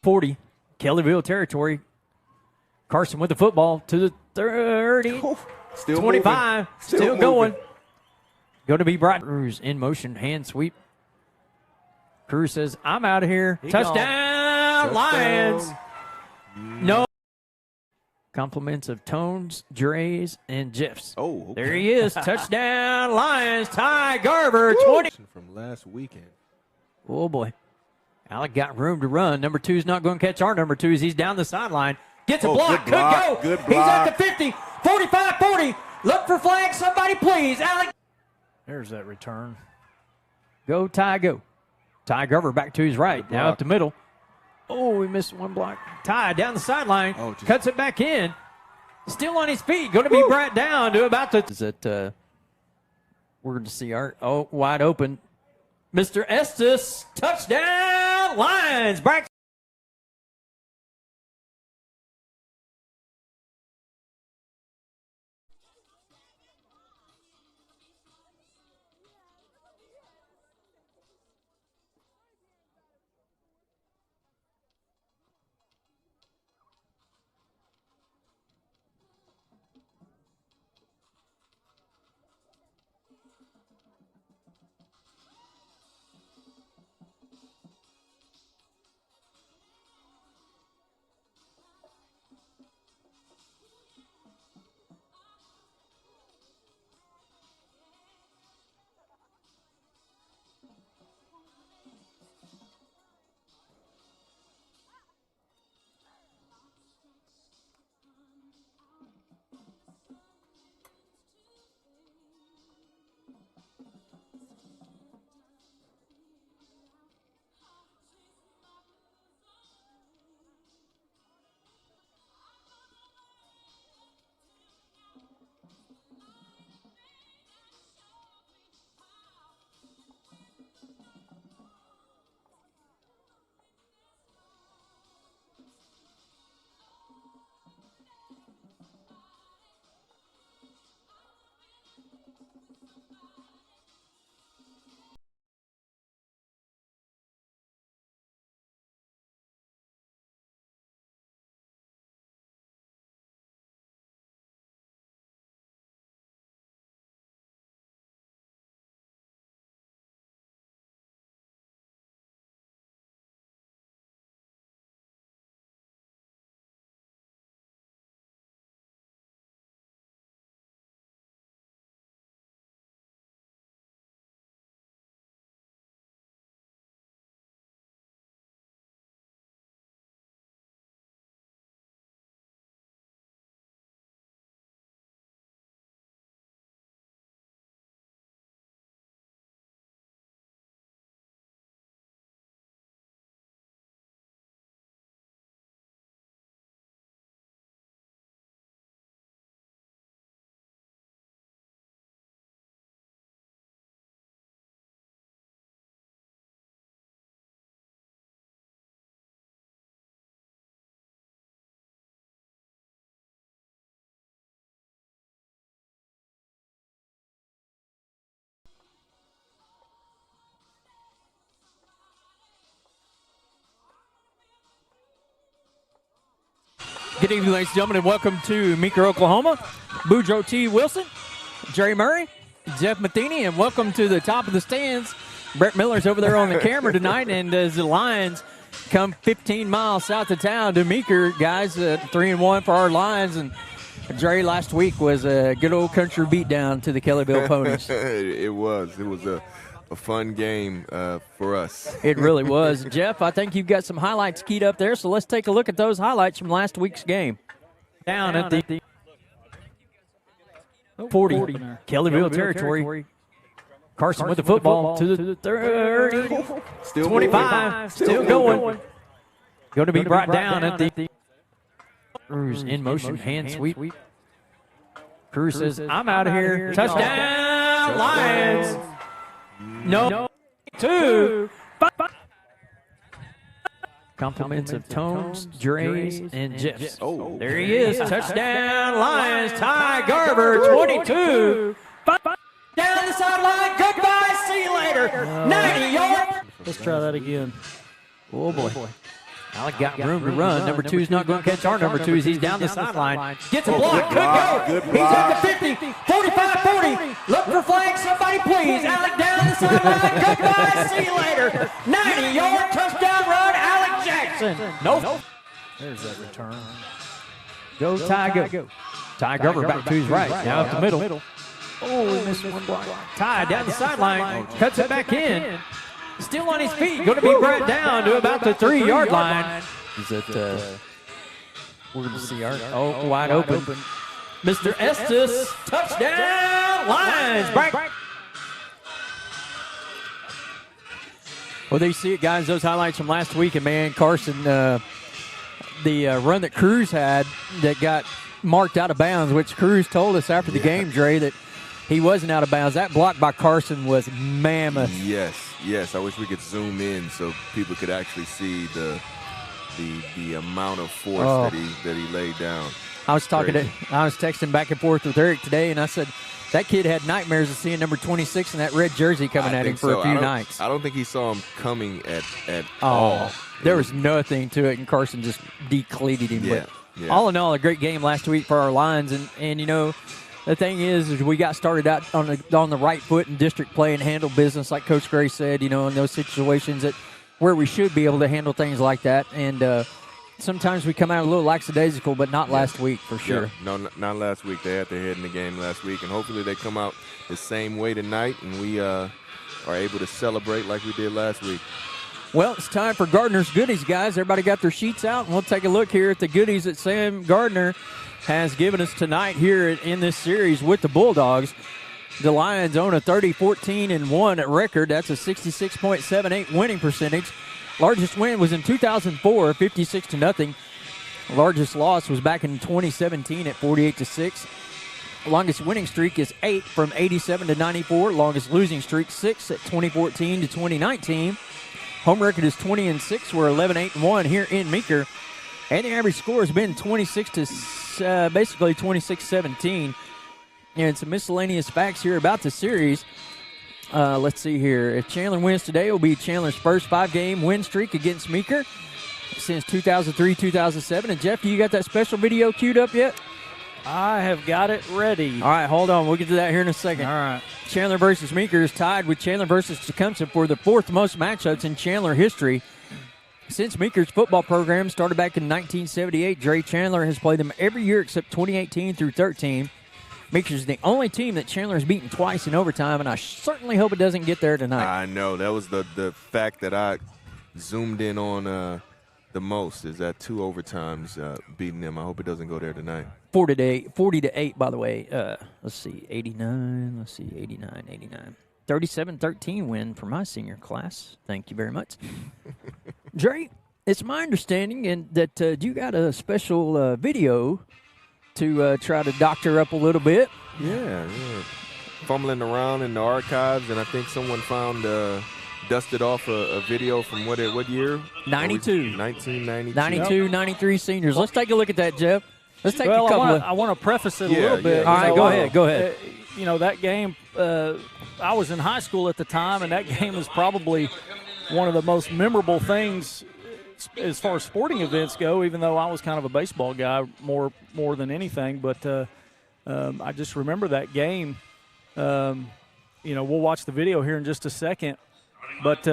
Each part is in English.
40, Kellyville territory. Carson with the football to the 30, Still 25, moving. still going. Going to be Bright. Cruz in motion, hand sweep. Cruz says, I'm out of here. Touchdown, Lions. No. Compliments of Tones, Dre's, and Jeffs. Oh, okay. There he is. Touchdown, Lions. Ty Garver, 20. From last weekend. Oh, boy. Alec got room to run. Number 2's not going to catch our number 2's. He's down the sideline. Gets a block. Good block. Could go. Good block. He's at the 50, 45, 40. Look for flag. Somebody, please. Alec. There's that return. Go, Ty, go. Ty Garver back to his right. Now up the middle. Oh, we missed one block. Ty down the sideline. Cuts it back in. Still on his feet. Going to be brought down to about the. Is it, we're going to see our, wide open. Mr. Estes, touchdown, Lions. Back. Good evening, ladies and gentlemen, and welcome to Meeker, Oklahoma. Boudreaux T. Wilson, Jerry Murray, Jeff Matheny, and welcome to the top of the stands. Brett Miller's over there on the camera tonight, and as the Lions come 15 miles south of town to Meeker, guys, 3-1 for our Lions. And Jerry, last week was a good old country beatdown to the Kellyville Ponies. It was a fun game for us. It really was. Jeff, I think you've got some highlights keyed up there, so let's take a look at those highlights from last week's game. Down at the 40, Kellyville territory. Carson with the football to the 30, Still 25, still going. Going to be brought down at the Cruz in motion, hand sweep. Cruz says, I'm out of here. Touchdown, Lions. No. 2. Compliments of Tones, Dre's, and Jeffs. There he is. Touchdown, Lions. Ty Garver, 22. Down the sideline. Goodbye. See you later. 90 yards. Let's try that again. Oh, boy. Alec got room to run. Number 2's not going to catch our number 2 as he's down the sideline. Gets a block. Could go. Good He's block. at the 50, 45, 40. Look for flags. Somebody please. Alec down the sideline. Goodbye. See you later. 90-yard touchdown run. Alec Jackson. Nope. There's that return. Go, Ty, go. Ty Grover back to his right. Now up the middle. Oh, missed one block. Ty down the sideline. Cuts it back in. Still on his feet. Going to be brought down to about the 3-yard line. Is it, we're going to see our, wide open. Mr. Estes, touchdown, Lions. Break. Well, there you see it, guys. Those highlights from last week. And, man, Carson, the run that Cruz had that got marked out of bounds, which Cruz told us after the game, Dre, that he wasn't out of bounds. That block by Carson was mammoth. Yes. I wish we could zoom in so people could actually see the amount of force that he laid down. I was texting back and forth with Eric today, and I said that kid had nightmares of seeing number 26 in that red jersey coming at him for a few nights. I don't think he saw him coming at all. There was nothing to it, and Carson just decleated him. Yeah. All in all, a great game last week for our Lions, and you know, the thing is we got started out on the right foot in district play and handle business, like Coach Gray said, you know, in those situations where we should be able to handle things like that. And sometimes we come out a little lackadaisical, but not last week for sure. Yeah. No, not last week. They had their head in the game last week, and hopefully they come out the same way tonight, and we are able to celebrate like we did last week. Well, it's time for Gardner's Goodies, guys. Everybody got their sheets out, and we'll take a look here at the goodies that Sam Gardner has given us tonight here in this series with the Bulldogs. The Lions own a 30-14-1 record. That's a 66.78 winning percentage. Largest win was in 2004, 56-0. Largest loss was back in 2017 at 48-6. Longest winning streak is 8 from 87 to 94. Longest losing streak 6 at 2014 to 2019. Home record is 20-6. We're 11-8-1 here in Meeker. And the average score has been 26-17. And some miscellaneous facts here about the series. Let's see here. If Chandler wins today, it will be Chandler's first 5-game win streak against Meeker since 2003-2007. And, Jeff, you got that special video queued up yet? I have got it ready. All right, hold on. We'll get to that here in a second. All right. Chandler versus Meeker is tied with Chandler versus Tecumseh for the 4th most matchups in Chandler history. Since Meeker's football program started back in 1978, Dre Chandler has played them every year except 2018 through 13. Meeker's the only team that Chandler has beaten twice in overtime, and I certainly hope it doesn't get there tonight. I know. That was the fact that I zoomed in on the most, is that 2 overtimes beating them. I hope it doesn't go there tonight. 40-8, by the way. Let's see, 89. 37-13 win for my senior class. Thank you very much. Dre, it's my understanding that you got a special video to try to doctor up a little bit. Yeah. Fumbling around in the archives, and I think someone found dusted off a video from what year? 92. 1992. 92, 93 seniors. Let's take a look at that, Jeff. Let's take a couple I want to preface it a little bit. All right, go ahead. You know, that game, I was in high school at the time, and that game was probably one of the most memorable things as far as sporting events go, even though I was kind of a baseball guy more than anything. But I just remember that game. You know, we'll watch the video here in just a second. But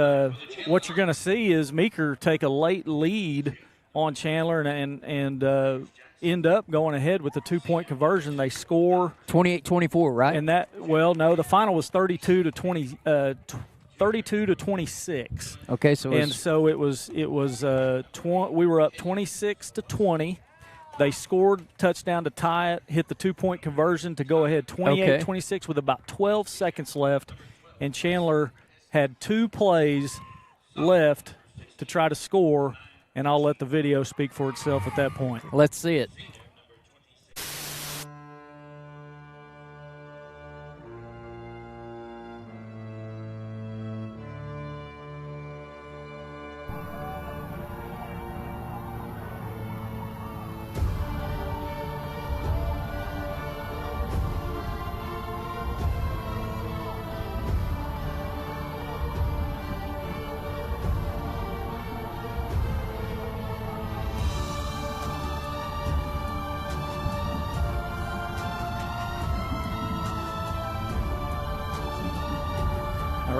what you're going to see is Meeker take a late lead on Chandler and end up going ahead with the 2-point conversion. They score 28-24, right? And that, well, no, the final was 32-26. Okay, so it was we were up 26-20. They scored touchdown to tie it, hit the 2-point conversion to go ahead 28-26 with about 12 seconds left, and Chandler had 2 plays left to try to score, and I'll let the video speak for itself at that point. Let's see it.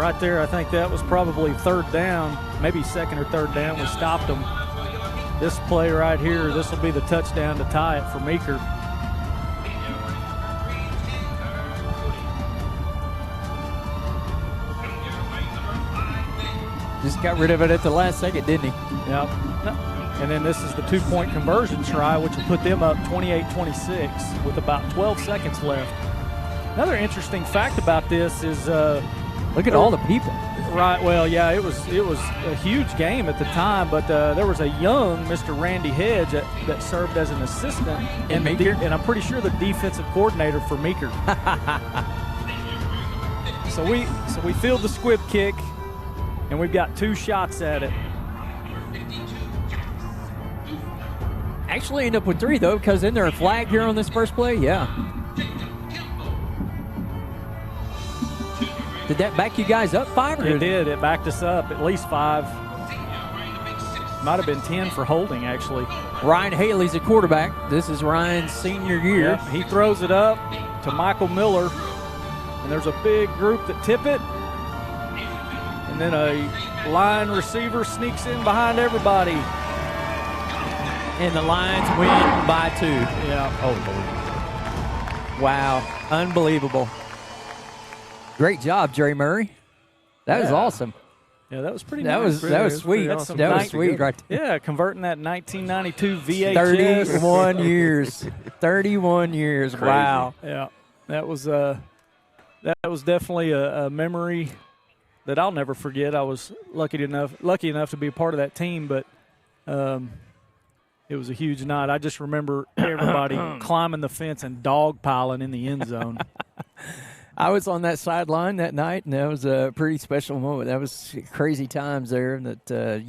right there, I think that was probably third down, maybe second or third down. We stopped them. This play right here, this will be the touchdown to tie it for Meeker. Just got rid of it at the last second, didn't he? Yep. And then this is the two-point conversion try, which will put them up 28-26 with about 12 seconds left. Another interesting fact about this is look at all the people. Right. Well, yeah, it was a huge game at the time, but there was a young Mr. Randy Hedge that served as an assistant In Meeker? and I'm pretty sure the defensive coordinator for Meeker. So we field the squib kick, and we've got 2 shots at it. Actually end up with 3, though, because isn't there a flag here on this first play? Yeah. Did that back you guys up 5? Or It did. It backed us up at least 5. Might have been 10 for holding, actually. Ryan Haley's a quarterback. This is Ryan's senior year. Yep, he throws it up to Michael Miller, and there's a big group that tip it. And then a line receiver sneaks in behind everybody. And the Lions win by 2. Yeah. Oh, Lord. Wow. Unbelievable. Great job, Jerry Murray. That was awesome. Yeah, that was pretty That nice. was sweet. Awesome. That was sweet right there. Yeah, converting that 1992 VHS. 31 years. 31 years. Crazy. Wow. Yeah, that was definitely a memory that I'll never forget. I was lucky enough to be a part of that team, but it was a huge night. I just remember everybody climbing the fence and dogpiling in the end zone. I was on that sideline that night, and that was a pretty special moment. That was crazy times there that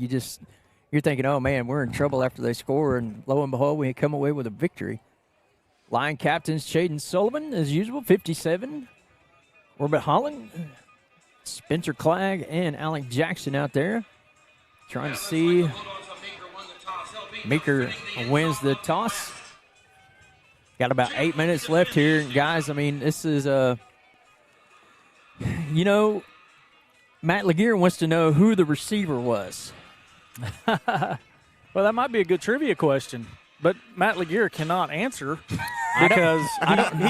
you're thinking, oh, man, we're in trouble after they score, and lo and behold, we come away with a victory. Line captains Shaden Sullivan, as usual, 57. Orbit Holland, Spencer Clegg, and Alec Jackson out there. Trying to see. Meeker wins the toss. Got about 8 minutes left here. Guys, I mean, this is Matt Laguerre wants to know who the receiver was. Well, that might be a good trivia question, but Matt Laguerre cannot answer because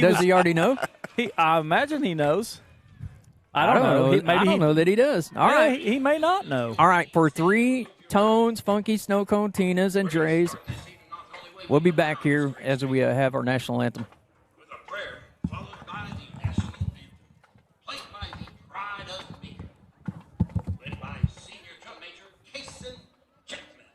Does he already know? I imagine he knows. I don't know. I don't know that he does. All right. He may not know. All right, for 3 Tones, Funky, Snow Cone, Tinas, and Dre's, we'll be back here as we have our national anthem. With a prayer followed by the national anthem, played by the pride of Meeker, led by senior drum major Kason Jackman.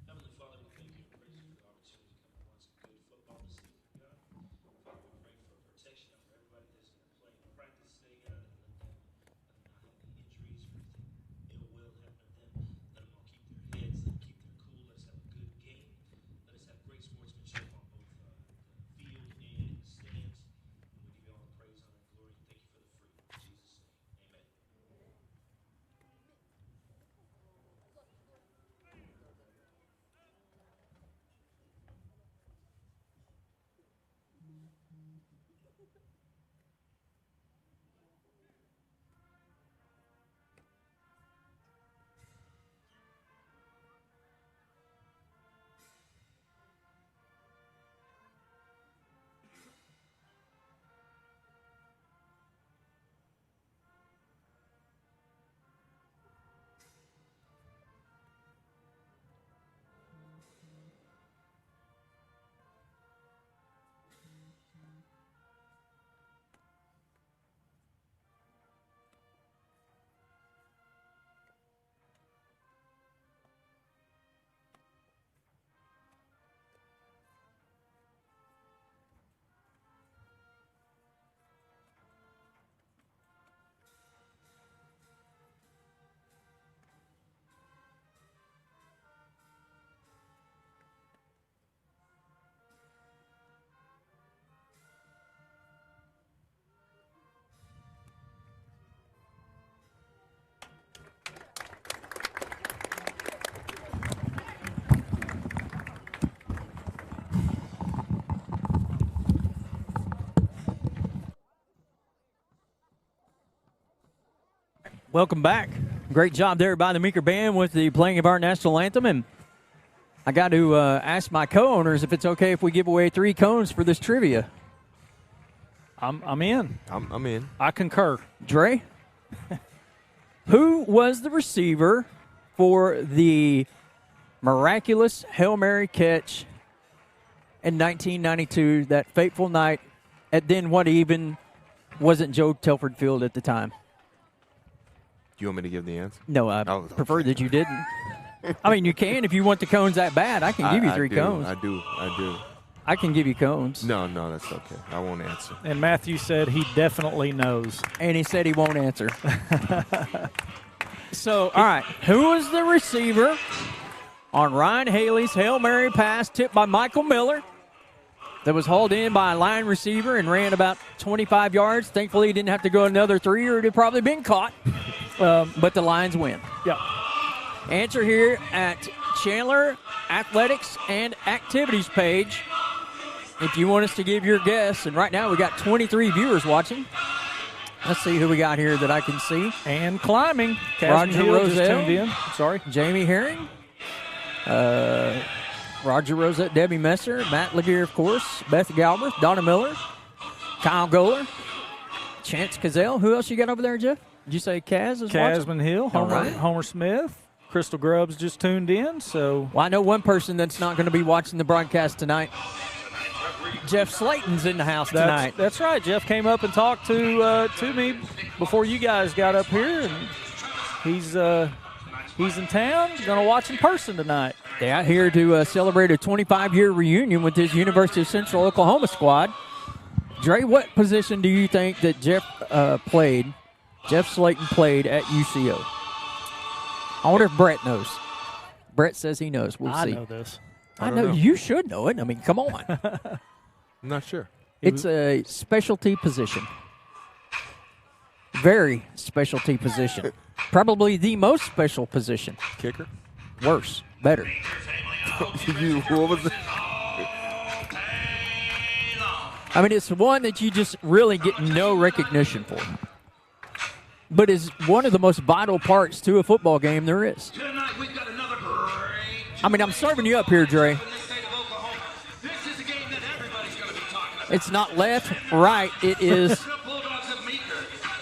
Heavenly Father, we thank you and praise you for the opportunity to come and watch some good football this evening, God. Father, we pray for protection over everybody that's going to play in practice today, God, and let them not have any injuries or anything ill will happen to them. Let them all keep their heads, let them keep their cool. Let us have a good game. Let us have great sportsmanship on both the field and in the stands. And we give you all the praise, honor, and glory. Thank you for the fruit. In Jesus' name, amen. Welcome back. Great job there by the Meeker Band with the playing of our national anthem. And I got to ask my co-owners if it's okay if we give away 3 cones for this trivia. I'm in. I'm in. I concur. Dre, who was the receiver for the miraculous Hail Mary catch in 1992, that fateful night at then what even wasn't Joe Telford Field at the time? You want me to give the answer? No, I prefer that you didn't. I mean, you can if you want the cones that bad. I can give you 3 cones. I do. I can give you cones. No, that's okay. I won't answer. And Matthew said he definitely knows. And he said he won't answer. So, all right. Who was the receiver on Ryan Haley's Hail Mary pass tipped by Michael Miller that was hauled in by a line receiver and ran about 25 yards? Thankfully, he didn't have to go another 3 or it had probably been caught. But the Lions win. Yeah. Answer here at Chandler Athletics and Activities page if you want us to give your guess. And right now we got 23 viewers watching. Let's see who we got here that I can see. And climbing. Roger Hill just Roselle. tuned in. Sorry. Jamie Herring. Roger Rosette, Debbie Messer, Matt Laguerre, of course, Beth Galbraith, Donna Miller, Kyle Goler, Chance Cazell. Who else you got over there, Jeff? Did you say Kaz is watching? Casman Hill, All right. Homer Smith, Crystal Grubbs just tuned in. So Well, I know one person that's not going to be watching the broadcast tonight. Jeff Slayton's in the house tonight. That's right. Jeff came up and talked to me before you guys got up here, and he's in town. Going to watch in person tonight. Yeah, here to celebrate a 25-year reunion with his University of Central Oklahoma squad. Dre, what position do you think that Jeff Slayton played at UCO? I wonder if Brett knows. Brett says he knows. We'll see. I know this. I know. You should know it. I mean, come on. I'm not sure. It's a specialty position. Very specialty position. Probably the most special position. Kicker? Worse. Better. What was it? I mean, it's one that you just really get no recognition for. But is one of the most vital parts to a football game there is. Tonight we've got another great I mean, I'm serving you up here, Dre. in the state of Oklahoma. This is a game that everybody's going to be talking about. It's not left, right. It is. The Bulldogs of Meeker.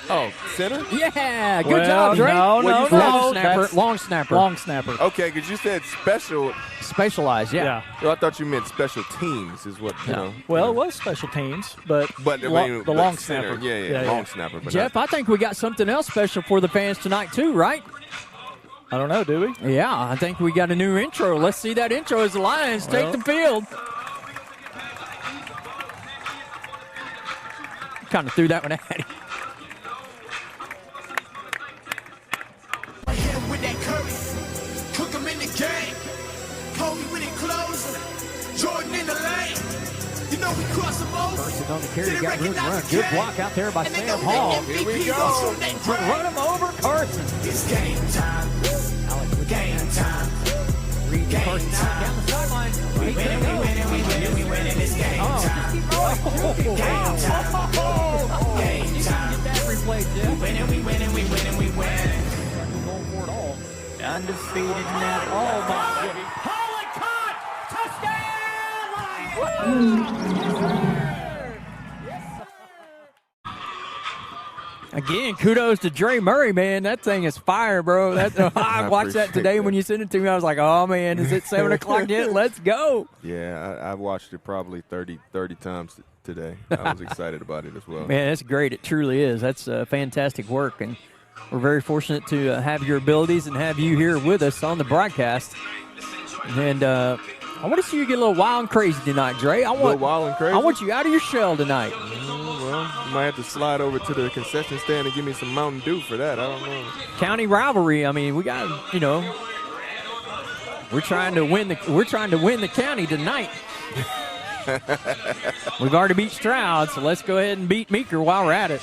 Oh, center? Yeah, good Well, job, Dre. no, Long snapper. that's- Long snapper. Long snapper. Okay, because you said special. Specialized, yeah. Yeah. Well, I thought you meant special teams is what, you know. Well, it was special teams, but, But, I mean, the but long center, snapper. Yeah, long snapper. But Jeff, I think we got something else special for the fans tonight, too, right? I don't know, do we? Yeah, I think we got a new intro. Let's see that intro as the Lions take the field. Kind of threw that one at him. Hit him with that Curry, cook him in the game. Kobe with it close, Jordan in the lane. You know we cross them over. Person on the carry, Didn't got room to run. recognize the Good game. block out there by And they Sam go Hall. make Here we MVP go. votes from that grave. Run him over, Carson. It's game time. Game time. Reed Carson out down the sideline. We winning this game time. Keep rolling. Game time. Game Get time. that replay, Jeff. We winning. Going for it all. Undefeated in that. Oh, my goodness. Again, kudos to Dre Murray, man. That thing is fire, bro. I watched that today when you sent it to me. I was like, oh, man, is it 7 o'clock yet? Let's go. Yeah, I watched it probably 30 times today. I was excited about it as well. Man, that's great. It truly is. That's fantastic work, and we're very fortunate to have your abilities and have you here with us on the broadcast. And I want to see you get a little wild and crazy tonight, Dre. A little wild and crazy? I want you out of your shell tonight. Well, you might have to slide over to the concession stand and give me some Mountain Dew for that. I don't know. County rivalry. I mean, we got, we're trying to win the county tonight. We've already beat Stroud, so let's go ahead and beat Meeker while we're at it.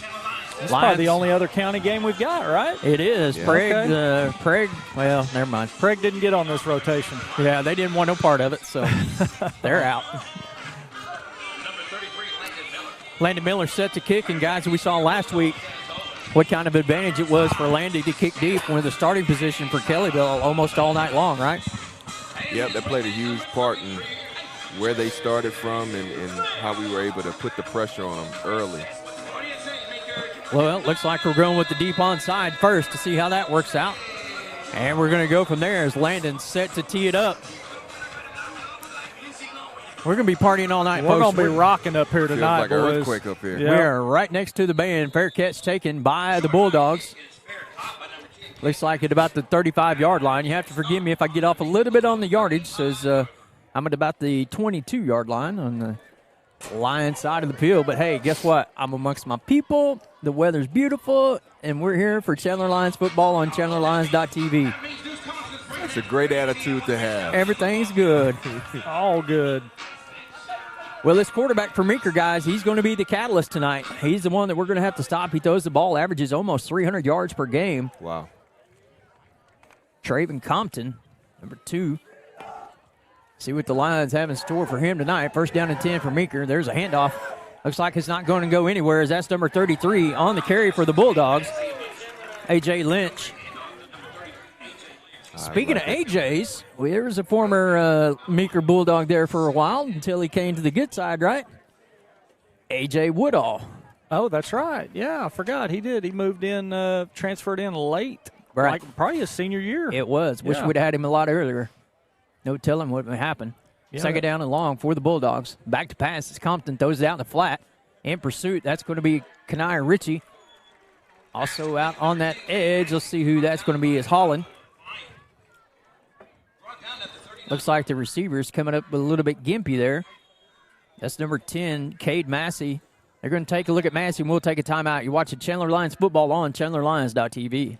It's probably the only other county game we've got, right? It is. Yeah. Prague, well, never mind. Craig didn't get on this rotation. Yeah, they didn't want no part of it, so they're out. Landon Miller set to kick, and guys, we saw last week, what kind of advantage it was for Landy to kick deep when the starting position for Kellyville almost all night long, right? Yeah, that played a huge part in where they started from and how we were able to put the pressure on them early. Well, it looks like we're going with the deep onside first to see how that works out. And we're going to go from there as Landon's set to tee it up. We're going to be partying all night, We're folks. going to be rocking up here Feels tonight, like an boys. earthquake up here. Yeah. We are right next to the band. Fair catch taken by the Bulldogs. Looks like at about the 35-yard line. You have to forgive me if I get off a little bit on the yardage, as I'm at about the 22-yard line on the Lion side of the field. But, hey, guess what? I'm amongst my people. The weather's beautiful, and we're here for Chandler Lions football on ChandlerLions.tv. It's a great attitude to have. Everything's good. All good. Well, this quarterback for Meeker, guys, he's going to be the catalyst tonight. He's the one that we're going to have to stop. He throws the ball, averages almost 300 yards per game. Wow. Traven Compton, number 2. See what the Lions have in store for him tonight. First down and 10 for Meeker. There's a handoff. Looks like it's not going to go anywhere, as that's number 33 on the carry for the Bulldogs, A.J. Lynch. Speaking of AJ's, well, there was a former Meeker Bulldog there for a while until he came to the good side, right? A.J. Woodall. Oh, that's right. Yeah, I forgot. He did. He moved in, transferred in late. Right. Like probably his senior year. It was. Wish Yeah. we'd had him a lot earlier. No telling what would happen. Yeah, Second down and long for the Bulldogs. Back to pass as Compton throws it out in the flat. In pursuit, that's going to be Kanai Ritchie. Also out on that edge. Let's see who that's going to be is Holland. Looks like the receiver's coming up a little bit gimpy there. That's number 10, Cade Massey. They're going to take a look at Massey, and we'll take a timeout. You're watching Chandler Lions football on ChandlerLions.tv.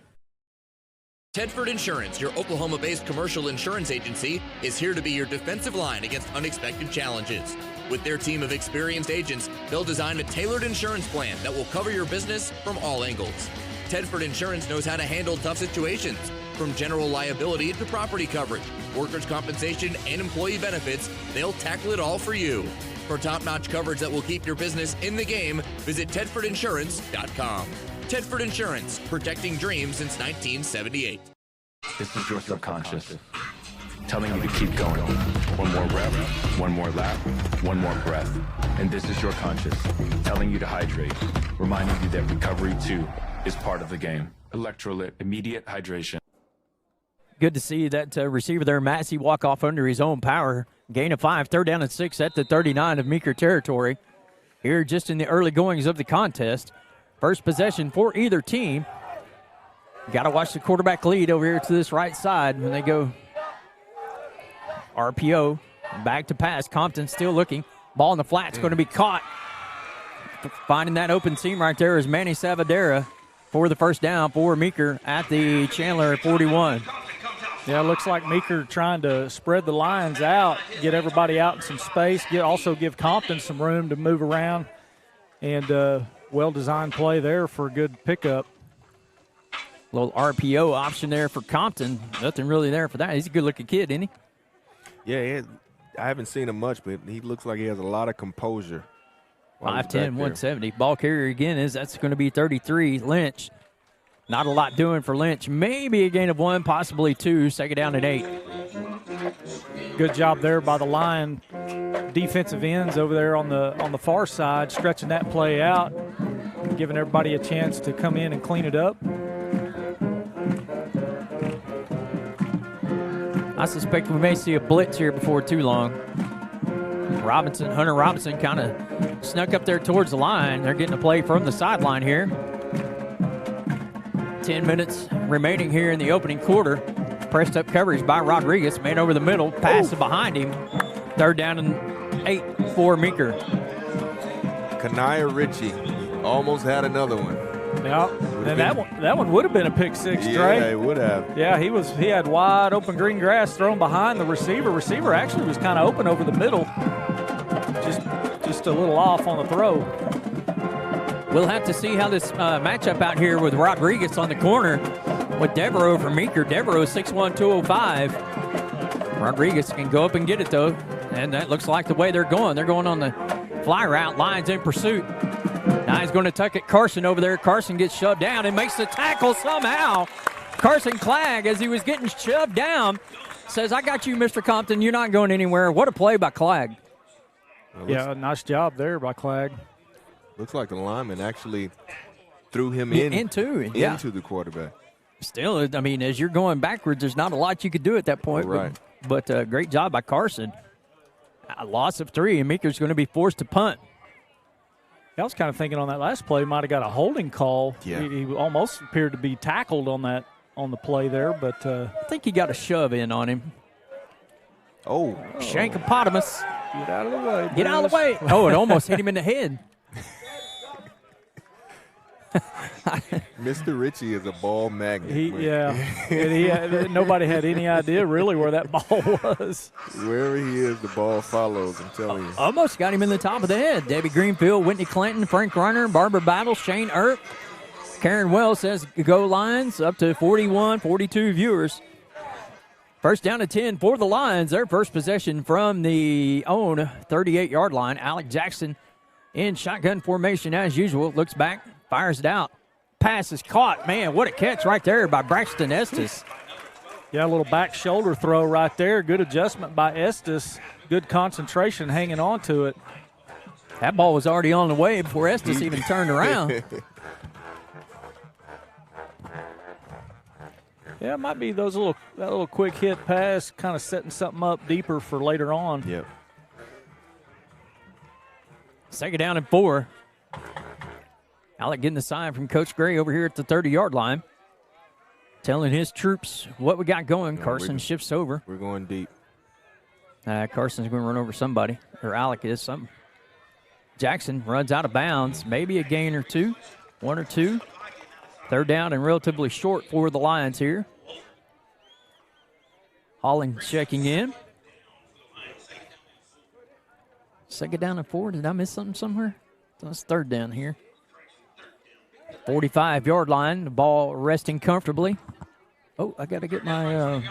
Tedford Insurance, your Oklahoma-based commercial insurance agency, is here to be your defensive line against unexpected challenges. With their team of experienced agents, they'll design a tailored insurance plan that will cover your business from all angles. Tedford Insurance knows how to handle tough situations, from general liability to property coverage, workers' compensation, and employee benefits. They'll tackle it all for you. For top-notch coverage that will keep your business in the game, visit TedfordInsurance.com. Tedford Insurance, protecting dreams since 1978. This is your subconscious telling you to keep going. One more rep, one more lap, one more breath. And this is your conscious telling you to hydrate, reminding you that recovery too is part of the game. Electrolyte, immediate hydration. Good to see that receiver there, Massey, walk off under his own power. Gain of 5, third down and 6 at the 39 of Meeker territory. Here just in the early goings of the contest. First possession for either team. Got to watch the quarterback lead over here to this right side when they go RPO. Back to pass. Compton still looking. Ball in the flat's going to be caught. Finding that open seam right there is Manny Savadera for the first down for Meeker at the Chandler 41. Yeah, it looks like Meeker trying to spread the lines out, get everybody out in some space, also give Compton some room to move around, and well-designed play there for a good pickup. Little RPO option there for Compton. Nothing really there for that. He's a good-looking kid, isn't he? Yeah, I haven't seen him much, but he looks like he has a lot of composure. 5'10", 170. Ball carrier again that's going to be 33, Lynch. Not a lot doing for Lynch. Maybe a gain of 1, possibly 2. Second down and 8. Good job there by the line defensive ends over there on the far side, stretching that play out, giving everybody a chance to come in and clean it up. I suspect we may see a blitz here before too long. Hunter Robinson kind of snuck up there towards the line. They're getting a play from the sideline here. 10 minutes remaining here in the opening quarter. Pressed up coverage by Rodriguez. Man over the middle. Pass behind him. Third down and 8 for Meeker. Kanai Ritchie almost had another one. Yeah, and that one would have been a pick six, Dre. Yeah, it would have. Yeah, he had wide open green grass thrown behind the receiver. Receiver actually was kind of open over the middle. Just a little off on the throw. We'll have to see how this matchup out here with Rodriguez on the corner with Devereaux for Meeker. Devereaux 6'1", 205. Rodriguez can go up and get it, though. And that looks like the way they're going. They're going on the fly route. Lions in pursuit. Now he's going to tuck it Carson over there. Carson gets shoved down and makes the tackle somehow. Carson Clagg, as he was getting shoved down, says, I got you, Mr. Compton. You're not going anywhere. What a play by Clagg. Yeah, nice job there by Clagg. Looks like the lineman actually threw him into the quarterback. Still, I mean, as you're going backwards, there's not a lot you could do at that point. Right. But great job by Carson. A loss of 3, and Meeker's going to be forced to punt. I was kind of thinking on that last play, might have got a holding call. Yeah. He almost appeared to be tackled on the play there, but I think he got a shove in on him. Oh. Shankopotamus. get out of the way. Get out of the way. Oh, it almost hit him in the head. Mr. Ritchie is a ball magnet. And nobody had any idea really where that ball was. Wherever he is, the ball follows, I'm telling you. Almost got him in the top of the head. Debbie Greenfield, Whitney Clinton, Frank Reiner, Barbara Battle, Shane Earp. Karen Wells says go Lions, up to 41, 42 viewers. First down to 10 for the Lions. Their first possession from the own 38-yard line. Alec Jackson in shotgun formation as usual. Looks back, fires it out. Pass is caught. Man, what a catch right there by Braxton Estes. Yeah, a little back shoulder throw right there. Good adjustment by Estes. Good concentration hanging on to it. That ball was already on the way before Estes even turned around. Yeah, it might be that little quick hit pass, kind of setting something up deeper for later on. Yep. Second down and 4. Alec getting the sign from Coach Gray over here at the 30-yard line. Telling his troops what we got going. Carson shifts over. We're going deep. Carson's going to run over somebody. Or Alec is something. Jackson runs out of bounds. Maybe a gain or two. 1 or 2. Third down and relatively short for the Lions here. Holling checking in. Second down and 4. Did I miss something somewhere? That's third down here. 45-yard line. The ball resting comfortably. Oh, I got to get my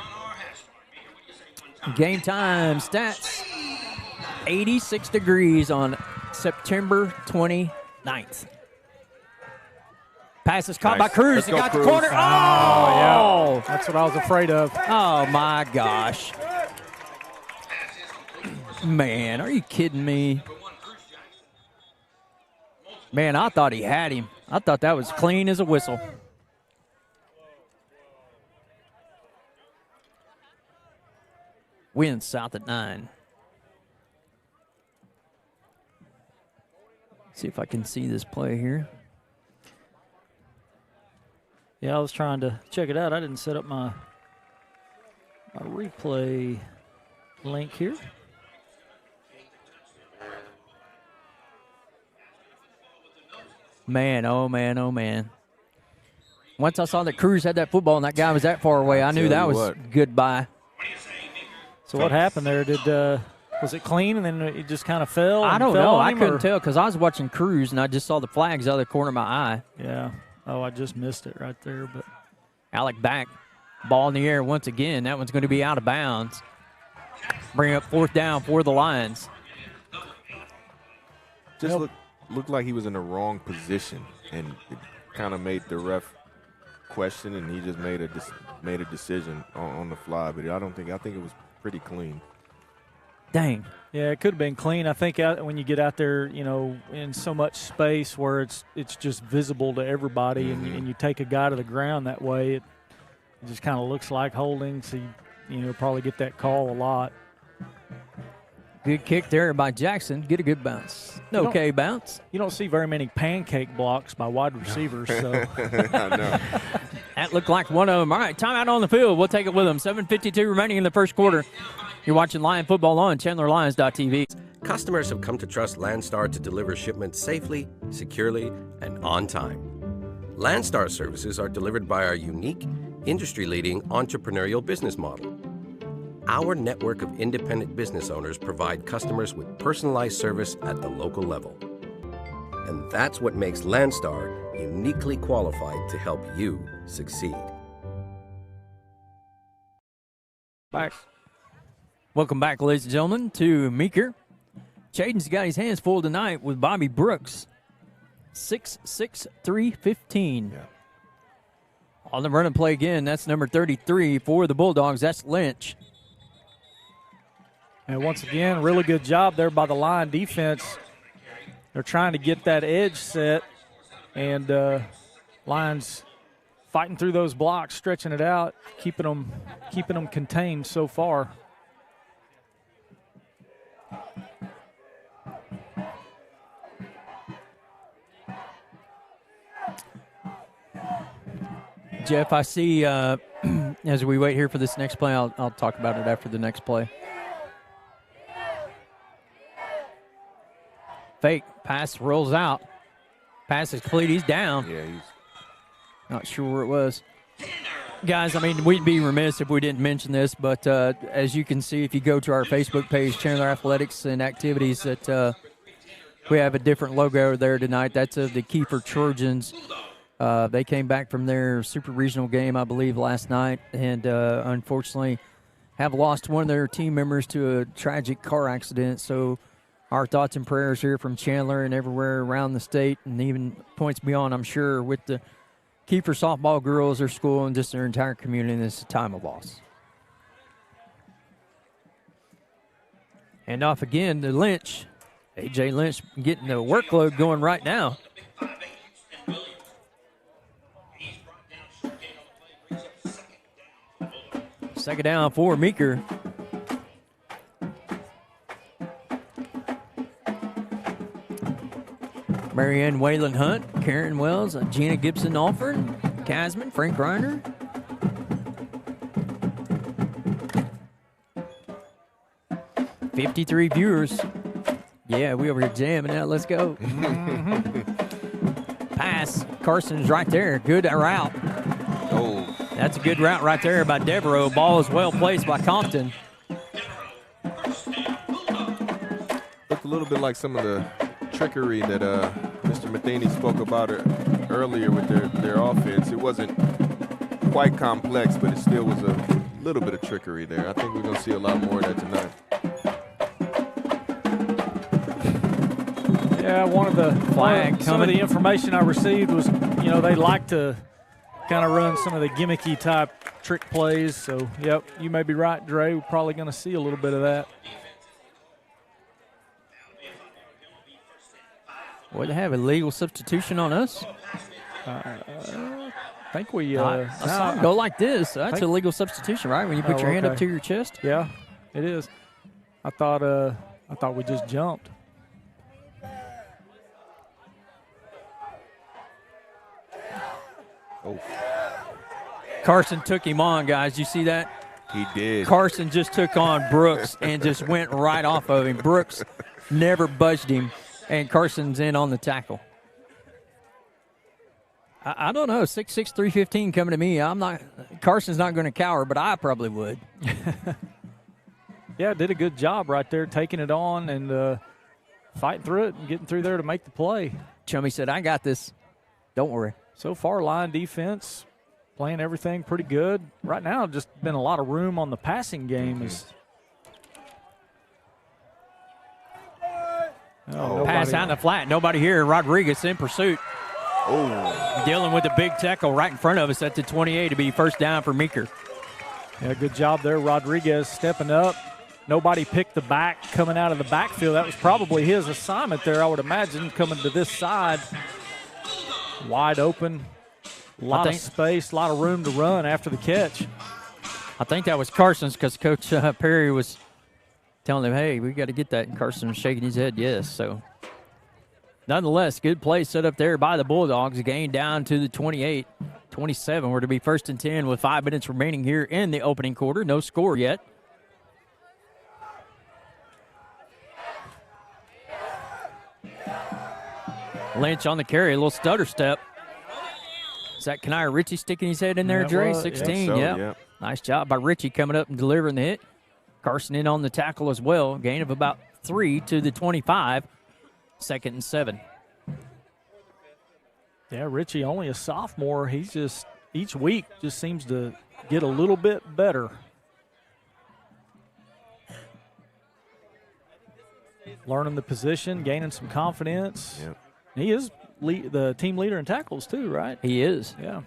game time stats. 86 degrees on September 29th. Pass is caught by Cruz. He got the corner. Oh, yeah. That's what I was afraid of. Oh, my gosh. Man, are you kidding me? Man, I thought he had him. I thought that was clean as a whistle. Wins south at 9. See if I can see this play here. Yeah, I was trying to check it out. I didn't set up my replay link here. Man, oh, man, oh, man. Once I saw that Cruz had that football and that guy was that far away, I knew that was goodbye. So what happened there? Was it clean and then it just kind of fell? I don't know. I couldn't tell because I was watching Cruz and I just saw the flags out of the corner of my eye. Yeah. Oh, I just missed it right there. But Alec back. Ball in the air once again. That one's going to be out of bounds. Bring up fourth down for the Lions. Just looked like he was in the wrong position, and it kind of made the ref question, and he just made a decision on the fly. But I think it was pretty clean. Dang. Yeah, it could have been clean. I think when you get out there, in so much space where it's just visible to everybody, and you take a guy to the ground that way, it just kind of looks like holding. So you probably get that call a lot. Good kick there by Jackson. Get a good bounce. Okay bounce. You don't see very many pancake blocks by wide receivers. So I know. That looked like one of them. All right, timeout on the field. We'll take it with them. 7:52 remaining in the first quarter. You're watching Lion Football on ChandlerLions.tv. Customers have come to trust Landstar to deliver shipments safely, securely, and on time. Landstar services are delivered by our unique, industry-leading entrepreneurial business model. Our network of independent business owners provide customers with personalized service at the local level. And that's what makes Landstar uniquely qualified to help you succeed. Back. Welcome back, ladies and gentlemen, to Meeker. Chaden's got his hands full tonight with Bobby Brooks. 6'6", 315. Yeah. On the run and play again, that's number 33 for the Bulldogs. That's Lynch. And once again, really good job there by the line defense. They're trying to get that edge set, and Lions fighting through those blocks, stretching it out, keeping them contained so far. Jeff, I see as we wait here for this next play, I'll talk about it after the next play. Fake pass rolls out. Pass is complete. He's down. Yeah, he's not sure where it was. Guys, I mean, we'd be remiss if we didn't mention this, but as you can see, if you go to our Facebook page, Chandler Athletics and Activities, that we have a different logo there tonight. That's of the Kiefer Trojans. They came back from their super regional game, I believe, last night, and unfortunately have lost one of their team members to a tragic car accident. So our thoughts and prayers here from Chandler and everywhere around the state, and even points beyond, I'm sure, with the Kiefer softball girls, their school, and just their entire community in this time of loss. And off again to Lynch. A.J. Lynch getting the workload going right now. Second down for Meeker. Marianne Wayland Hunt, Karen Wells, Gina Gibson Alford, Casman, Frank Reiner. $53 viewers. Yeah, we over here jamming out. Let's go. Pass. Carson's right there. Good route. Oh. That's a good route right there by Devereaux. Ball is well placed by Compton. Looked a little bit like some of the trickery that Mr. Matheny spoke about earlier with their offense. It wasn't quite complex, but it still was a little bit of trickery there. I think we're going to see a lot more of that tonight. Yeah, some of the information I received was, they like to kind of run some of the gimmicky type trick plays. So, yep, you may be right, Dre. We're probably going to see a little bit of that. What, they have a legal substitution on us? I think we I saw him go like this. That's a legal substitution, right? When you put your hand up to your chest? Yeah, it is. I thought we just jumped. Oh. Carson took him on, guys. You see that? He did. Carson just took on Brooks and just went right off of him. Brooks never budged him, and Carson's in on the tackle. I don't know. 6'6", 315 coming to me. Carson's not going to cower, but I probably would. Yeah, did a good job right there, taking it on and fighting through it and getting through there to make the play. Chummy said, I got this. Don't worry. So far, line defense playing everything pretty good. Right now, just been a lot of room on the passing game. Pass out in the flat. Nobody here. Rodriguez in pursuit. Oh. Dealing with a big tackle right in front of us at the 28 to be first down for Meeker. Yeah, good job there. Rodriguez stepping up. Nobody picked the back coming out of the backfield. That was probably his assignment there, I would imagine, coming to this side. Wide open, a lot of space, a lot of room to run after the catch. I think that was Carson's because Coach Perry was telling him, hey, we got to get that. And Carson was shaking his head, yes. So, nonetheless, good play set up there by the Bulldogs. Gain down to the 28. 27. We're to be first and 10 with 5 minutes remaining here in the opening quarter. No score yet. Lynch on the carry, a little stutter step. Is that Kanai Ritchie sticking his head in there, Dre? 16, yeah. Nice job by Ritchie coming up and delivering the hit. Carson in on the tackle as well. Gain of about 3 to the 25. 2nd and 7. Yeah, Ritchie only a sophomore. He's just, each week just seems to get a little bit better. Learning the position, gaining some confidence. Yep. He is the team leader in tackles too, right? He is. Yeah.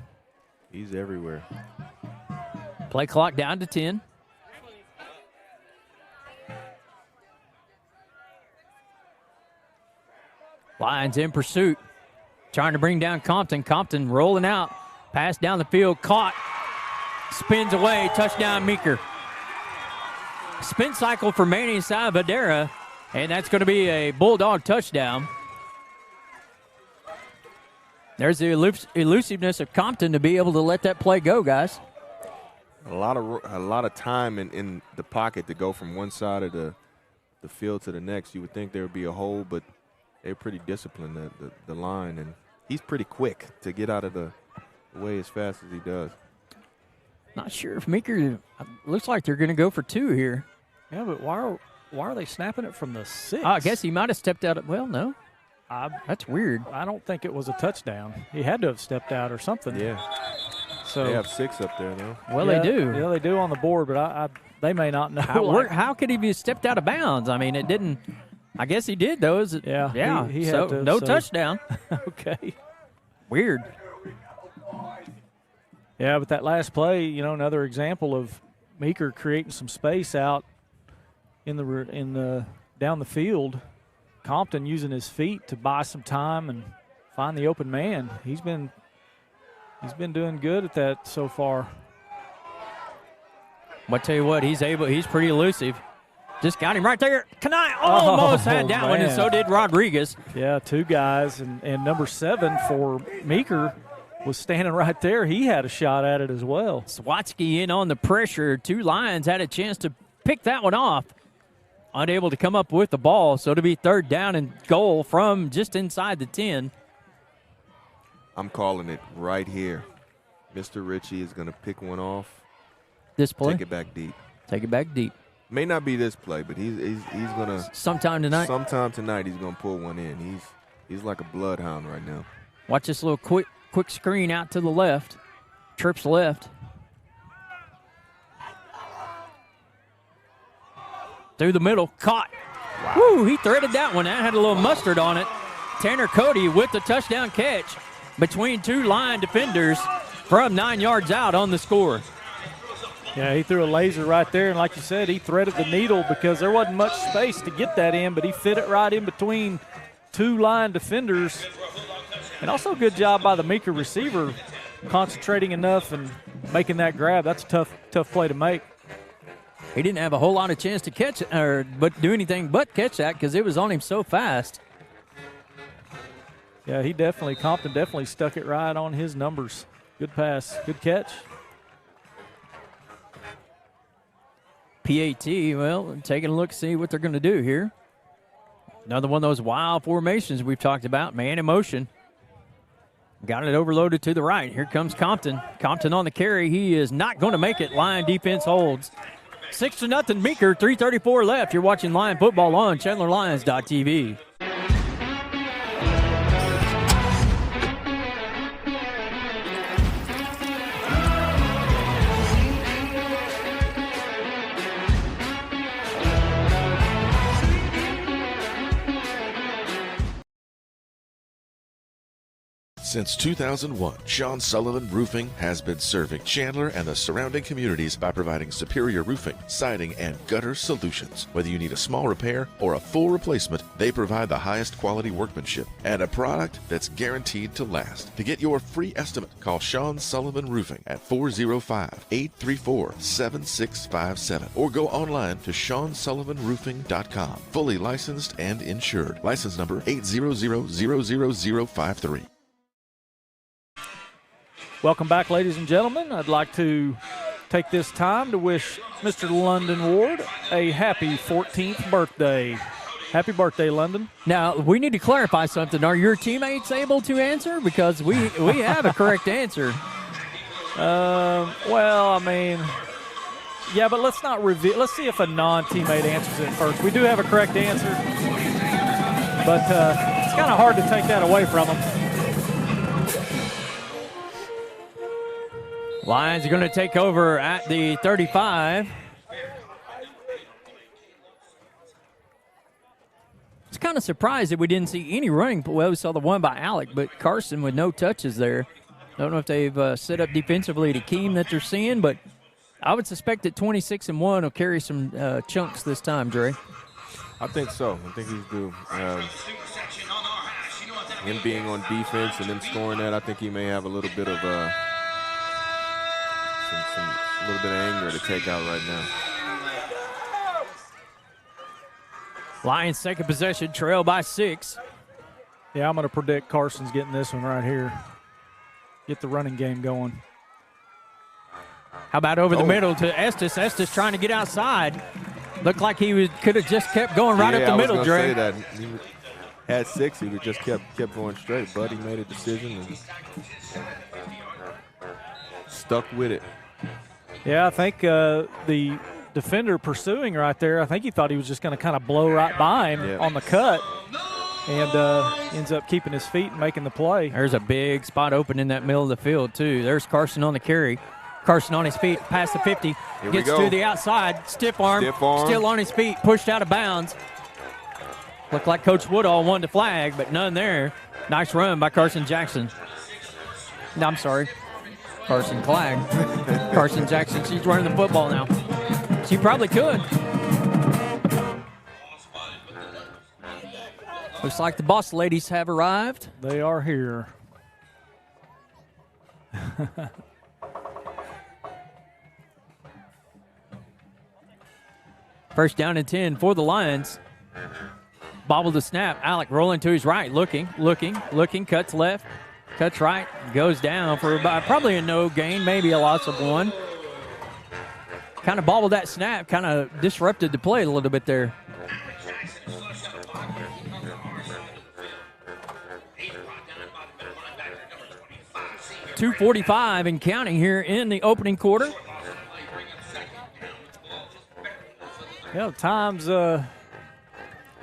He's everywhere. Play clock down to 10. Lions in pursuit. Trying to bring down Compton. Compton rolling out. Pass down the field. Caught. Spins away. Touchdown, Meeker. Spin cycle for Manny Salvadera. And that's going to be a Bulldog touchdown. There's the elusiveness of Compton to be able to let that play go, guys. A lot of time in the pocket to go from one side of the field to the next. You would think there would be a hole, but they're pretty disciplined, the line, and he's pretty quick to get out of the way as fast as he does. Not sure if Meeker, looks like they're going to go for 2 here. Yeah, but why are they snapping it from the 6? I guess he might have stepped out. Well, no. That's weird. I don't think it was a touchdown. He had to have stepped out or something. Yeah. So they have 6 up there, though. Well, they do. Yeah, they do on the board, but they may not know. How could he be stepped out of bounds? I mean, it didn't. I guess he did, though. Yeah. He so, had to, no so. touchdown. Okay. Weird. Yeah, but that last play, another example of Meeker creating some space out in the down the field. Compton using his feet to buy some time and find the open man. He's been doing good at that so far. But tell you what, he's pretty elusive. Just got him right there. Kanai almost had that one, and so did Rodriguez. Yeah, 2 guys, and number 7 for Meeker was standing right there. He had a shot at it as well. Swatsky in on the pressure. 2 Lions had a chance to pick that one off. Unable to come up with the ball, so to be 3rd down and goal from just inside the 10. I'm calling it right here. Mr. Ritchie is going to pick one off. This play? Take it back deep. Take it back deep. May not be this play, but he's going to. Sometime tonight? Sometime tonight he's going to pull one in. He's like a bloodhound right now. Watch this little quick screen out to the left. Trips left. Through the middle. Caught. Wow. Woo, he threaded that one. That had a little mustard on it. Tanner Cody with the touchdown catch between 2 line defenders from 9 yards out on the score. Yeah, he threw a laser right there, and like you said, he threaded the needle because there wasn't much space to get that in, but he fit it right in between 2 line defenders. And also good job by the Meeker receiver concentrating enough and making that grab. That's a tough play to make. He didn't have a whole lot of chance to catch it, but do anything but catch that because it was on him so fast. Yeah, Compton definitely stuck it right on his numbers. Good pass, good catch. PAT, well, taking a look, see what they're going to do here. Another one of those wild formations we've talked about, man in motion. Got it overloaded to the right. Here comes Compton. Compton on the carry. He is not going to make it. Lion defense holds. 6-0 Meeker, 3:34 left. You're watching Lion football on ChandlerLions.tv. Since 2001, Sean Sullivan Roofing has been serving Chandler and the surrounding communities by providing superior roofing, siding, and gutter solutions. Whether you need a small repair or a full replacement, they provide the highest quality workmanship and a product that's guaranteed to last. To get your free estimate, call Sean Sullivan Roofing at 405-834-7657 or go online to SeanSullivanRoofing.com. Fully licensed and insured. License number 8000053. Welcome back, ladies and gentlemen. I'd like to take this time to wish Mr. London Ward a happy 14th birthday. Happy birthday, London. Now, we need to clarify something. Are your teammates able to answer? Because we have a correct answer. Well, I mean, yeah, but let's not reveal. Let's see if a non-teammate answers it first. We do have a correct answer, but it's kind of hard to take that away from them. Lions are going to take over at the 35. It's kind kind of surprised that we didn't see any running. Well, we saw the one by Alec, but Carson with no touches there. Don't know if they've set up defensively to Keem that they're seeing, but I would suspect that 26-1 will carry some chunks this time, Dre. I think so. I think he's due. Him being on defense and them scoring that, I think he may have a little bit of a little bit of anger to take out right now. Lions second possession, trail by 6. Yeah, I'm going to predict Carson's getting this one right here. Get the running game going. How about over the middle to Estes? Estes trying to get outside. Looked like he could have just kept going right up the middle, Dre. Say that. He had 6, he would just kept going straight, but he made a decision and stuck with it. Yeah, I think the defender pursuing right there, I think he thought he was just going to kind of blow right by him on the cut, and ends up keeping his feet and making the play. There's a big spot open in that middle of the field, too. There's Carson on the carry. Carson on his feet, past the 50, gets to the outside, stiff arm, still on his feet, pushed out of bounds. Looked like Coach Woodall wanted to flag, but none there. Nice run by Carson Jackson. No, I'm sorry. Carson Clegg. Carson Jackson, she's running the football now. She probably could. Looks like the boss ladies have arrived. They are here. First down and 10 for the Lions. Bobble the snap. Alec rolling to his right, looking, cuts left, cuts right, goes down for about probably a no gain, maybe a loss of 1. Kind of bobbled that snap, kind of disrupted the play a little bit there. .245 and counting here in the opening quarter. Yeah, times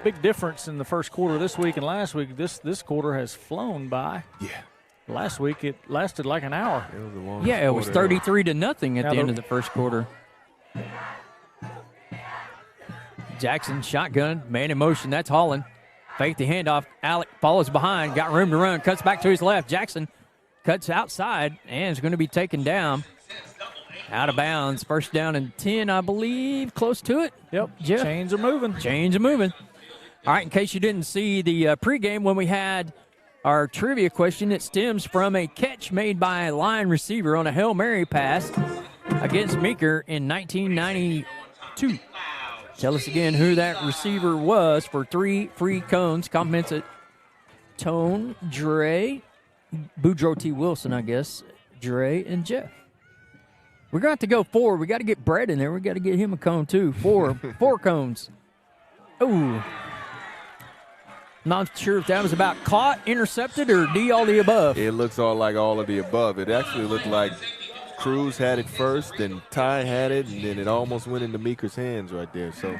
big difference in the first quarter this week and last week. This quarter has flown by. Yeah. Last week it lasted like an hour. It was the longest Yeah, it was quarter 33-0 at the end of the first quarter. Jackson shotgun, man in motion. That's Holland. Fake the handoff. Alec follows behind, got room to run, cuts back to his left. Jackson cuts outside and is going to be taken down. Out of bounds. First down and 10, I believe. Close to it. Yep. Jeff. Chains are moving. All right, in case you didn't see the pregame when we had our trivia question, it stems from a catch made by a Lion receiver on a Hail Mary pass against Meeker in 1992. Tell us again who that receiver was for 3 free cones. Compliments at Tone, Dre, Boudreaux T. Wilson, I guess, Dre, and Jeff. We're going to have to go 4. We got to get Brett in there. We got to get him a cone, too. 4 cones. Ooh. Not sure if that was about caught, intercepted, or D, all the above. It looks all like all of the above. It actually looked like Cruz had it first, then Ty had it, and then it almost went into Meeker's hands right there. So,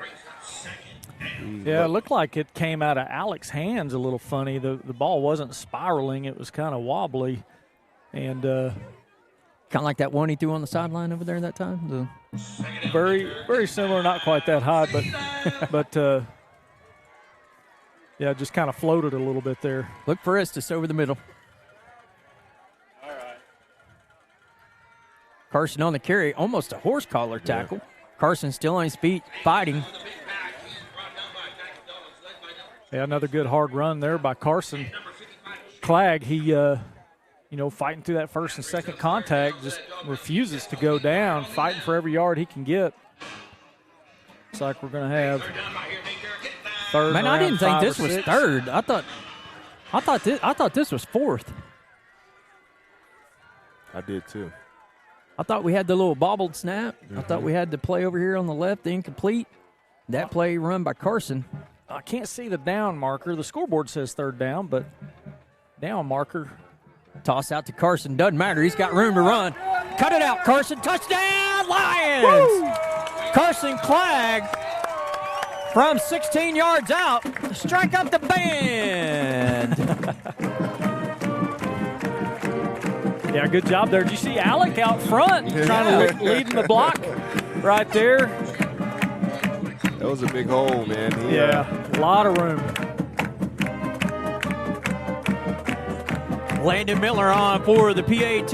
yeah, it looked like it came out of Alec's hands a little funny. The ball wasn't spiraling. It was kind of wobbly. And kind of like that one he threw on the sideline over there that time? Very, very similar, not quite that high, but yeah, just kind of floated a little bit there. Look for Estes over the middle. All right. Carson on the carry, almost a horse collar tackle. Yeah. Carson still on his feet, fighting. Yeah, another good hard run there by Carson. Clegg, he, fighting through that first and second contact, just refuses to go down, fighting for every yard he can get. Looks like we're going to have third. Man, I didn't think this was third. I thought this was fourth. I did too. I thought we had the little bobbled snap. I thought we had the play over here on the left, the incomplete. That play run by Carson. I can't see the down marker. The scoreboard says third down, but down marker. Toss out to Carson. Doesn't matter. He's got room to run. Cut it out, Carson. Touchdown, Lions! Woo! Carson Clegg from 16 yards out. Strike up the band. Yeah, good job there. Did you see Alec out front trying to lead in the block right there? That was a big hole, man. A lot of room. Landon Miller on for the PAT.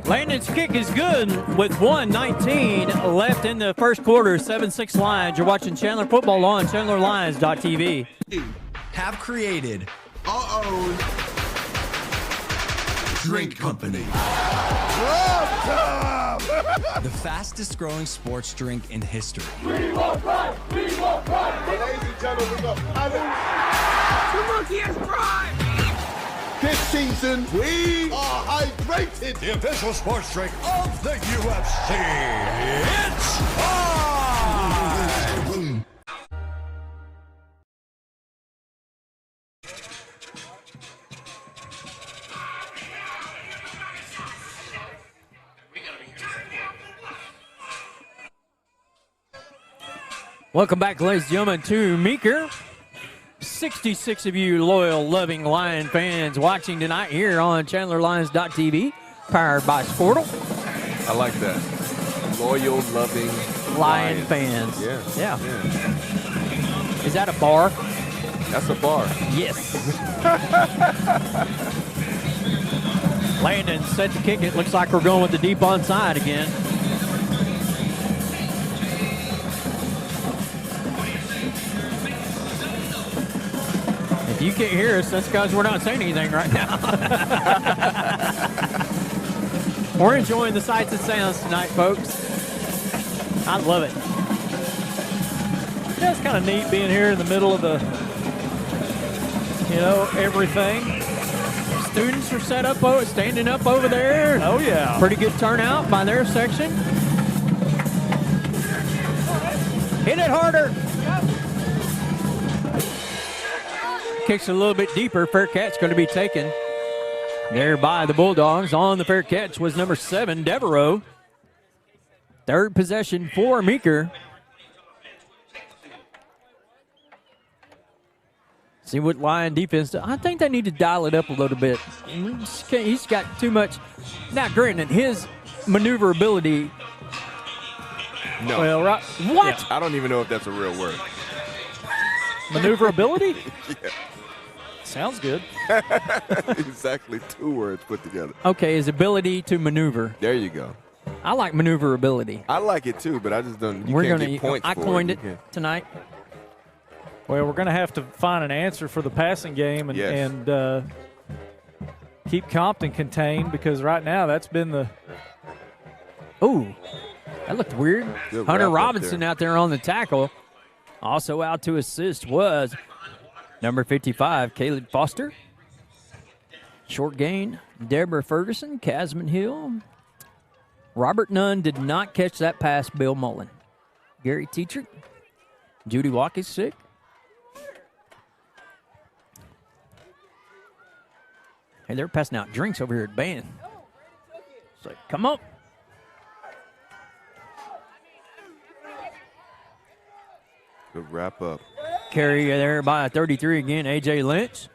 Landon's kick is good with 1:19 left in the first quarter. 7-6 Lions. You're watching Chandler football on ChandlerLions.tv. Have created our own drink company. The fastest growing sports drink in history. We will run! We will run! Ladies and gentlemen, we go. The monkey has pride! This season, we are hydrated. The official sports drink of the UFC. It's time! Welcome back, ladies and gentlemen, to Meeker. 66 of you loyal, loving Lion fans watching tonight here on ChandlerLions.tv, powered by Sportle. I like that. Loyal, loving Lion fans. Yeah. Is that a bar? That's a bar. Yes. Landon set to kick it. Looks like we're going with the deep onside again. If you can't hear us, that's because we're not saying anything right now. We're enjoying the sights and sounds tonight, folks. I love it. Yeah, it's kind of neat being here in the middle of the, everything. Students are set up, standing up over there. Oh, yeah. Pretty good turnout by their section. Hit it harder. Kicks a little bit deeper. Fair catch going to be taken there by the Bulldogs. On the fair catch was number 7, Devereaux. Third possession for Meeker. See what Lion defense does. I think they need to dial it up a little bit. He's got too much. Now, granted, his maneuverability. No. Well, right. What? Yeah. I don't even know if that's a real word. Maneuverability? Yeah. Sounds good. Exactly 2 words put together. Okay, his ability to maneuver. There you go. I like maneuverability. I like it too, but I just don't. You We're can't gonna. get points I for coined it. it tonight. Well, we're going to have to find an answer for the passing game and, Yes. and keep Compton contained, because right now that's been the. Ooh, that looked weird. Good Hunter wrap up Robinson there. out there on the tackle. Also out to assist was number 55, Caleb Foster. Short gain, Deborah Ferguson, Casman Hill. Robert Nunn did not catch that pass, Bill Mullen. Gary Teacher, Judy Walk is sick. Hey, they're passing out drinks over here at band. It's like, come up. Good wrap up. Carry there by 33 again, A.J. Lynch.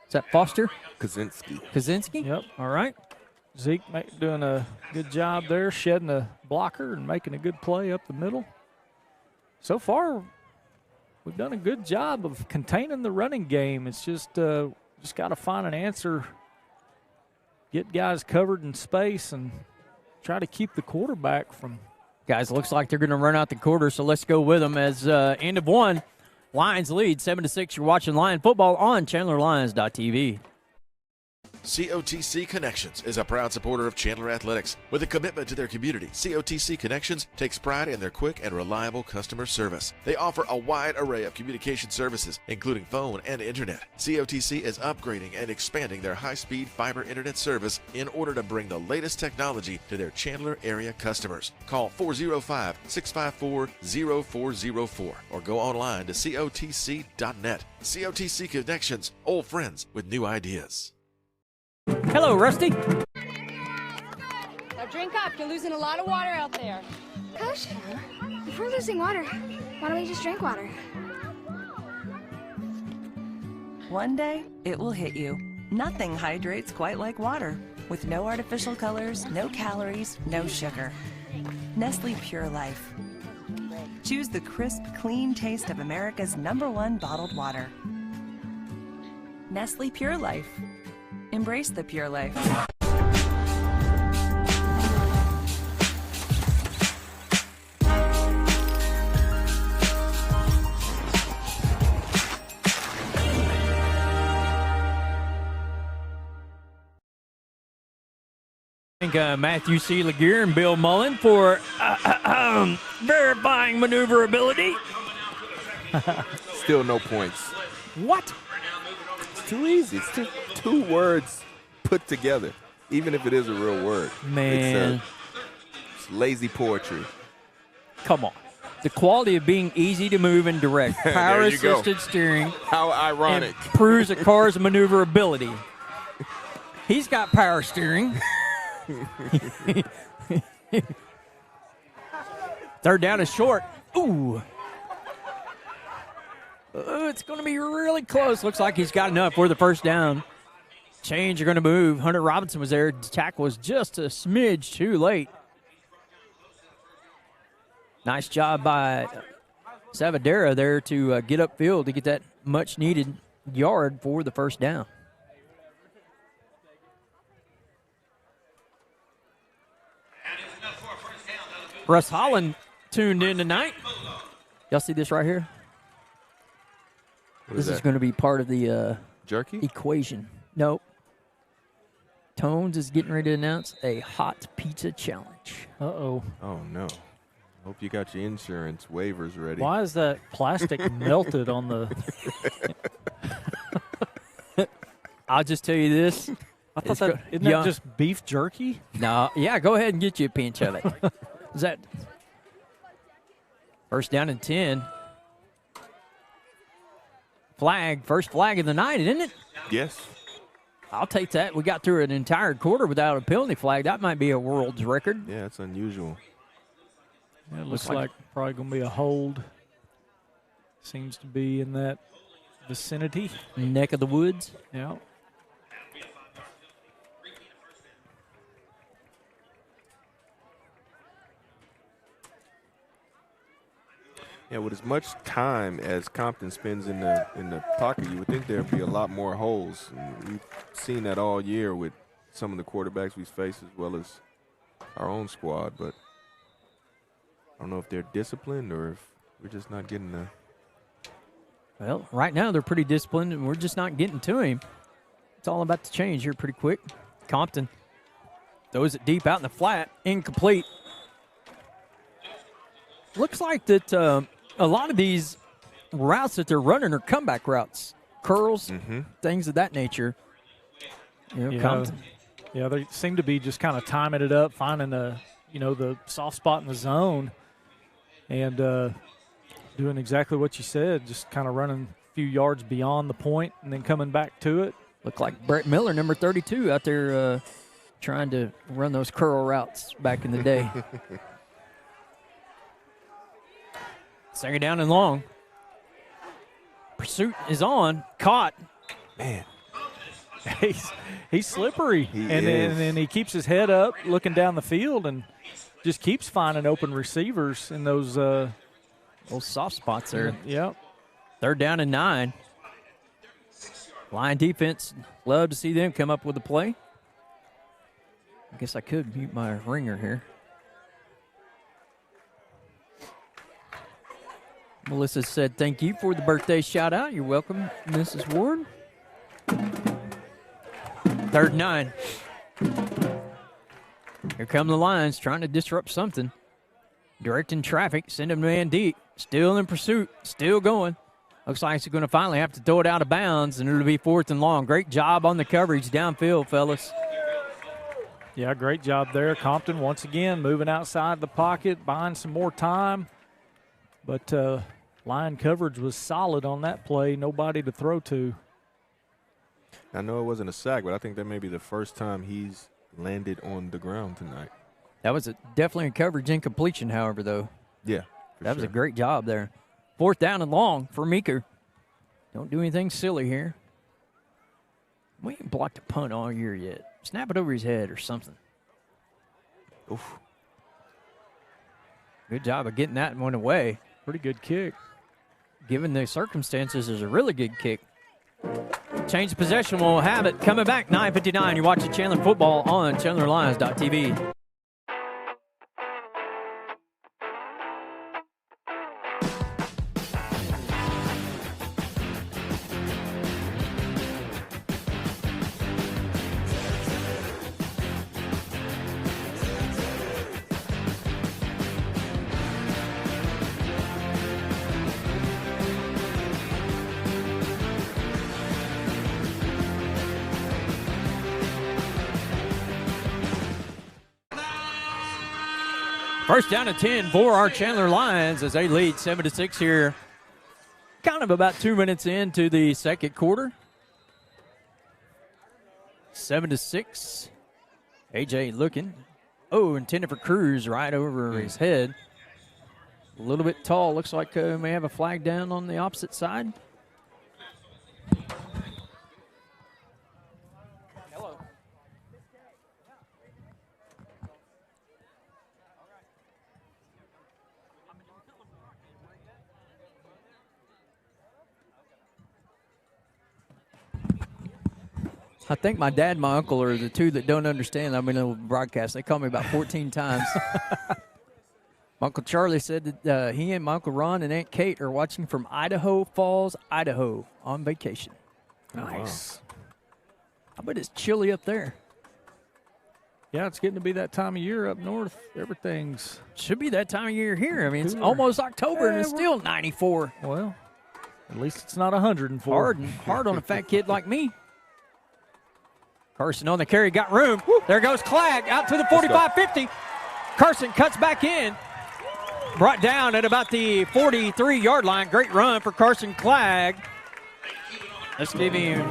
Is that Foster? Kaczynski. Kaczynski? Yep. All right. Zeke doing a good job there, shedding a blocker and making a good play up the middle. So far, we've done a good job of containing the running game. It's just got to find an answer, get guys covered in space, and try to keep the quarterback from. Guys, looks like they're going to run out the quarter, so let's go with them as end of one. Lions lead 7-6. You're watching Lion football on ChandlerLions.tv. COTC Connections is a proud supporter of Chandler Athletics. With a commitment to their community, COTC Connections takes pride in their quick and reliable customer service. They offer a wide array of communication services, including phone and internet. COTC is upgrading and expanding their high-speed fiber internet service in order to bring the latest technology to their Chandler area customers. Call 405-654-0404 or go online to cotc.net. COTC Connections, old friends with new ideas. Hello, Rusty. Now drink up. You're losing a lot of water out there. Coach, if we're losing water, why don't we just drink water? One day, it will hit you. Nothing hydrates quite like water. with no artificial colors, no calories, no sugar. Nestle Pure Life. Choose the crisp, clean taste of America's #1 bottled water. Nestle Pure Life. Embrace the pure life. Matthew C. Laguerre and Bill Mullen for verifying maneuverability. Still no points. What? It's too easy. It's two words put together, even if it is a real word. Man. It's lazy poetry. Come on. The quality of being easy to move and direct. Power-assisted steering. How ironic. Improves a car's maneuverability. He's got power steering. Third down is short. Ooh. It's going to be really close. Looks like he's got enough for the first down. Chains are going to move. Hunter Robinson was there. The tackle was just a smidge too late. Nice job by Savadera there to get upfield to get that much-needed yard for the first down. Russ Holland tuned in tonight. Y'all see this right here? This is going to be part of the jerky equation. Nope. Tones is getting ready to announce a hot pizza challenge. Uh-oh. Oh, no. Hope you got your insurance waivers ready. Why is that plastic melted on the... I'll just tell you this. I thought that, isn't that just beef jerky? No. Yeah, go ahead and get you a pinch of it. Is that first down and 10? Flag, first flag of the night, isn't it? Yes. I'll take that. We got through an entire quarter without a penalty flag. That might be a world's record. Yeah, it's unusual. Yeah, it looks like probably going to be a hold. Seems to be in that vicinity. Neck of the woods. Yeah. Yeah, with as much time as Compton spends in the pocket, you would think there'd be a lot more holes. And we've seen that all year with some of the quarterbacks we've faced as well as our own squad. But I don't know if they're disciplined or if we're just not getting the. Well, right now they're pretty disciplined, and we're just not getting to him. It's all about to change here pretty quick. Compton throws it deep out in the flat, incomplete. Looks like that a lot of these routes that they're running are comeback routes, curls, things of that nature. You know, Compton. Yeah, they seem to be just kind of timing it up, finding the soft spot in the zone, and doing exactly what you said, just kind of running a few yards beyond the point and then coming back to it. Looked like Brett Miller, number 32, out there trying to run those curl routes back in the day. Second down and long. Pursuit is on. Caught. Man. He's slippery. And then he keeps his head up looking down the field and just keeps finding open receivers in those soft spots there. Yep. Third down and 9. Line defense, love to see them come up with a play. I guess I could mute my ringer here. Melissa said, thank you for the birthday shout out. You're welcome, Mrs. Ward. Third and 9. Here come the Lions trying to disrupt something. Directing traffic, send a man deep. Still in pursuit, still going. Looks like he's going to finally have to throw it out of bounds, and it'll be fourth and long. Great job on the coverage downfield, fellas. Yeah, great job there. Compton, once again, moving outside the pocket, buying some more time. But line coverage was solid on that play. Nobody to throw to. I know it wasn't a sack, but I think that may be the first time he's landed on the ground tonight. That was definitely a coverage incompletion, however, though. Yeah. That was a great job there. Fourth down and long for Meeker. Don't do anything silly here. We ain't blocked a punt all year yet. snap it over his head or something. Oof. Good job of getting that one away. Pretty good kick. Given the circumstances, is a really good kick. Change of possession. We'll have it coming back. 9:59. You're watching Chandler football on ChandlerLions.tv. First down and 10 for our Chandler Lions as they lead 7-6 here. Kind of about 2 minutes into the second quarter. 7-6. AJ looking. Oh, intended for Cruz right over his head. A little bit tall. Looks like may have a flag down on the opposite side. I think my dad and my uncle are the two that don't understand. I'm in a broadcast. They call me about 14 times. My Uncle Charlie said that he and my Uncle Ron and Aunt Kate are watching from Idaho Falls, Idaho, on vacation. Nice. Wow. I bet it's chilly up there. Yeah, it's getting to be that time of year up north. Everything's... Should be that time of year here. I mean, it's almost October and it's still 94. Well, at least it's not 104. Hard on a fat kid like me. Carson on the carry, got room. There goes Clegg out to the 45-50. Carson cuts back in. Brought down at about the 43-yard line. Great run for Carson Clegg. Let's give him,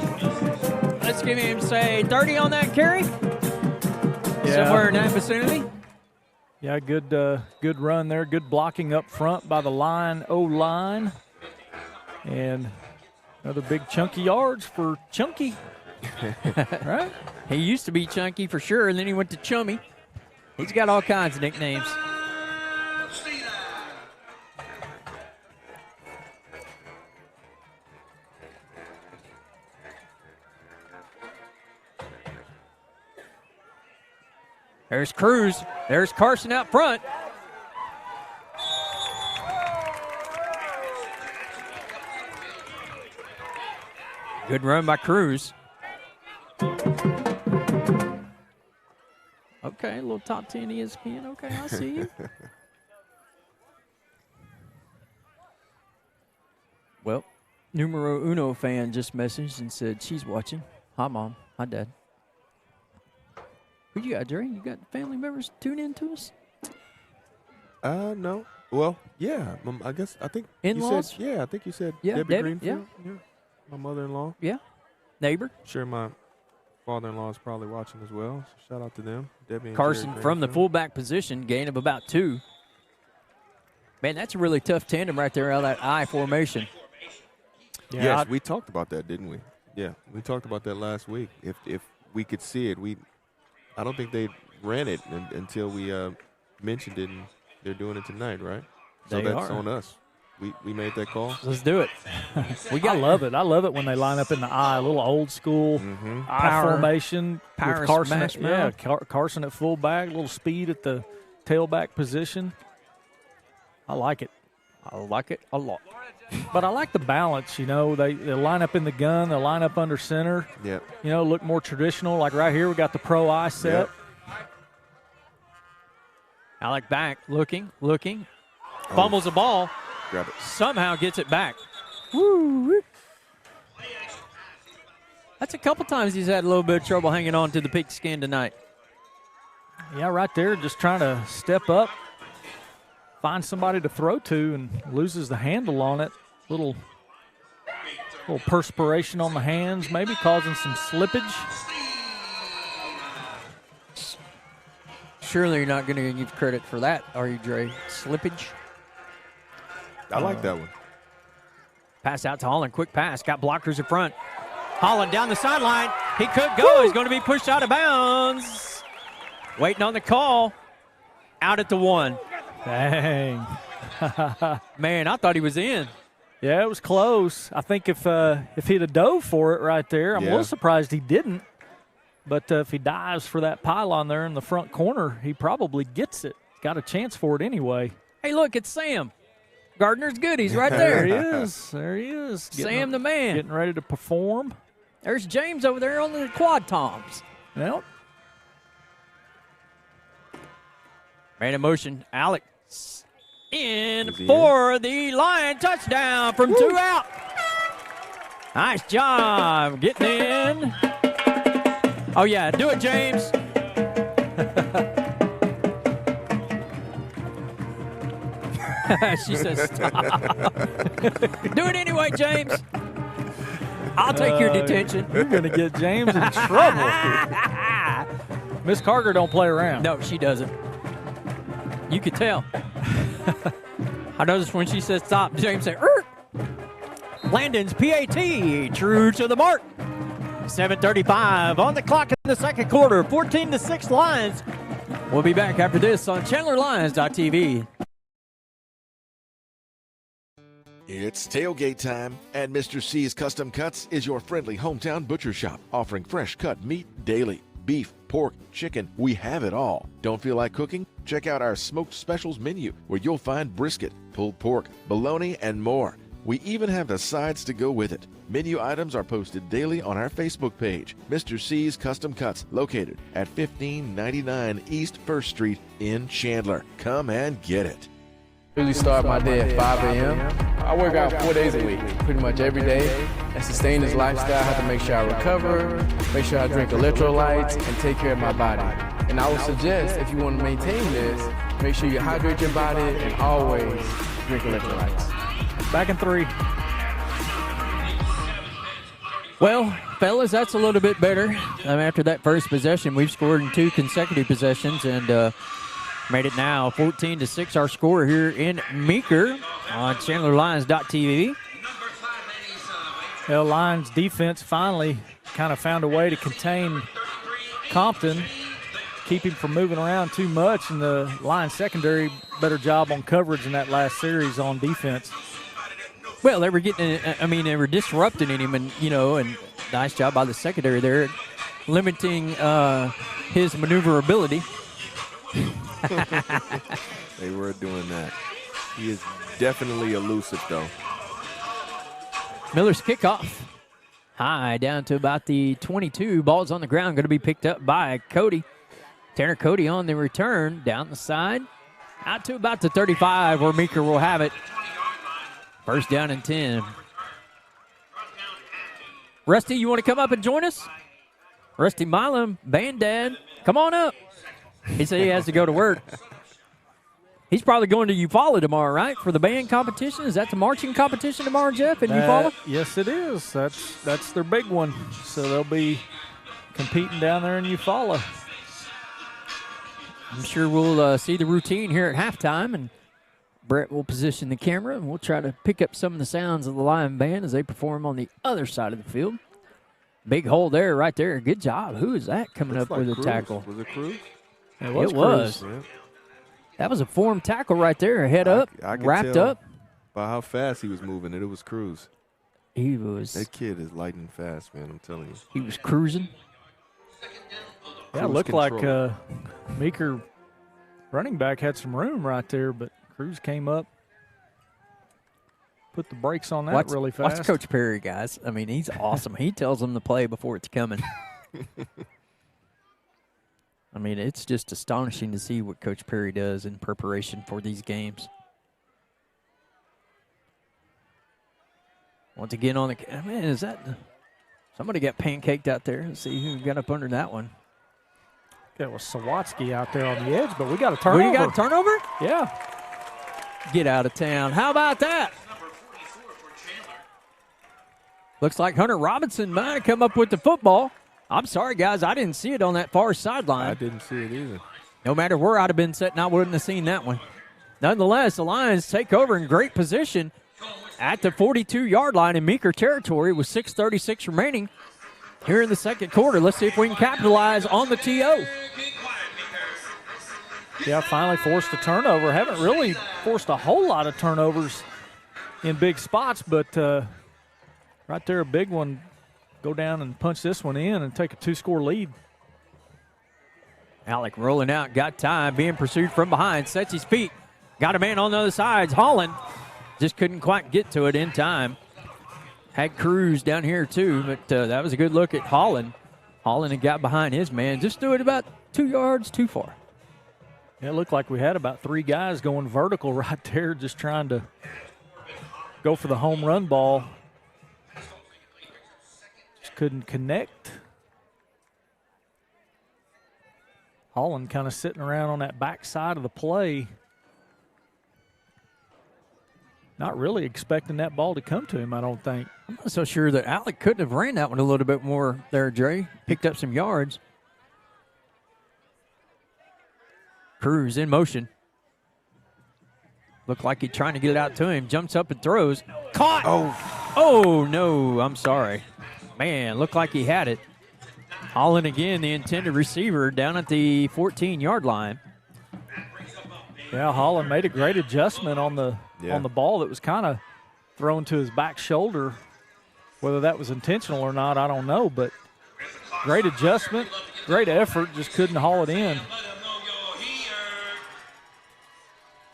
say, 30 on that carry. Yeah. Somewhere in that vicinity. Yeah, good run there. Good blocking up front by the O-line. And another big chunky yards for Chunky. Right? He used to be Chunky for sure, and then he went to Chummy. He's got all kinds of nicknames. There's Cruz. There's Carson out front. Good run by Cruz. Okay, a little top 10 ESPN. Okay, I see you. Well, numero uno fan just messaged and said she's watching. Hi, Mom. Hi, Dad. Who you got, Jerry? You got family members tune in to us? No. Well, yeah. I think in-laws? You said, I think you said yeah, Debbie Greenfield. Yeah. My mother-in-law. Yeah. Neighbor. Sure, my father-in-law is probably watching as well. So shout out to them. Debbie and Carson from the fullback position, gain of about 2. Man, that's a really tough tandem right there out of that I formation. Yeah, yes, we talked about that, didn't we? Yeah, we talked about that last week. If we could see it, I don't think they ran it until we mentioned it, and they're doing it tonight, right? So that's on us. We made that call. Let's do it. I love it. I love it when they line up in the I, a little old school I formation with Carson. Carson at fullback, a little speed at the tailback position. I like it. I like it a lot. But I like the balance. You know, they line up in the gun, they line up under center. Yep. You know, look more traditional. Like right here, we got the pro I set. Yep. Alec back, looking, fumbles the ball. Grab it. Somehow gets it back. Woo. That's a couple times he's had a little bit of trouble hanging on to the pigskin tonight. Yeah, right there, just trying to step up, find somebody to throw to, and loses the handle on it. Little perspiration on the hands, maybe causing some slippage. Surely you're not going to give credit for that, are you, Dre? Slippage? I like that one. Pass out to Holland. Quick pass. Got blockers in front. Holland down the sideline. He could go. He's going to be pushed out of bounds. Waiting on the call. Out at the 1. Dang. Man, I thought he was in. Yeah, it was close. I think if he'd have dove for it right there, I'm a little surprised he didn't. But if he dives for that pylon there in the front corner, he probably gets it. Got a chance for it anyway. Hey, look, it's Sam. Gardner's goodies right there. There he is. There he is. Sam the man. Getting ready to perform. There's James over there on the quad toms. Yep. Man in motion. Alex in for the Lion touchdown from 2 out. Nice job getting in. Oh, yeah. Do it, James. She says stop. Do it anyway, James. I'll take your detention. You're going to get James in trouble. Miss Carter don't play around. No, she doesn't. You could tell. I noticed when she said stop, James said, Landon's PAT, true to the mark. 7:35 on the clock in the second quarter. 14-6 Lions. We'll be back after this on ChandlerLions.tv. It's tailgate time, and Mr. C's Custom Cuts is your friendly hometown butcher shop, offering fresh cut meat daily. Beef, pork, chicken, we have it all. Don't feel like cooking? Check out our smoked specials menu, where you'll find brisket, pulled pork, bologna, and more. We even have the sides to go with it. Menu items are posted daily on our Facebook page, Mr. C's Custom Cuts, located at 1599 East 1st Street in Chandler. Come and get it. I usually start my day at 5 a.m. I work out 4 days a week, pretty much every day. And sustain this lifestyle, I have to make sure I recover, make sure I drink electrolytes, and take care of my body. And I would suggest, if you want to maintain this, make sure you hydrate your body and always drink electrolytes. Back in 3. Well, fellas, that's a little bit better. After that first possession, we've scored in 2 consecutive possessions and made it now 14-6 our score here in Meeker on ChandlerLions.tv. Well, Lions defense finally kind of found a way to contain Compton, keep him from moving around too much, and the Lions secondary better job on coverage in that last series on defense. Well, they were getting, they were disrupting him, and nice job by the secondary there, limiting his maneuverability. They were doing that. He is definitely elusive, though. Miller's kickoff. High down to about the 22. Ball's on the ground, going to be picked up by Cody. Tanner Cody on the return, down the side. Out to about the 35 where Meeker will have it. First down and 10. Rusty, you want to come up and join us? Rusty Milam, band dad, come on up. He said he has to go to work. He's probably going to Eufaula tomorrow, right, for the band competition? Is that the marching competition tomorrow, Jeff, in Eufaula? Yes, it is. That's their big one. So they'll be competing down there in Eufaula. I'm sure we'll see the routine here at halftime, and Brett will position the camera, and we'll try to pick up some of the sounds of the Lion Band as they perform on the other side of the field. Big hole there, right there. Good job. Who is that coming up with a tackle? Was it Cruz? It was. Yeah. That was a form tackle right there. Head up, I could wrapped tell up. By how fast he was moving, it was Cruz. He was. That kid is lightning fast, man. I'm telling you. He was cruising. Yeah, it looked like Meeker running back had some room right there, but Cruz came up, put the brakes on that really fast. Watch Coach Perry, guys. I mean, he's awesome. He tells them to play before it's coming. I mean, it's just astonishing to see what Coach Perry does in preparation for these games. Once again on the – man, is that – somebody got pancaked out there. Let's see who got up under that one. That was Sawatsky out there on the edge, but we got a turnover. We got a turnover? Yeah. Get out of town. How about that? Looks like Hunter Robinson might have come up with the football. I'm sorry, guys. I didn't see it on that far sideline. I didn't see it either. No matter where I'd have been sitting, I wouldn't have seen that one. Nonetheless, the Lions take over in great position at the 42-yard line in Meeker territory with 6:36 remaining. here in the second quarter. Let's see if we can capitalize on the TO. Yeah, finally forced a turnover. Haven't really forced a whole lot of turnovers in big spots, but right there, a big one. Go down and punch this one in and take a 2-score lead. Alec rolling out, got time, being pursued from behind, sets his feet. Got a man on the other side. Holland just couldn't quite get to it in time. Had Cruz down here too, but that was a good look at Holland. Holland had got behind his man, just threw it about 2 yards too far. Yeah, it looked like we had about 3 guys going vertical right there, just trying to go for the home run ball. Just couldn't connect. Holland kind of sitting around on that back side of the play. Not really expecting that ball to come to him, I don't think. I'm not so sure that Alec couldn't have ran that one a little bit more there, Dre. Picked up some yards. Cruz in motion. Looked like he's trying to get it out to him. Jumps up and throws. Caught! Oh, no, I'm sorry. Man, looked like he had it. Holland again, the intended receiver, down at the 14-yard line. Yeah, Holland made a great adjustment on the ball that was kind of thrown to his back shoulder. Whether that was intentional or not, I don't know, but great adjustment, great effort, just couldn't haul it in.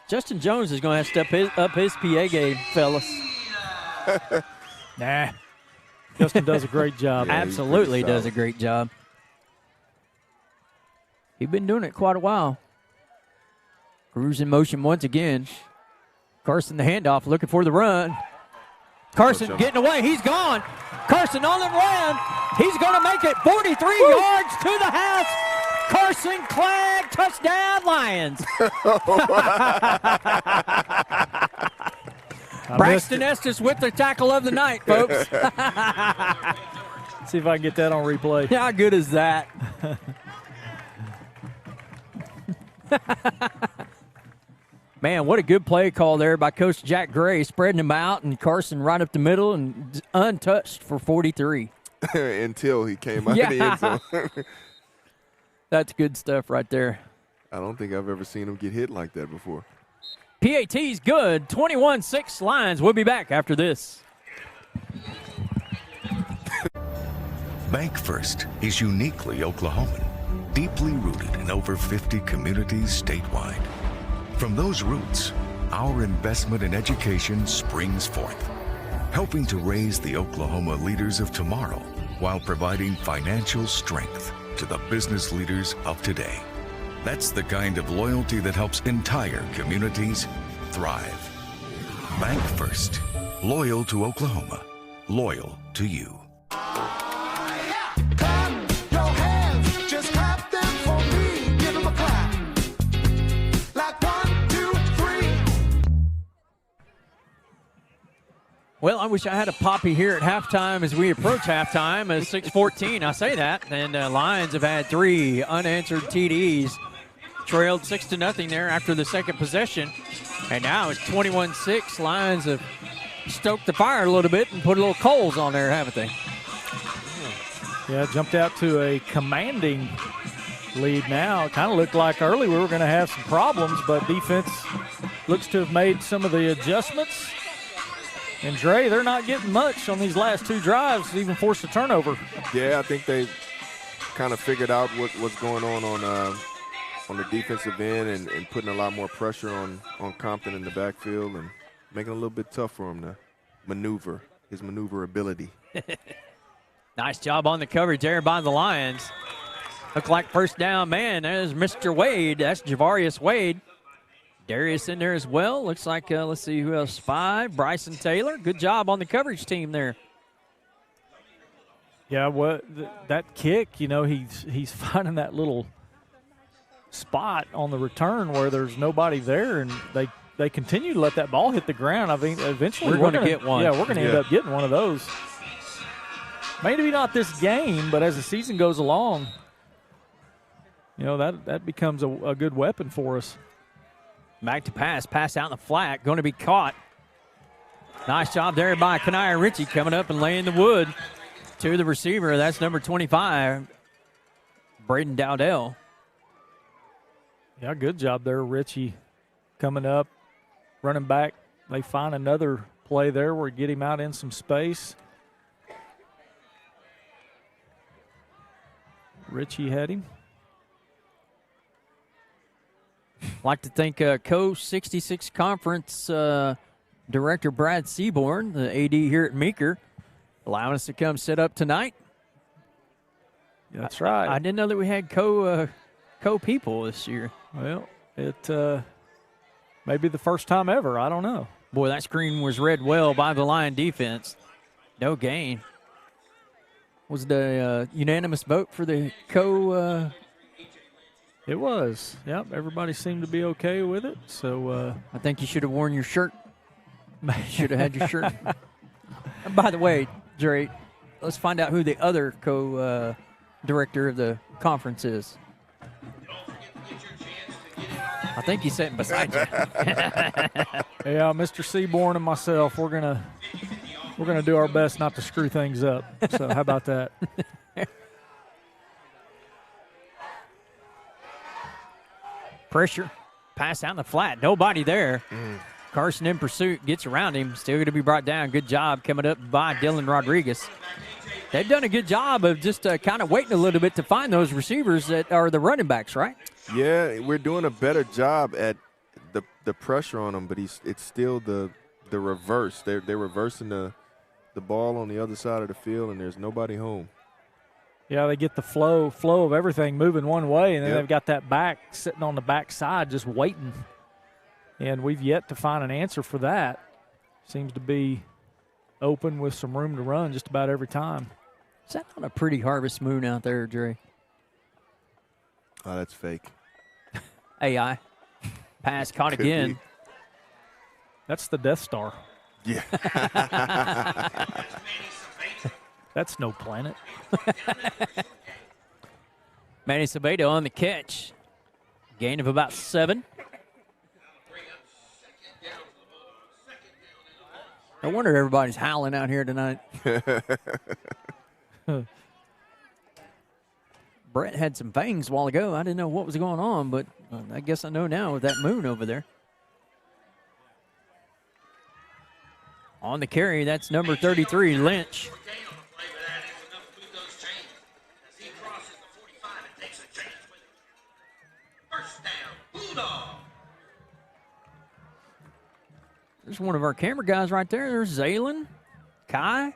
Justin Jones is going to have to step up his PA game, fellas. Nah. Justin does a great job. Yeah, absolutely does a great job. He's been doing it quite a while. Cruz in motion once again. Carson the handoff, looking for the run. Carson getting away. He's gone. Carson on the run. He's going to make it 43 yards to the house. Carson Clegg, touchdown, Lions. Braxton Estes with the tackle of the night, folks. See if I can get that on replay. How good is that? Man, what a good play call there by Coach Jack Gray, spreading him out, and Carson right up the middle and untouched for 43. Until he came out of the end zone. That's good stuff right there. I don't think I've ever seen him get hit like that before. PAT's good. 21-6 Lions. We'll be back after this. Bank First is uniquely Oklahoman, deeply rooted in over 50 communities statewide. From those roots, our investment in education springs forth, helping to raise the Oklahoma leaders of tomorrow while providing financial strength to the business leaders of today. That's the kind of loyalty that helps entire communities thrive. Bank First. Loyal to Oklahoma. Loyal to you. Well, I wish I had a poppy here at halftime as we approach halftime. As 6:14, I say that. And Lions have had 3 unanswered TDs. Trailed 6-0 there after the second possession. And now it's 21-6. Lions have stoked the fire a little bit and put a little coals on there, haven't they? Yeah, jumped out to a commanding lead now. It kind of looked like early we were going to have some problems, but defense looks to have made some of the adjustments. And Dre, they're not getting much on these last 2 drives to even force a turnover. Yeah, I think they kind of figured out what's going on the defensive end and putting a lot more pressure on Compton in the backfield and making it a little bit tough for him to maneuver, his maneuverability. Nice job on the coverage there by the Lions. Look like first down man. There's Mr. Wade. That's Javarius Wade. Darius in there as well. Looks like, let's see who else, 5. Bryson Taylor. Good job on the coverage team there. Yeah, that kick, he's finding that little spot on the return where there's nobody there, and they continue to let that ball hit the ground. I think eventually we're going to get one. Yeah, we're going to end up getting one of those. Maybe not this game, but as the season goes along, that becomes a good weapon for us. Back to pass out in the flat, going to be caught. Nice job there by Kanaya Ritchie coming up and laying the wood. To the receiver, that's number 25, Braden Dowdell. Yeah, good job there, Richie, coming up, running back. They find another play there where get him out in some space. Richie had him. Like to thank Co 66 Conference Director Brad Seaborn, the AD here at Meeker, allowing us to come sit up tonight. That's right. I didn't know that we had co people this year. Well, it may be the first time ever. I don't know. Boy, that screen was read well by the Lion defense. No gain. Was the unanimous vote for the co? It was. Yep, everybody seemed to be okay with it. So I think you should have worn your shirt. Should have had your shirt. And by the way, Jerry, let's find out who the other co-director of the conference is. I think he's sitting beside you. Yeah, Mr. Seaborn and myself, we're gonna do our best not to screw things up. So how about that? Pressure, pass out in the flat, nobody there. Carson in pursuit, gets around him, still going to be brought down. Good job coming up by Dylan Rodriguez. They've done a good job of just kind of waiting a little bit to find those receivers that are the running backs, right? Yeah, we're doing a better job at the pressure on him, but it's still the reverse. They're reversing the ball on the other side of the field, and there's nobody home. Yeah, they get the flow of everything moving one way, and then they've got that back sitting on the back side just waiting. And we've yet to find an answer for that. Seems to be open with some room to run just about every time. Is that not a pretty harvest moon out there, Jerry? Oh, that's fake. AI. Pass caught Could again. be. That's the Death Star. Yeah. That's no planet. Manny Sabedo on the catch. Gain of about 7. No wonder everybody's howling out here tonight. Brett had some fangs a while ago. I didn't know what was going on, but I guess I know now with that moon over there. On the carry, that's number 33, Lynch. There's one of our camera guys right there. There's Zaylen, Kai.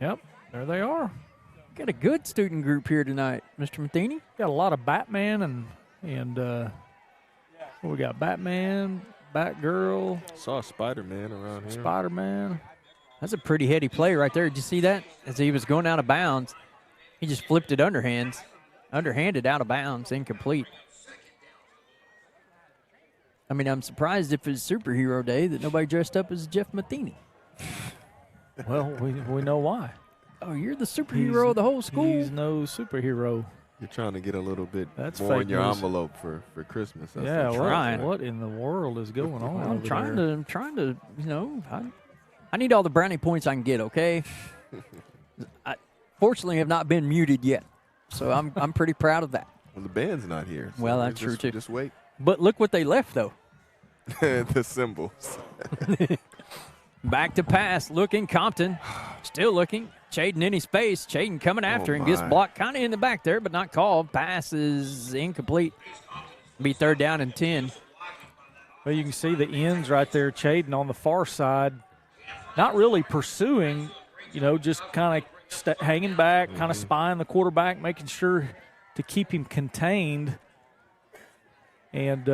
Yep, there they are. Got a good student group here tonight, Mr. Matheny. Got a lot of Batman and we got Batman, Batgirl. Saw Spider-Man around here. Spider-Man. That's a pretty heady play right there. Did you see that? As he was going out of bounds, he just flipped it underhanded out of bounds, incomplete. I mean, I'm surprised if it's superhero day that nobody dressed up as Jeff Matheny. Well, we know why. Oh, you're the superhero of the whole school? He's no superhero. You're trying to get a little bit That's more fake in your news. envelope for Christmas. That's Yeah, trying. what in the world is going on? I'm over trying there? to, I need all the brownie points I can get, okay? I fortunately have not been muted yet, so I'm pretty proud of that. Well, the band's not here. So Well, that's true, too. Just wait. But look what they left, though. The symbols. Back to pass, looking, Compton, still looking. Chaden in his face. Chaden coming after him. Gets my. blocked kind of in the back there, but not called. Pass is incomplete. Be 3rd down and 10. Well, you can see the ends right there. Chaden on the far side, not really pursuing, just kind of hanging back, kind of spying the quarterback, making sure to keep him contained, and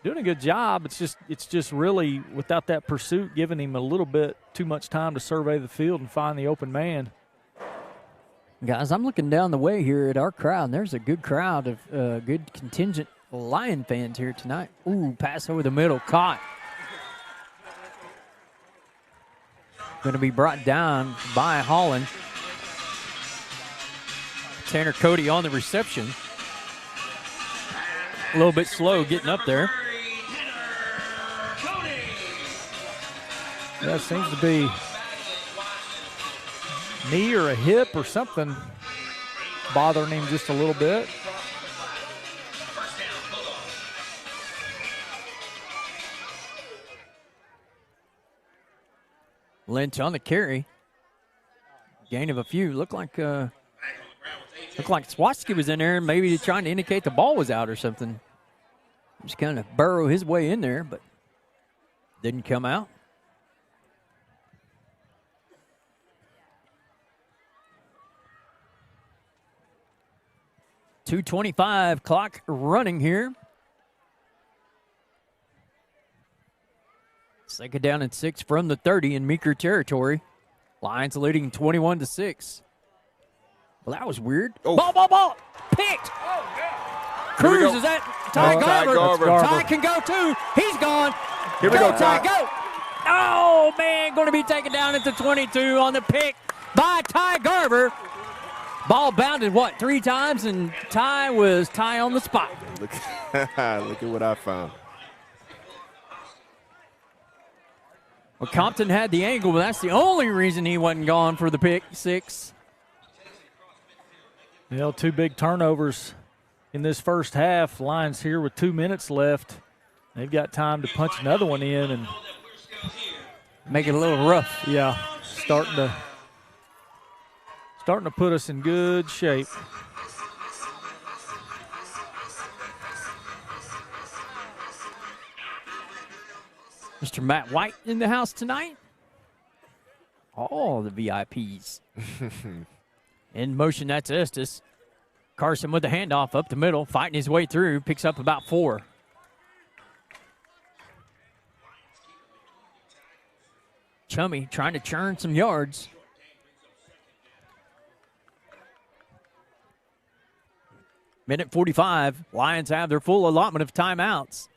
doing a good job. It's just really, without that pursuit, giving him a little bit too much time to survey the field and find the open man. Guys, I'm looking down the way here at our crowd, and there's a good crowd of good contingent Lion fans here tonight. Ooh, pass over the middle, caught. Going to be brought down by Holland. Tanner Cody on the reception. A little bit slow getting up there. Yeah, it seems to be knee or a hip or something bothering him just a little bit. Lynch on the carry. Gain of a few. Looked like Swatsky was in there, maybe trying to indicate the ball was out or something. Just kind of burrow his way in there, but didn't come out. .225 clock running here. Second down and 6 from the 30 in Meeker territory. Lions leading 21-6. Well, that was weird. Oh. Ball. Picked. Cruz, is that Ty Garber? Ty can go too. He's gone. Here we go, Ty. Go. Oh, man, going to be taken down at the 22 on the pick by Ty Garber. Ball bounded, 3 times, and Ty was on the spot. Look at what I found. Well, Compton had the angle, but that's the only reason he wasn't gone for the pick 6. 2 big turnovers in this first half. Lions here with 2 minutes left. They've got time to punch another one in and make it a little rough. Yeah, starting to put us in good shape. Mr. Matt White in the house tonight. All the VIPs. In motion, that's Estes. Carson with the handoff up the middle, fighting his way through, picks up about 4. Chummy trying to churn some yards. Minute 45. Lions have their full allotment of timeouts.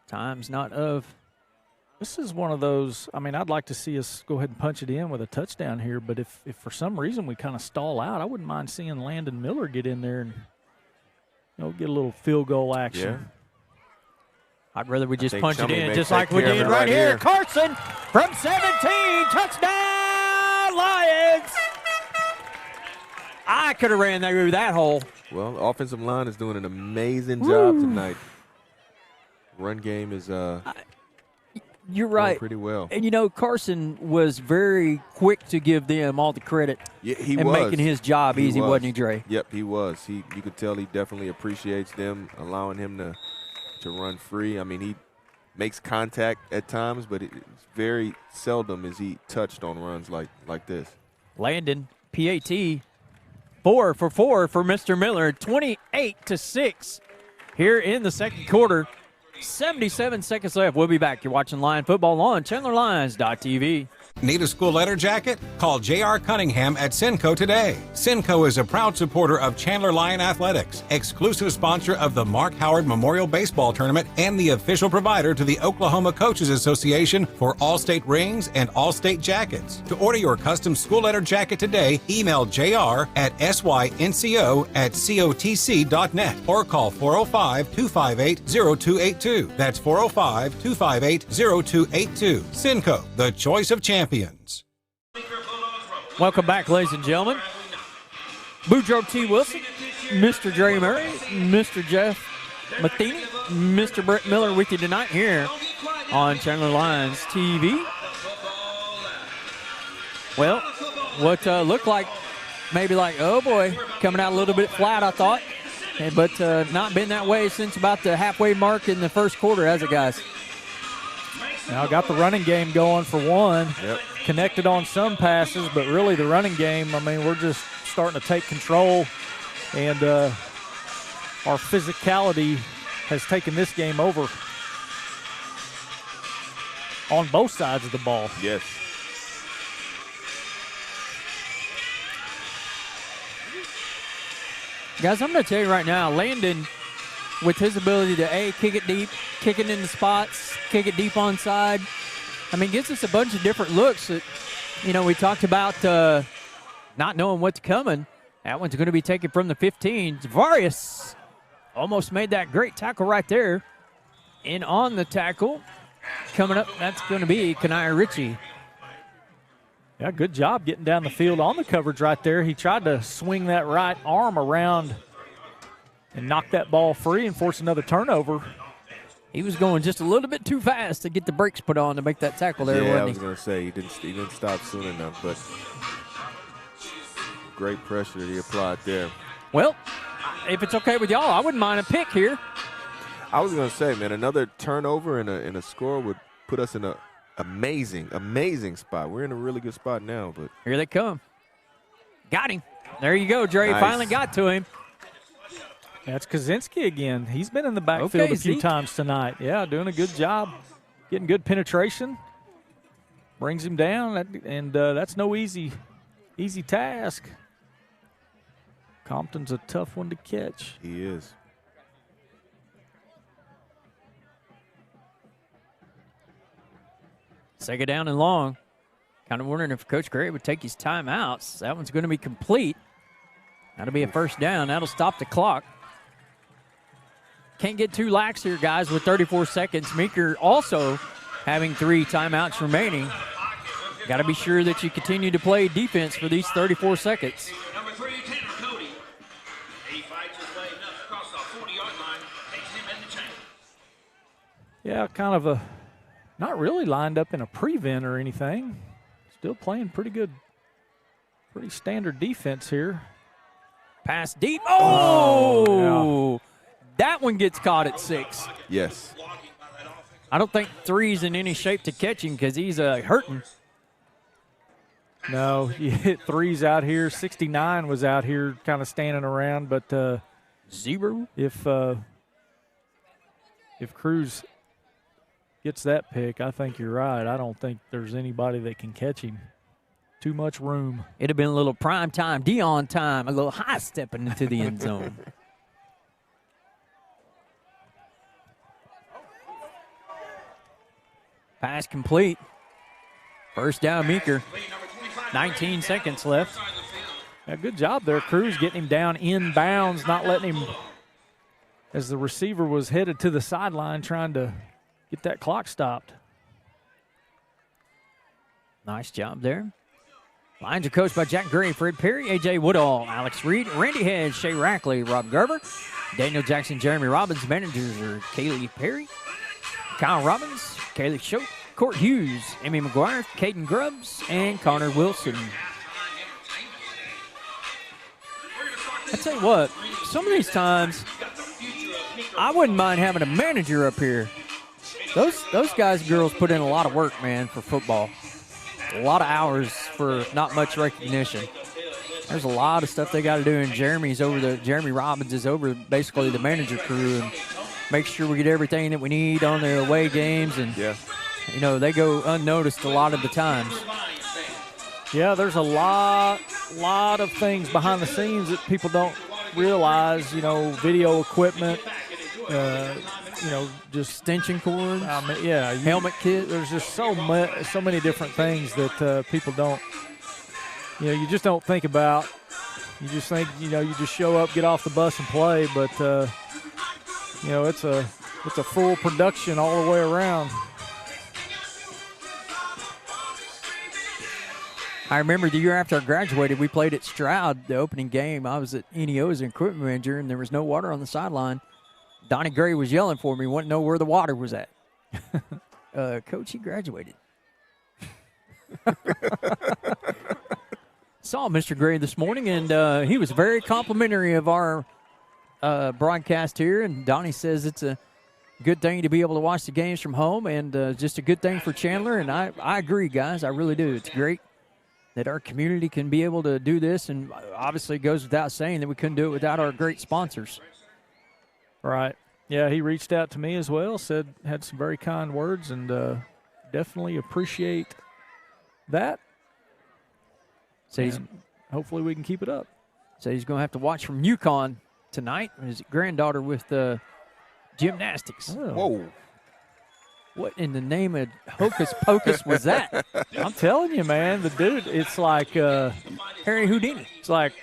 Time's not of. This is one of those, I'd like to see us go ahead and punch it in with a touchdown here, but if for some reason we kind of stall out, I wouldn't mind seeing Landon Miller get in there and get a little field goal action. Yeah. I'd rather we just punch it in just like we did right here. Carson from 17, touchdown Lions! I could have ran through that hole. Well, the offensive line is doing an amazing job tonight. Run game is you're right. pretty well. And, Carson was very quick to give them all the credit. Yeah, he and was. making his job easy, wasn't he, Dre? Yep, he was. You could tell he definitely appreciates them allowing him to run free. he makes contact at times, but it's very seldom is he touched on runs like this. Landon, PAT, 4 for 4 for Mr. Miller, 28-6 here in the second quarter. 77 seconds left. We'll be back. You're watching Lion Football on ChandlerLions.tv. Need a school letter jacket? Call J.R. Cunningham at Cinco today. Cinco is a proud supporter of Chandler Lion Athletics, exclusive sponsor of the Mark Howard Memorial Baseball Tournament, and the official provider to the Oklahoma Coaches Association for all-state rings and all-state jackets. To order your custom school letter jacket today, email JR at synco@cotc.net or call 405-258-0282. That's 405-258-0282. Cinco, the choice of champions. Welcome back, ladies and gentlemen. Boudreaux T. Wilson, Mr. Dre Murray, Mr. Jeff Matheny, Mr. Brett Miller with you tonight here on Chandler Lions TV. Well, what looked like maybe oh boy, coming out a little bit flat, I thought. But not been that way since about the halfway mark in the first quarter, has it, guys? Now got the running game going for one. Yep. Connected on some passes, but really the running game, we're just starting to take control, and our physicality has taken this game over on both sides of the ball. Yes. Guys, I'm going to tell you right now, Landon, with his ability to, kick it deep, kick it into spots, kick it deep onside, gets us a bunch of different looks that, we talked about not knowing what's coming. That one's going to be taken from the 15. Zavarius almost made that great tackle right there. And on the tackle, coming up, that's going to be Kanaya Ritchie. Yeah, good job getting down the field on the coverage right there. He tried to swing that right arm around and knock that ball free and force another turnover. He was going just a little bit too fast to get the brakes put on to make that tackle there, Yeah, wasn't I he? was going to say, he didn't stop soon enough, but great pressure that he applied there. Well, if it's okay with y'all, I wouldn't mind a pick here. I was going to say, man, another turnover and a score would put us in a amazing spot. We're in a really good spot now, but here they come. Got him. There you go, Jerry. Nice. Finally got to him. That's Kaczynski again. He's been in the backfield a few times tonight. Yeah, doing a good job, getting good penetration. Brings him down, and that's no easy task. Compton's a tough one to catch. he is. Second down and long. Kind of wondering if Coach Gray would take his timeouts. That one's going to be complete. That'll be a first down. That'll stop the clock. Can't get too lax here, guys, with 34 seconds. Meeker also having 3 timeouts remaining. Got to be sure that you continue to play defense for these 34 seconds. Number 3, Tanner Cody. He fights his way enough across the 40-yard line, takes him in the chain. Yeah, kind of not really lined up in a prevent or anything. Still playing pretty good, pretty standard defense here. Pass deep. Oh! Yeah. That one gets caught at 6. Yes. I don't think 3's in any shape to catch him because he's hurting. No, you hit 3's out here. 69 was out here kind of standing around, but 0. If Cruz gets that pick, I think you're right. I don't think there's anybody that can catch him. Too much room. It'd have been a little prime time, Dion time, a little high stepping into the end zone. Pass complete. First down, Meeker. 19 seconds left. Yeah, good job there, Cruz, getting him down in bounds, not letting him, as the receiver was headed to the sideline, trying to get that clock stopped. Nice job there. Lions are coached by Jack Gray, Fred Perry, A.J. Woodall, Alex Reed, Randy Hedge, Shay Rackley, Rob Gerber, Daniel Jackson, Jeremy Robbins. Managers are Kaylee Perry, Kyle Robbins, Kaylee Schoch, Court Hughes, Amy McGuire, Caden Grubbs, and Connor Wilson. I tell you what, some of these times, I wouldn't mind having a manager up here. Those guys and girls put in a lot of work, man, for football. A lot of hours for not much recognition. There's a lot of stuff they got to do, and Jeremy Robbins is over basically the manager crew and makes sure we get everything that we need on the away games, and you know, they go unnoticed a lot of the times. Yeah, there's a lot of things behind the scenes that people don't realize. You know, video equipment, you know, just extension cords. Helmet kit. There's just so many different things that people don't. You know, you just don't think about. You just think, you know, you just show up, get off the bus, and play. But you know, it's a full production all the way around. I remember the year after I graduated, we played at Stroud, the opening game. I was at NEO as an equipment manager, and there was no water on the sideline. Donnie Gray was yelling for me, wanting to know where the water was at. Coach, he graduated. Saw Mr. Gray this morning, and he was very complimentary of our broadcast here. And Donnie says it's a good thing to be able to watch the games from home, and just a good thing for Chandler. And I agree, guys. I really do. It's great that our community can be able to do this, and obviously it goes without saying that we couldn't do it without our great sponsors. Right. Yeah, he reached out to me as well, had some very kind words, and definitely appreciate that. So hopefully we can keep it up. So he's going to have to watch from Yukon tonight. His granddaughter with gymnastics. Oh. Whoa. What in the name of hocus pocus was that? I'm telling you, man, the dude, it's like Harry Houdini. It's like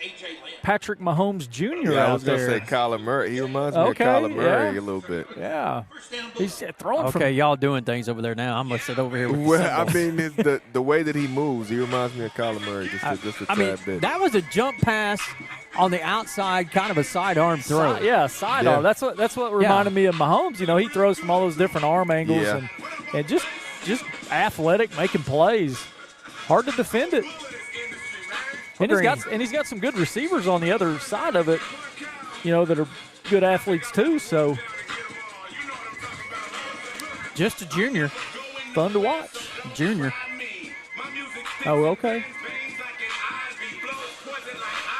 Patrick Mahomes Jr. Yeah, I out was going to there. say Kyler Murray. He reminds me of Kyler Murray a little bit. Yeah. He's throwing from. Okay, y'all doing things over there now. I'm going to sit over here with Well, the I mean, it's the way that he moves, he reminds me of Kyler Murray just a tad bit. That was a jump pass on the outside, kind of a sidearm throw. Side arm. That's what reminded me of Mahomes. You know, he throws from all those different arm angles and just athletic, making plays. Hard to defend it. And he's got some good receivers on the other side of it, you know, that are good athletes too. So just a junior, fun to watch. Junior. Oh, okay.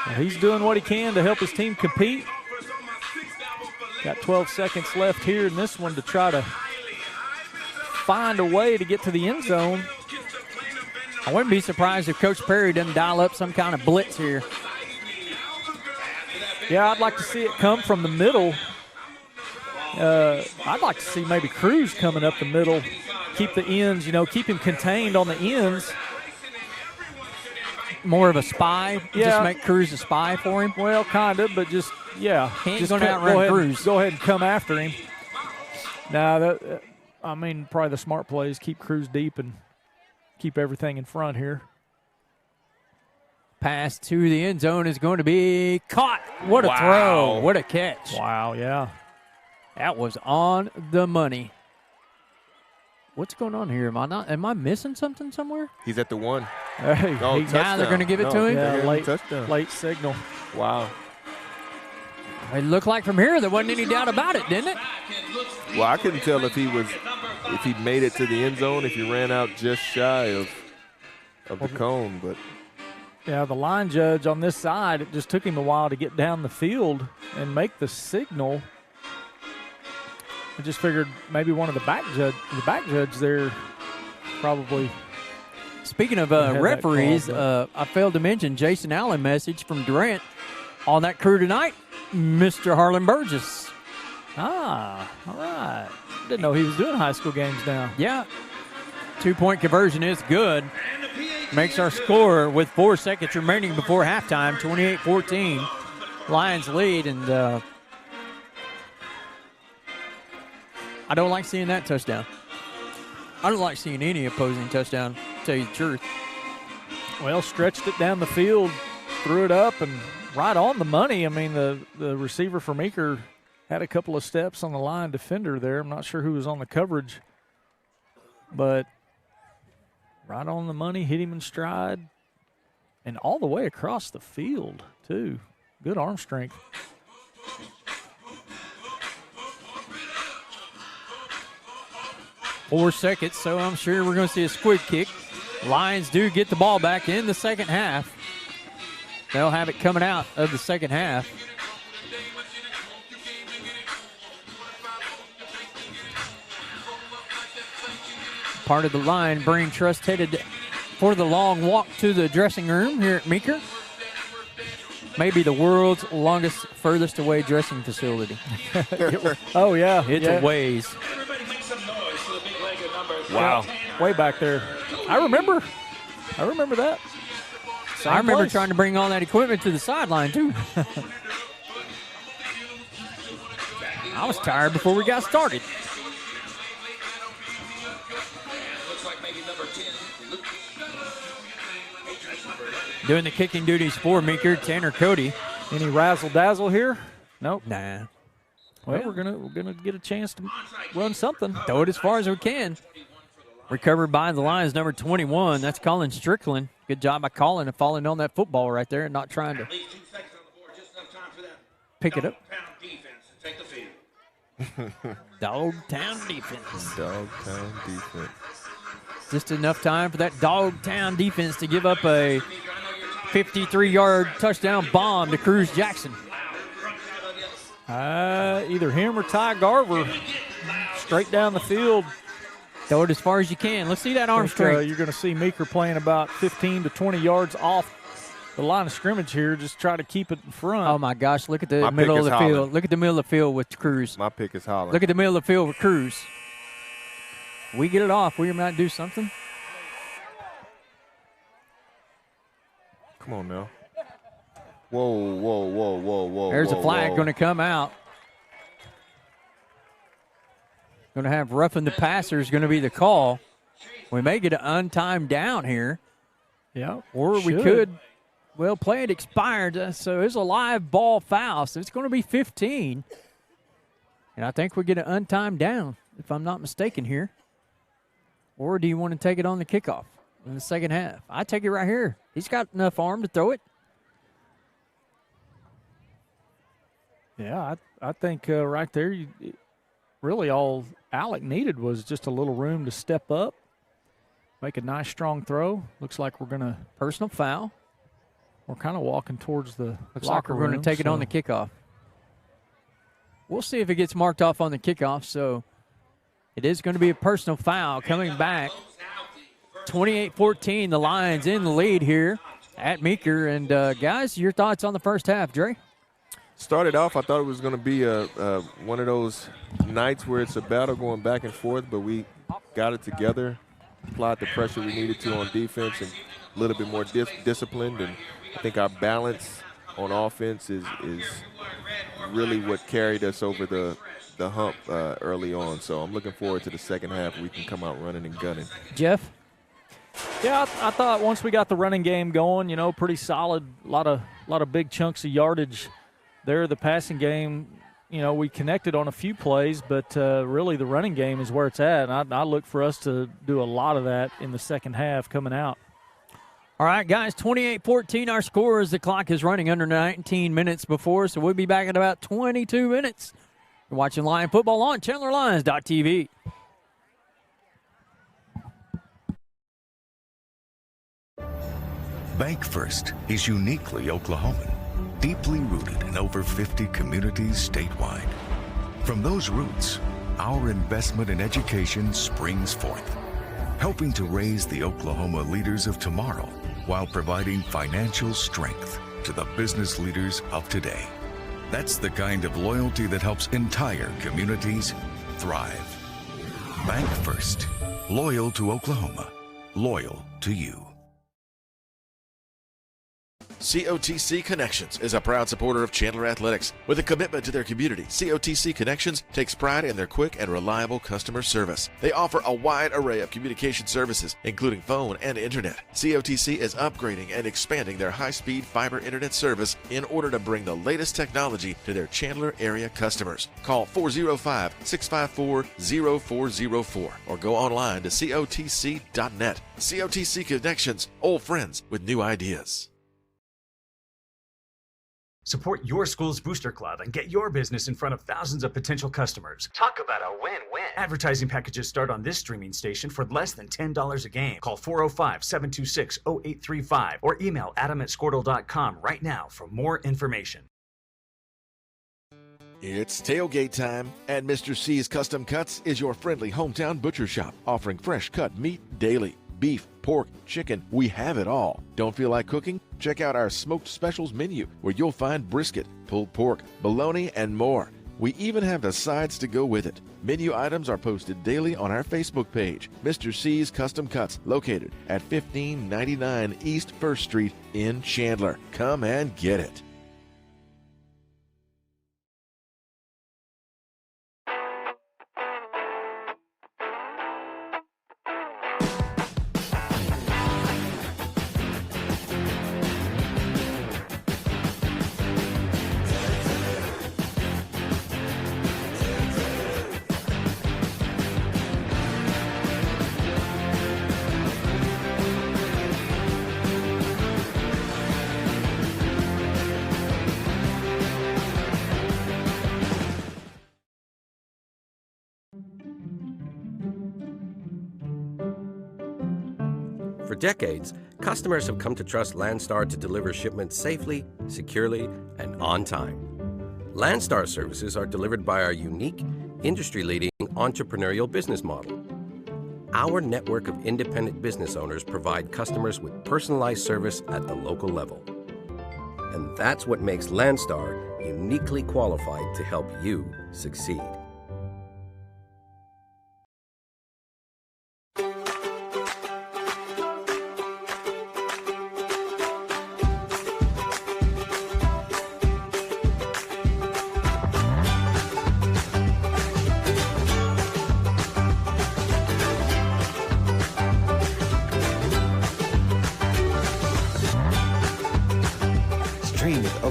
Well, he's doing what he can to help his team compete. Got 12 seconds left here in this one to try to find a way to get to the end zone. I wouldn't be surprised if Coach Perry doesn't dial up some kind of blitz here. Yeah, I'd like to see it come from the middle. I'd like to see maybe Cruz coming up the middle, keep the ends, you know, keep him contained on the ends. More of a spy? Yeah. Just make Cruz a spy for him? Well, kind of, but just, He ain't just going to outrun Cruz. Go ahead and come after him. Now, probably the smart play is keep Cruz deep and keep everything in front here. Pass to the end zone is going to be caught. What a throw. What a catch. Wow, yeah. That was on the money. What's going on here? Am I missing something somewhere? He's at the 1. Hey, now they're going to give it to him? Yeah, late signal. Wow. It looked like from here there wasn't any doubt about it, didn't it? Well, I couldn't tell if he made it to the end zone, if he ran out just shy of the cone, but yeah, the line judge on this side, it just took him a while to get down the field and make the signal. I just figured maybe one of the back judge there probably. Speaking of referees, I failed to mention Jason Allen message from Durant on that crew tonight, Mr. Harlan Burgess. All right. Didn't know he was doing high school games now. Yeah. 2-point conversion is good. Makes our score with 4 seconds remaining before halftime, 28-14. Lions lead, and I don't like seeing that touchdown. I don't like seeing any opposing touchdown, to tell you the truth. Well, stretched it down the field, threw it up, and right on the money. I mean, the receiver for Meeker had a couple of steps on the line defender there. I'm not sure who was on the coverage, but right on the money, hit him in stride, and all the way across the field, too. Good arm strength. Four seconds, so I'm sure we're going to see a squid kick. Lions do get the ball back in the second half. They'll have it coming out of the second half. Part of the line, Brain Trust headed for the long walk to the dressing room here at Meeker. Maybe the world's longest, furthest away dressing facility. Oh, yeah. It's a ways. Wow. Way back there. I remember that. I remember trying to bring all that equipment to the sideline, too. I was tired before we got started. Doing the kicking duties for Meeker, Tanner Cody. Any razzle-dazzle here? Nope. Nah. Well, we're gonna get a chance to run something. Throw it as far as we can. Recovered by the Lions, number 21. That's Colin Strickland. Good job by Colin of falling on that football right there and not trying to pick it up. Dogtown defense. Dogtown defense. Just enough time for that Dogtown defense to give up a 53-yard touchdown bomb to Cruz Jackson. Either him or Ty Garver. Straight down the field. Throw it as far as you can. Let's see that arm strength. You're going to see Meeker playing about 15 to 20 yards off the line of scrimmage here. Just try to keep it in front. Oh, my gosh. Look at the middle of the field. Look at the middle of the field with Cruz. My pick is Holland. Look at the middle of the field with Cruz. We get it off. We might do something. Come on now. Whoa, whoa, whoa, whoa, whoa. There's a flag going to come out. Going to have roughing the passer is going to be the call. We may get an untimed down here. Yeah. Or we could, well, play it expired. So it's a live ball foul. So it's going to be 15. And I think we get an untimed down, if I'm not mistaken here. Or do you want to take it on the kickoff in the second half? I take it right here. He's got enough arm to throw it. Yeah, I think right there, really all Alec needed was just a little room to step up, make a nice, strong throw. Looks like we're going to personal foul. We're kind of walking towards the Looks locker like we're going to take it on the kickoff. We'll see if it gets marked off on the kickoff. So it is going to be a personal foul coming back. 28-14, the Lions in the lead here at Meeker. And, guys, your thoughts on the first half, Dre? Started off, I thought it was going to be one of those nights where it's a battle going back and forth, but we got it together, applied the pressure we needed to on defense, and a little bit more disciplined. And I think our balance on offense is really what carried us over the hump early on. So I'm looking forward to the second half. We can come out running and gunning. Jeff? Yeah, I thought once we got the running game going, pretty solid, a lot of big chunks of yardage there. The passing game, we connected on a few plays, but really the running game is where it's at. And I look for us to do a lot of that in the second half coming out. All right, guys, 28-14 our score as the clock is running under 19 minutes before, so we'll be back in about 22 minutes. You're watching Lion Football on ChandlerLions.tv. Bank First is uniquely Oklahoman, deeply rooted in over 50 communities statewide. From those roots, our investment in education springs forth, helping to raise the Oklahoma leaders of tomorrow while providing financial strength to the business leaders of today. That's the kind of loyalty that helps entire communities thrive. Bank First, loyal to Oklahoma, loyal to you. COTC Connections is a proud supporter of Chandler Athletics. With a commitment to their community, COTC Connections takes pride in their quick and reliable customer service. They offer a wide array of communication services, including phone and internet. COTC is upgrading and expanding their high-speed fiber internet service in order to bring the latest technology to their Chandler area customers. Call 405-654-0404 or go online to cotc.net. COTC Connections, old friends with new ideas. Support your school's booster club and get your business in front of thousands of potential customers. Talk about a win-win. Advertising packages start on this streaming station for less than $10 a game. Call 405-726-0835 or email adam@squirtle.com right now for more information. It's tailgate time, and Mr. C's Custom Cuts is your friendly hometown butcher shop, offering fresh cut meat daily. Beef, pork, chicken, we have it all. Don't feel like cooking? Check out our smoked specials menu, where you'll find brisket, pulled pork, bologna, and more. We even have the sides to go with it. Menu items are posted daily on our Facebook page, Mr. C's Custom Cuts, located at 1599 East 1st Street in Chandler. Come and get it. For decades, customers have come to trust Landstar to deliver shipments safely, securely, and on time. Landstar services are delivered by our unique, industry-leading entrepreneurial business model. Our network of independent business owners provide customers with personalized service at the local level. And that's what makes Landstar uniquely qualified to help you succeed.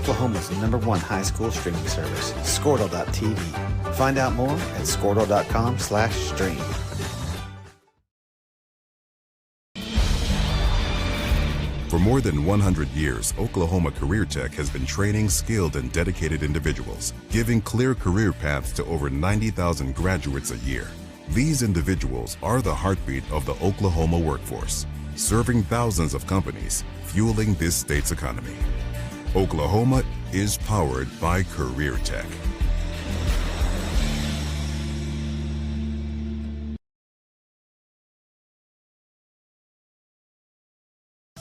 Oklahoma's #1 high school streaming service, Squirtle.tv. Find out more at squirtle.com/stream. For more than 100 years, Oklahoma Career Tech has been training skilled and dedicated individuals, giving clear career paths to over 90,000 graduates a year. These individuals are the heartbeat of the Oklahoma workforce, serving thousands of companies, fueling this state's economy. Oklahoma is powered by Career Tech.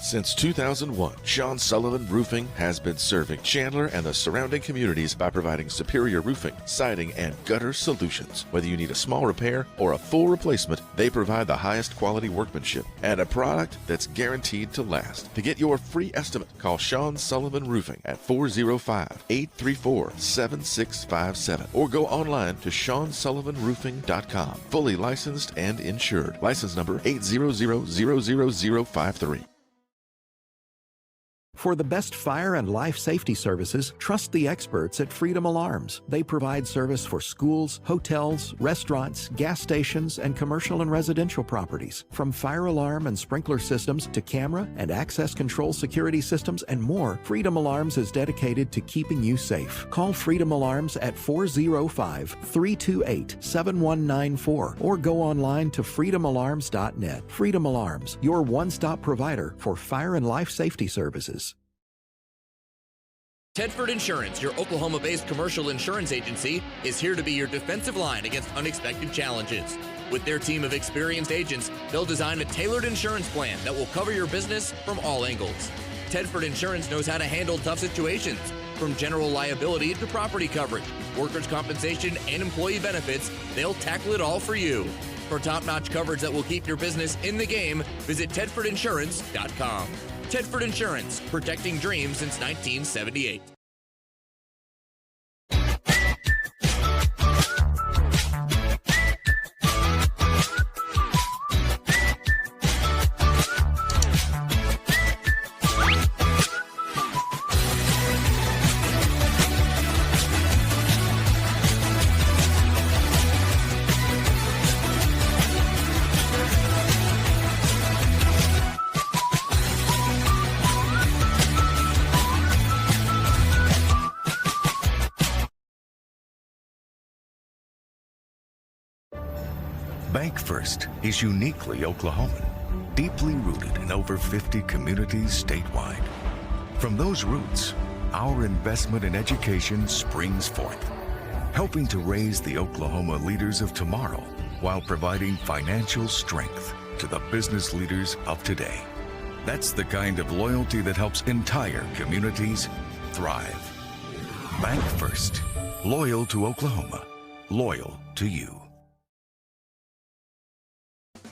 Since 2001, Sean Sullivan Roofing has been serving Chandler and the surrounding communities by providing superior roofing, siding, and gutter solutions. Whether you need a small repair or a full replacement, they provide the highest quality workmanship and a product that's guaranteed to last. To get your free estimate, call Sean Sullivan Roofing at 405-834-7657 or go online to SeanSullivanRoofing.com. Fully licensed and insured. License number 8000053. For the best fire and life safety services, trust the experts at Freedom Alarms. They provide service for schools, hotels, restaurants, gas stations, and commercial and residential properties. From fire alarm and sprinkler systems to camera and access control security systems and more, Freedom Alarms is dedicated to keeping you safe. Call Freedom Alarms at 405-328-7194 or go online to freedomalarms.net. Freedom Alarms, your one-stop provider for fire and life safety services. Tedford Insurance, your Oklahoma-based commercial insurance agency, is here to be your defensive line against unexpected challenges. With their team of experienced agents, they'll design a tailored insurance plan that will cover your business from all angles. Tedford Insurance knows how to handle tough situations, from general liability to property coverage, workers' compensation, and employee benefits. They'll tackle it all for you. For top-notch coverage that will keep your business in the game, visit TedfordInsurance.com. Tedford Insurance, protecting dreams since 1978. Bank First is uniquely Oklahoman, deeply rooted in over 50 communities statewide. From those roots, our investment in education springs forth, helping to raise the Oklahoma leaders of tomorrow while providing financial strength to the business leaders of today. That's the kind of loyalty that helps entire communities thrive. Bank First, loyal to Oklahoma, loyal to you.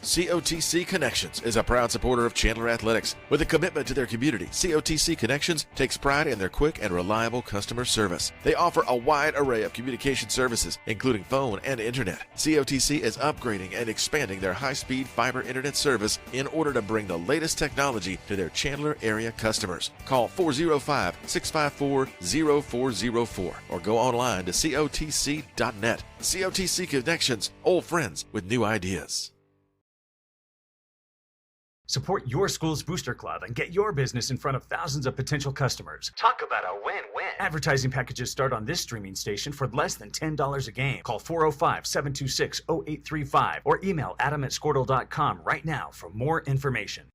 COTC Connections is a proud supporter of Chandler Athletics. With a commitment to their community, COTC Connections takes pride in their quick and reliable customer service. They offer a wide array of communication services, including phone and internet. COTC is upgrading and expanding their high-speed fiber internet service in order to bring the latest technology to their Chandler area customers. Call 405-654-0404 or go online to COTC.net. COTC Connections, old friends with new ideas. Support your school's booster club and get your business in front of thousands of potential customers. Talk about a win-win. Advertising packages start on this streaming station for less than $10 a game. Call 405-726-0835 or email adam@squirtle.com right now for more information.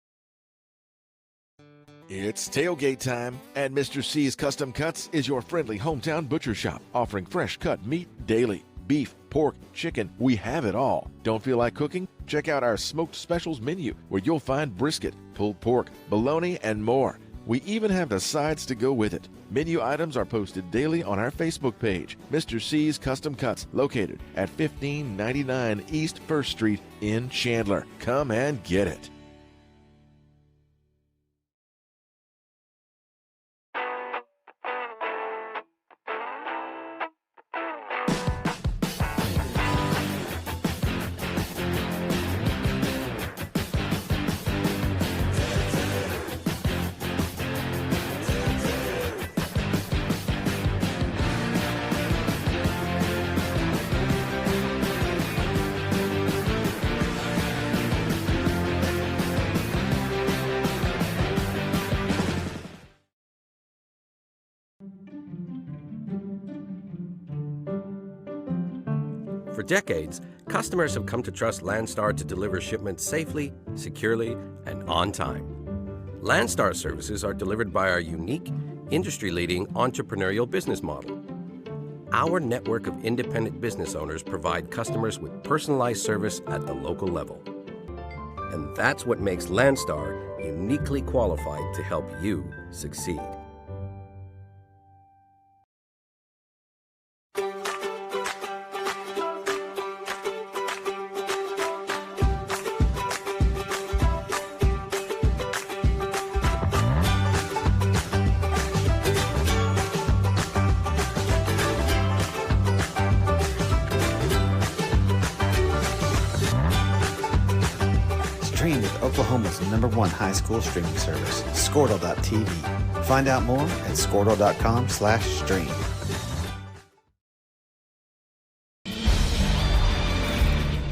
It's tailgate time, and Mr. C's Custom Cuts is your friendly hometown butcher shop, offering fresh cut meat daily. Beef, pork, chicken, we have it all. Don't feel like cooking? Check out our smoked specials menu, where you'll find brisket, pulled pork, bologna, and more. We even have the sides to go with it. Menu items are posted daily on our Facebook page, Mr. C's Custom Cuts, located at 1599 East 1st Street in Chandler. Come and get it. decades, customers have come to trust Landstar to deliver shipments safely, securely, and on time. Landstar services are delivered by our unique, industry-leading entrepreneurial business model. Our network of independent business owners provide customers with personalized service at the local level. And that's what makes Landstar uniquely qualified to help you succeed. Stream with Oklahoma's #1 high school streaming service, Squirtle.tv. Find out more at Squirtle.com/stream.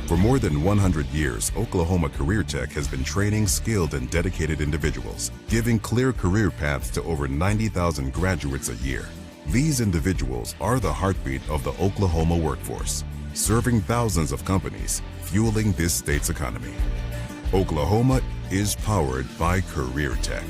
For more than 100 years, Oklahoma Career Tech has been training skilled and dedicated individuals, giving clear career paths to over 90,000 graduates a year. These individuals are the heartbeat of the Oklahoma workforce, serving thousands of companies, fueling this state's economy. Oklahoma is powered by Career Tech.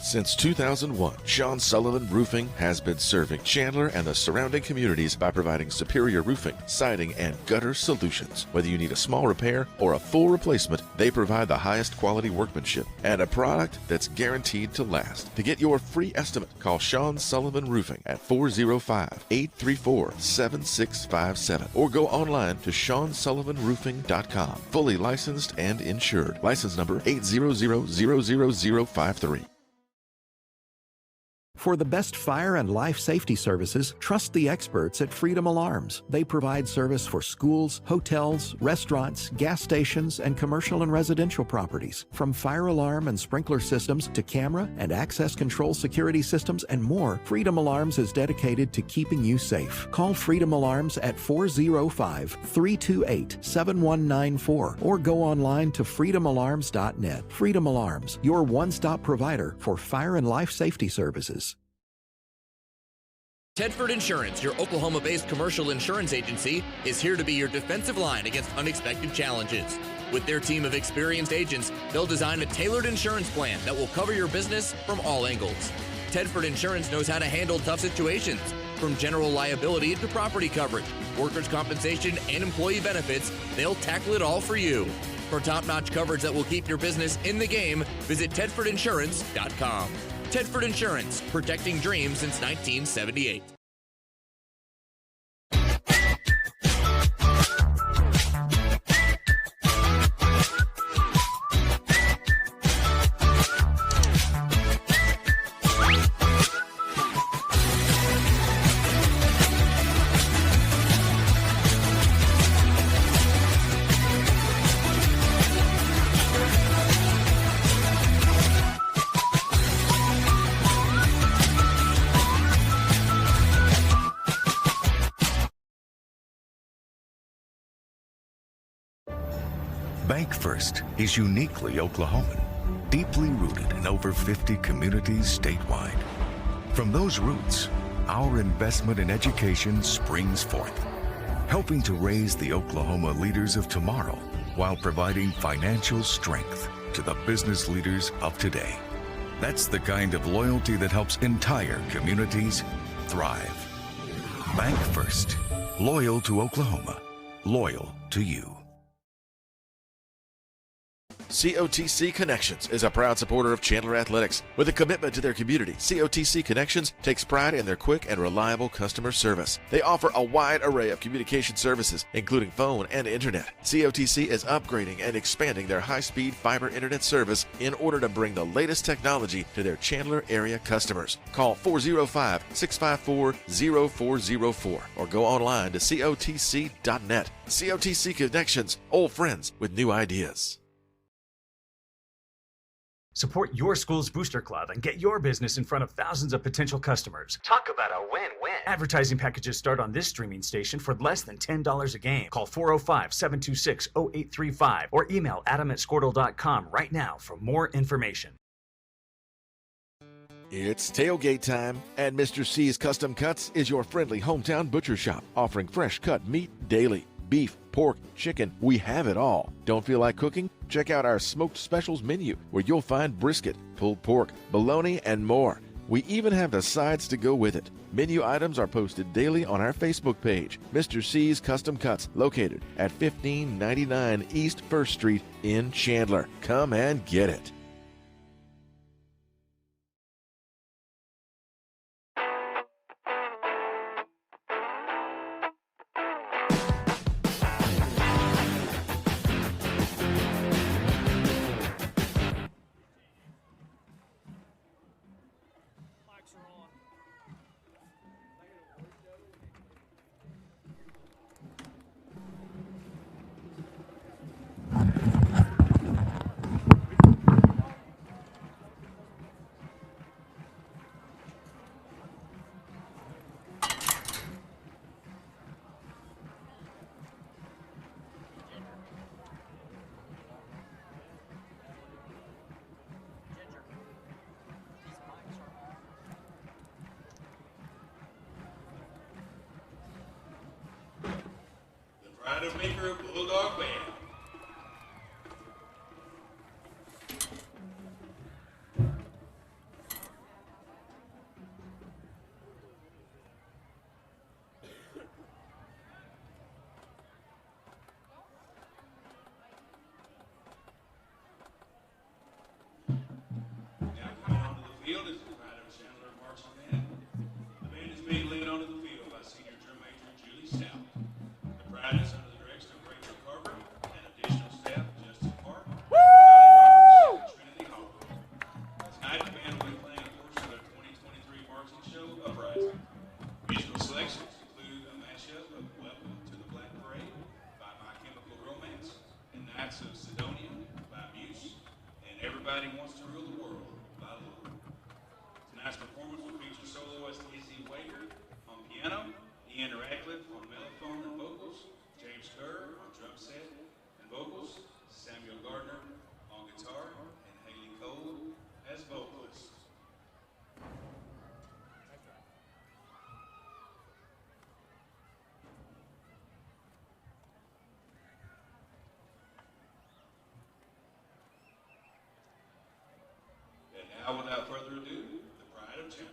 Since 2001, Sean Sullivan Roofing has been serving Chandler and the surrounding communities by providing superior roofing, siding, and gutter solutions. Whether you need a small repair or a full replacement, they provide the highest quality workmanship and a product that's guaranteed to last. To get your free estimate, call Sean Sullivan Roofing at 405-834-7657 or go online to SeanSullivanRoofing.com. Fully licensed and insured. License number 800-00053. For the best fire and life safety services, trust the experts at Freedom Alarms. They provide service for schools, hotels, restaurants, gas stations, and commercial and residential properties. From fire alarm and sprinkler systems to camera and access control security systems and more, Freedom Alarms is dedicated to keeping you safe. Call Freedom Alarms at 405-328-7194 or go online to freedomalarms.net. Freedom Alarms, your one-stop provider for fire and life safety services. Tedford Insurance, your Oklahoma-based commercial insurance agency, is here to be your defensive line against unexpected challenges. With their team of experienced agents, they'll design a tailored insurance plan that will cover your business from all angles. Tedford Insurance knows how to handle tough situations, from general liability to property coverage, workers' compensation, and employee benefits. They'll tackle it all for you. For top-notch coverage that will keep your business in the game, visit TedfordInsurance.com. Tedford Insurance, protecting dreams since 1978. Bank First is uniquely Oklahoman, deeply rooted in over 50 communities statewide. From those roots, our investment in education springs forth, helping to raise the Oklahoma leaders of tomorrow while providing financial strength to the business leaders of today. That's the kind of loyalty that helps entire communities thrive. Bank First, loyal to Oklahoma, loyal to you. COTC Connections is a proud supporter of Chandler Athletics. With a commitment to their community, COTC Connections takes pride in their quick and reliable customer service. They offer a wide array of communication services, including phone and internet. COTC is upgrading and expanding their high-speed fiber internet service in order to bring the latest technology to their Chandler area customers. Call 405-654-0404 or go online to COTC.net. COTC Connections, old friends with new ideas. Support your school's booster club and get your business in front of thousands of potential customers. Talk about a win-win. Advertising packages start on this streaming station for less than $10 a game. Call 405-726-0835 or email adam@squirtle.com right now for more information. It's tailgate time, and Mr. C's Custom Cuts is your friendly hometown butcher shop, offering fresh cut meat daily. Beef, pork, chicken, we have it all. Don't feel like cooking? Check out our smoked specials menu, where you'll find brisket, pulled pork, bologna, and more. We even have the sides to go with it. Menu items are posted daily on our Facebook page, Mr. C's Custom Cuts, located at 1599 East 1st Street in Chandler. Come and get it. Pride of Meeker Bulldog Band. Now coming onto the field is the Pride of Chandler marching band. The band is being led onto the field by senior drum major Julie Stout. The Pride is under the direction of Rachel Carver and additional staff Justin Park, Kylie Roberts, and Trinity Hall. Tonight the band will be playing a portion of their 2023 marching show, Uprising. Musical selections include a mashup of Welcome to the Black Parade by My Chemical Romance and Knights of Sidonia by Muse and Everybody Wants to Rule the World by Lord. Tonight's performance will feature soloist Izzy Wager on piano, Ian Radcliffe on mellophone and vocals, James Kerr on drum set and vocals, Samuel Gardner on guitar, and Haley Cole as vocalist. And now, without further ado, the Pride of Chandler.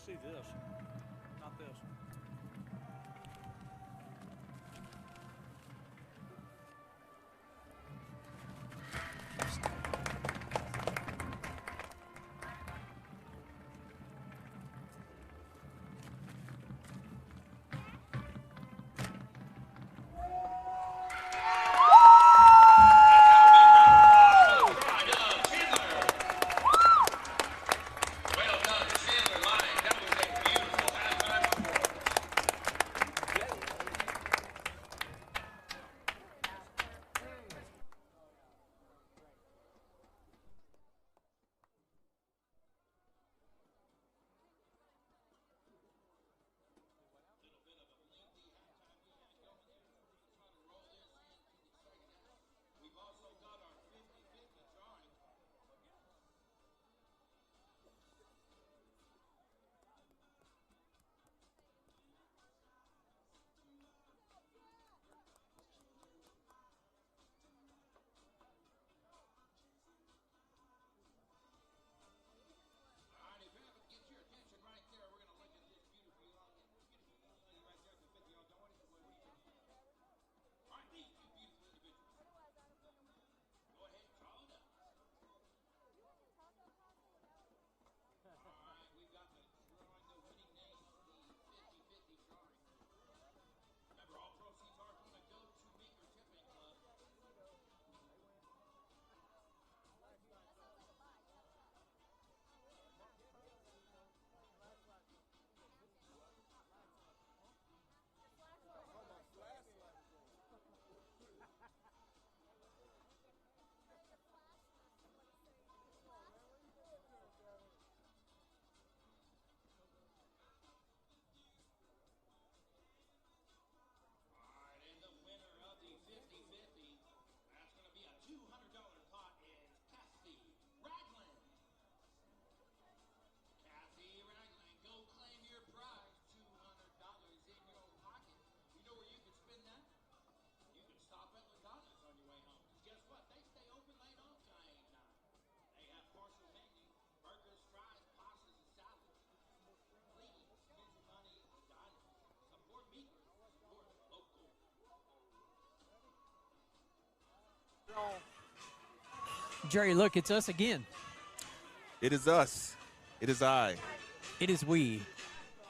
see this, not this. Jerry, look, it's us again. It is us. It is I. It is we.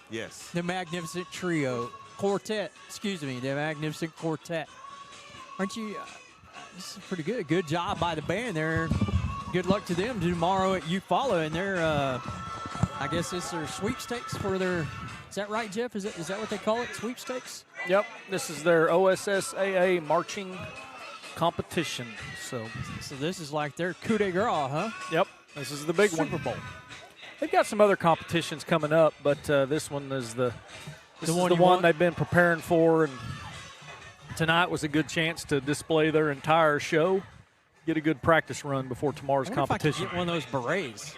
Yes. The magnificent trio. Quartet. Excuse me. The magnificent quartet. Aren't you? This is pretty good. Good job by the band there. Good luck to them tomorrow at Eufaula. And they're, I guess it's their sweepstakes for their, is that right, Jeff? Is that what they call it? Sweepstakes? Yep. This is their OSSAA marching competition. So this is like their coup de grace, huh? Yep. This is the big one. Super Bowl. They've got some other competitions coming up, but this one is the one they've been preparing for, and tonight was a good chance to display their entire show, get a good practice run before tomorrow's competition. If I could get one of those berets.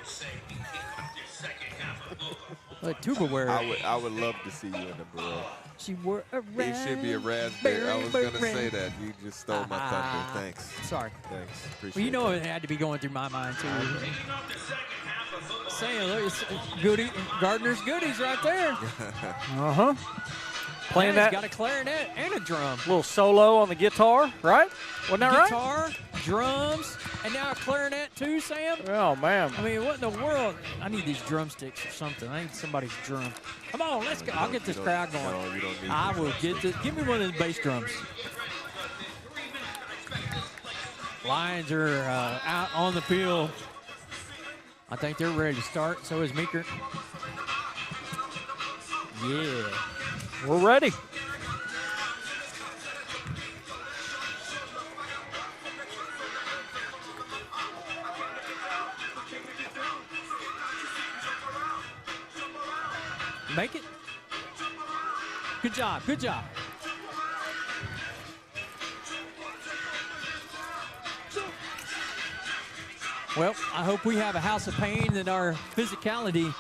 Like tuba wearer. I would love to see you in a beret. She wore a raspberry. It should be a raspberry. I was going to say that. You just stole my thunder. Thanks. Sorry. Thanks. Appreciate well, you know that. it had to be going through my mind, too. Saying, look, it's Gardner's goodies right there. Uh-huh. Playing yeah, that. He's got a clarinet and a drum. Little solo on the guitar, right? Wasn't that right? Guitar, drums, and now a clarinet too, Sam? Oh, man. I mean, what in the world? I need these drumsticks or something. I need somebody's drum. Come on, let's go. I'll get this crowd going. No, you don't need I will get this. Give me one of the bass drums. Lions are out on the field. I think they're ready to start. So is Meeker. Yeah. We're ready. Make it. Good job. Good job. Well, I hope we have a house of pain and our physicality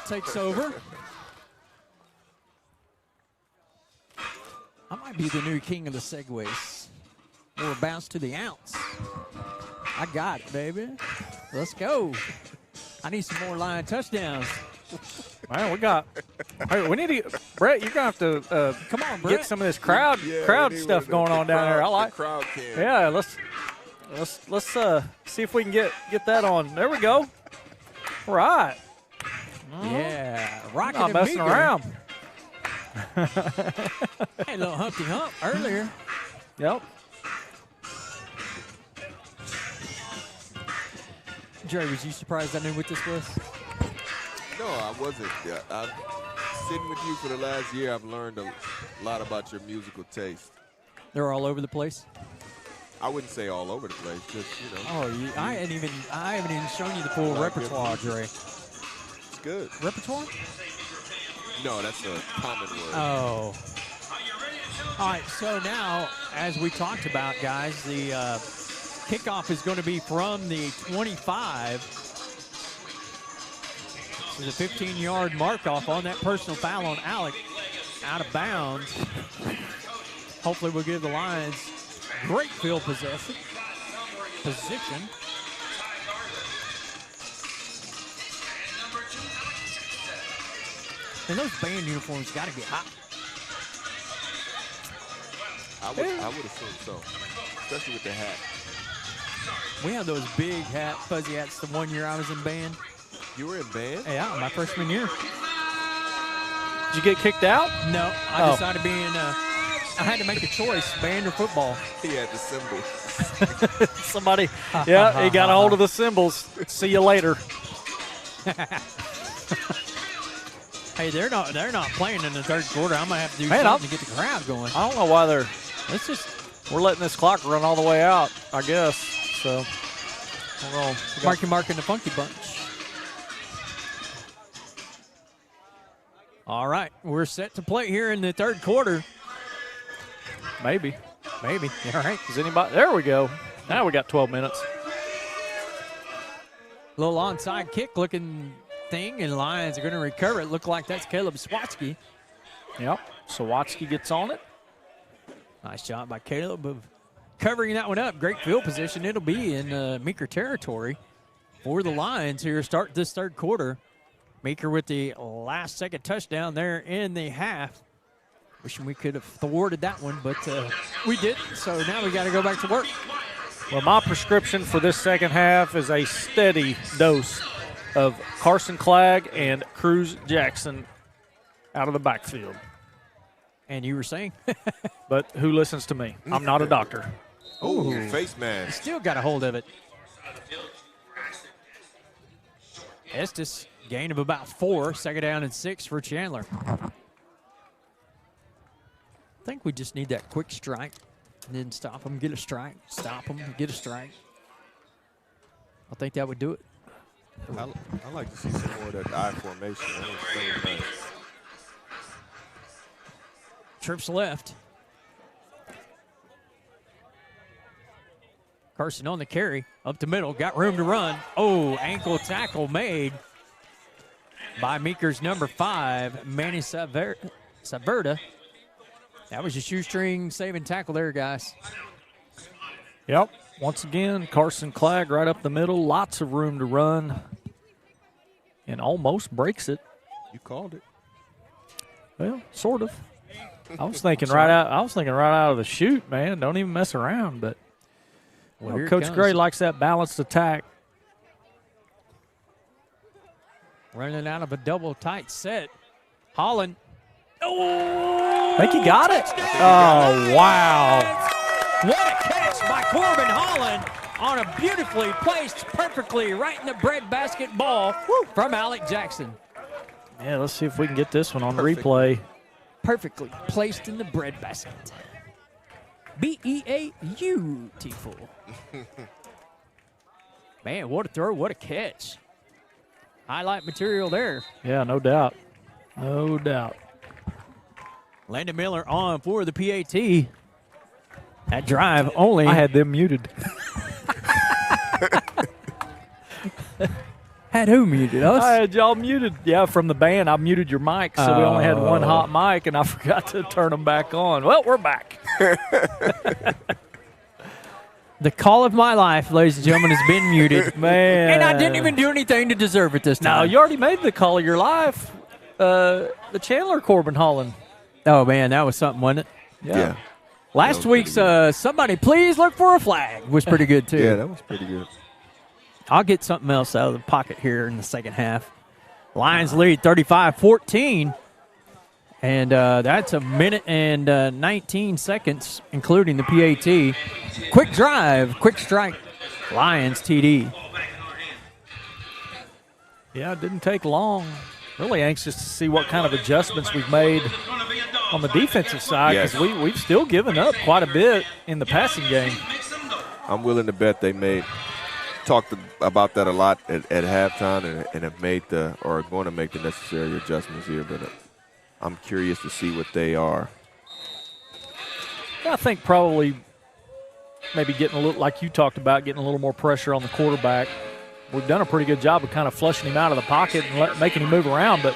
takes over. I might be the new king of the segways. Or a bounce to the ounce. I got it, baby. Let's go. I need some more Lion touchdowns. Man, we need to, Brett, you're going to have to come on, Brett. get some of this crowd stuff going on down there. I like crowd cam. Yeah, let's see if we can get that on. There we go. All right. Yeah, Rocket Not and messing Meeker. around. Hey, a little Humpty Hump earlier. Yep. Jerry, was you surprised I knew what this was? No, I wasn't. I'm sitting with you for the last year. I've learned a lot about your musical taste. They're all over the place. I wouldn't say all over the place, just, you know. Oh, I haven't even shown you the full repertoire, Jerry. It's good. Repertoire? No, that's a common word. Oh. All right, so now, as we talked about, guys, the kickoff is going to be from the 25. There's a 15-yard mark-off on that personal foul on Alec, out of bounds. Hopefully we'll give the Lions great field position. And those band uniforms got to be hot. I would assume so, especially with the hat. We had those big fuzzy hats the one year I was in band. You were in band? Yeah, my freshman year. Did you get kicked out? No, I decided I had to make a choice, band or football. He had the symbol. Somebody, yeah, he got a hold of the symbols. See you later. Hey, they're not playing in the third quarter. I'm gonna have to do something to get the crowd going. I don't know why we're letting this clock run all the way out, I guess. So Marking the Funky Bunch. All right, we're set to play here in the third quarter. Maybe. All right. Is anybody? There we go. Now we got 12 minutes. Little onside kick looking thing, and Lions are going to recover it. Look like that's Caleb Swatsky. Yep. Swatsky gets on it. Nice job by Caleb of covering that one up. Great field position. It'll be in Meeker territory for the Lions here. Start this third quarter. Meeker with the last-second touchdown there in the half. Wishing we could have thwarted that one, but we didn't. So now we got to go back to work. Well, my prescription for this second half is a steady dose of Carson Clagg and Cruz Jackson out of the backfield. And you were saying? But who listens to me? I'm not a doctor. Oh, face mask. Still got a hold of it. Estes, gain of about 4. Second down and 6 for Chandler. I think we just need that quick strike and then stop them, get a strike, stop them, get a strike. I think that would do it. I like to see some more of that I formation. That was very nice. Trips left. Carson on the carry, up the middle, got room to run. Oh, ankle tackle made by Meeker's number 5, Manny Saverda. That was your shoestring saving tackle there, guys. Yep. Once again, Carson Clagg right up the middle. Lots of room to run. And almost breaks it. You called it. Well, sort of. I was thinking right out of the chute, man. Don't even mess around. But Coach Gray likes that balanced attack. Running out of a double tight set. Holland. Oh! I think he got it. Oh, wow. What a catch by Corbin Holland on a beautifully placed, perfectly right in the breadbasket ball from Alec Jackson. Yeah, let's see if we can get this one on replay. Perfectly placed in the breadbasket. B-E-A-U-T-ful. Man, what a throw, what a catch. Highlight material there. Yeah, no doubt. No doubt. Landon Miller on for the PAT. That drive only. I had them muted. Had who muted us? I had y'all muted. Yeah, from the band, I muted your mic, so we only had one hot mic, and I forgot to turn them back on. Well, we're back. The call of my life, ladies and gentlemen, has been muted. Man. And I didn't even do anything to deserve it this time. No, you already made the call of your life. The Chandler Corbin Holland. Oh, man, that was something, wasn't it? Yeah. Last week's Somebody Please Look for a Flag was pretty good, too. Yeah, that was pretty good. I'll get something else out of the pocket here in the second half. Lions lead 35-14. And that's a minute and 19 seconds, including the PAT. Quick drive, quick strike, Lions TD. Yeah, it didn't take long. Really anxious to see what kind of adjustments we've made on the defensive side because we've still given up quite a bit in the passing game. I'm willing to bet they talked about that a lot at halftime and have made are going to make the necessary adjustments here, but I'm curious to see what they are. I think probably maybe getting a little, like you talked about, getting a little more pressure on the quarterback. We've done a pretty good job of kind of flushing him out of the pocket and making him move around, but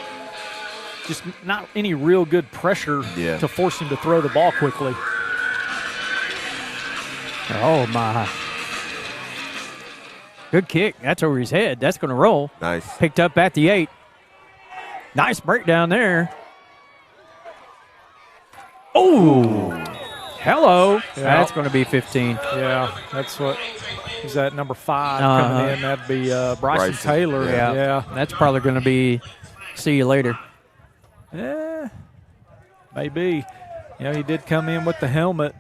just not any real good pressure to force him to throw the ball quickly. Oh, my. Good kick. That's over his head. That's going to roll. Nice. Picked up at the 8. Nice breakdown there. Oh, hello. Yeah. That's going to be 15. Yeah, that's what. Is that number 5 coming in? That'd be Bryson Taylor. Yeah. That's probably going to be see you later. Yeah, maybe. You know, he did come in with the helmet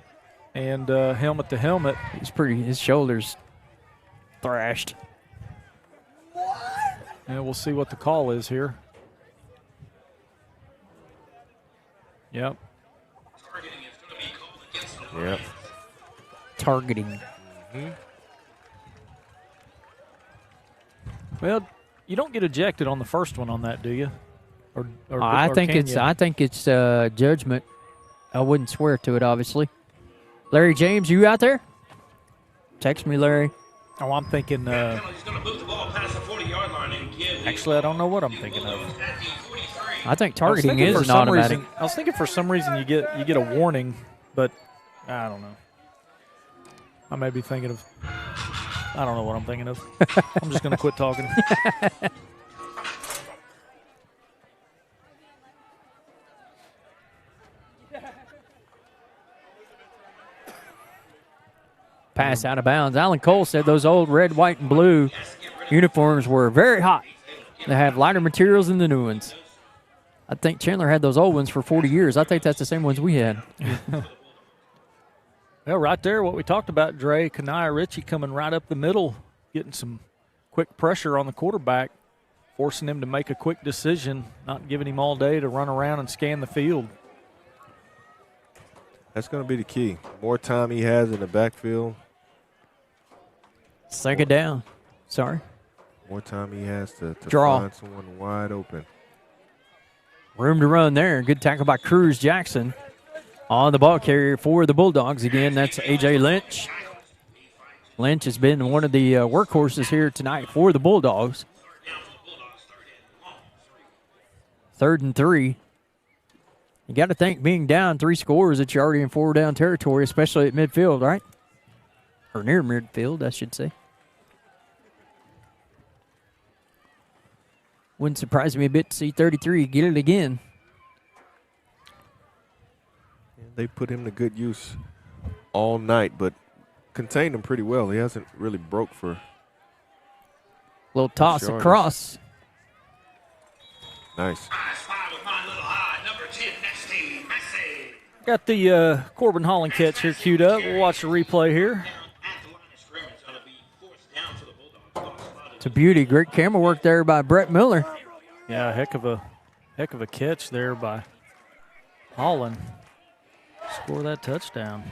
and helmet to helmet. His shoulders thrashed. Yeah, we'll see what the call is here. Yep. Yep. Targeting. Mm-hmm. Well, you don't get ejected on the first one on that, do you? I think it's judgment. I wouldn't swear to it, obviously. Larry James, you out there? Text me, Larry. Oh, I'm thinking. Actually, I don't know what I'm thinking of. I think targeting is an automatic. I was thinking for some reason you get a warning, but I don't know. I may be thinking of. I don't know what I'm thinking of. I'm just going to quit talking. Pass out of bounds. Alan Cole said those old red, white, and blue uniforms were very hot. They have lighter materials than the new ones. I think Chandler had those old ones for 40 years. I think that's the same ones we had. Well, right there, what we talked about, Dre, Kanaya Ritchie coming right up the middle, getting some quick pressure on the quarterback, forcing him to make a quick decision, not giving him all day to run around and scan the field. That's going to be the key. More time he has in the backfield. Second down. Sorry. More time he has to draw. Find someone wide open. Room to run there. Good tackle by Cruz Jackson. On the ball carrier for the Bulldogs again, that's A.J. Lynch. Lynch has been one of the workhorses here tonight for the Bulldogs. 3rd and 3. You got to think being down 3 scores that you're already in 4-down territory, especially at midfield, right? Or near midfield, I should say. Wouldn't surprise me a bit to see 33 get it again. They put him to good use all night, but contained him pretty well. He hasn't really broke for little toss across. Nice. Got the Corbin Holland catch here queued up. We'll watch the replay here. It's a beauty. Great camera work there by Brett Miller. Yeah, heck of a catch there by Holland. Score that touchdown.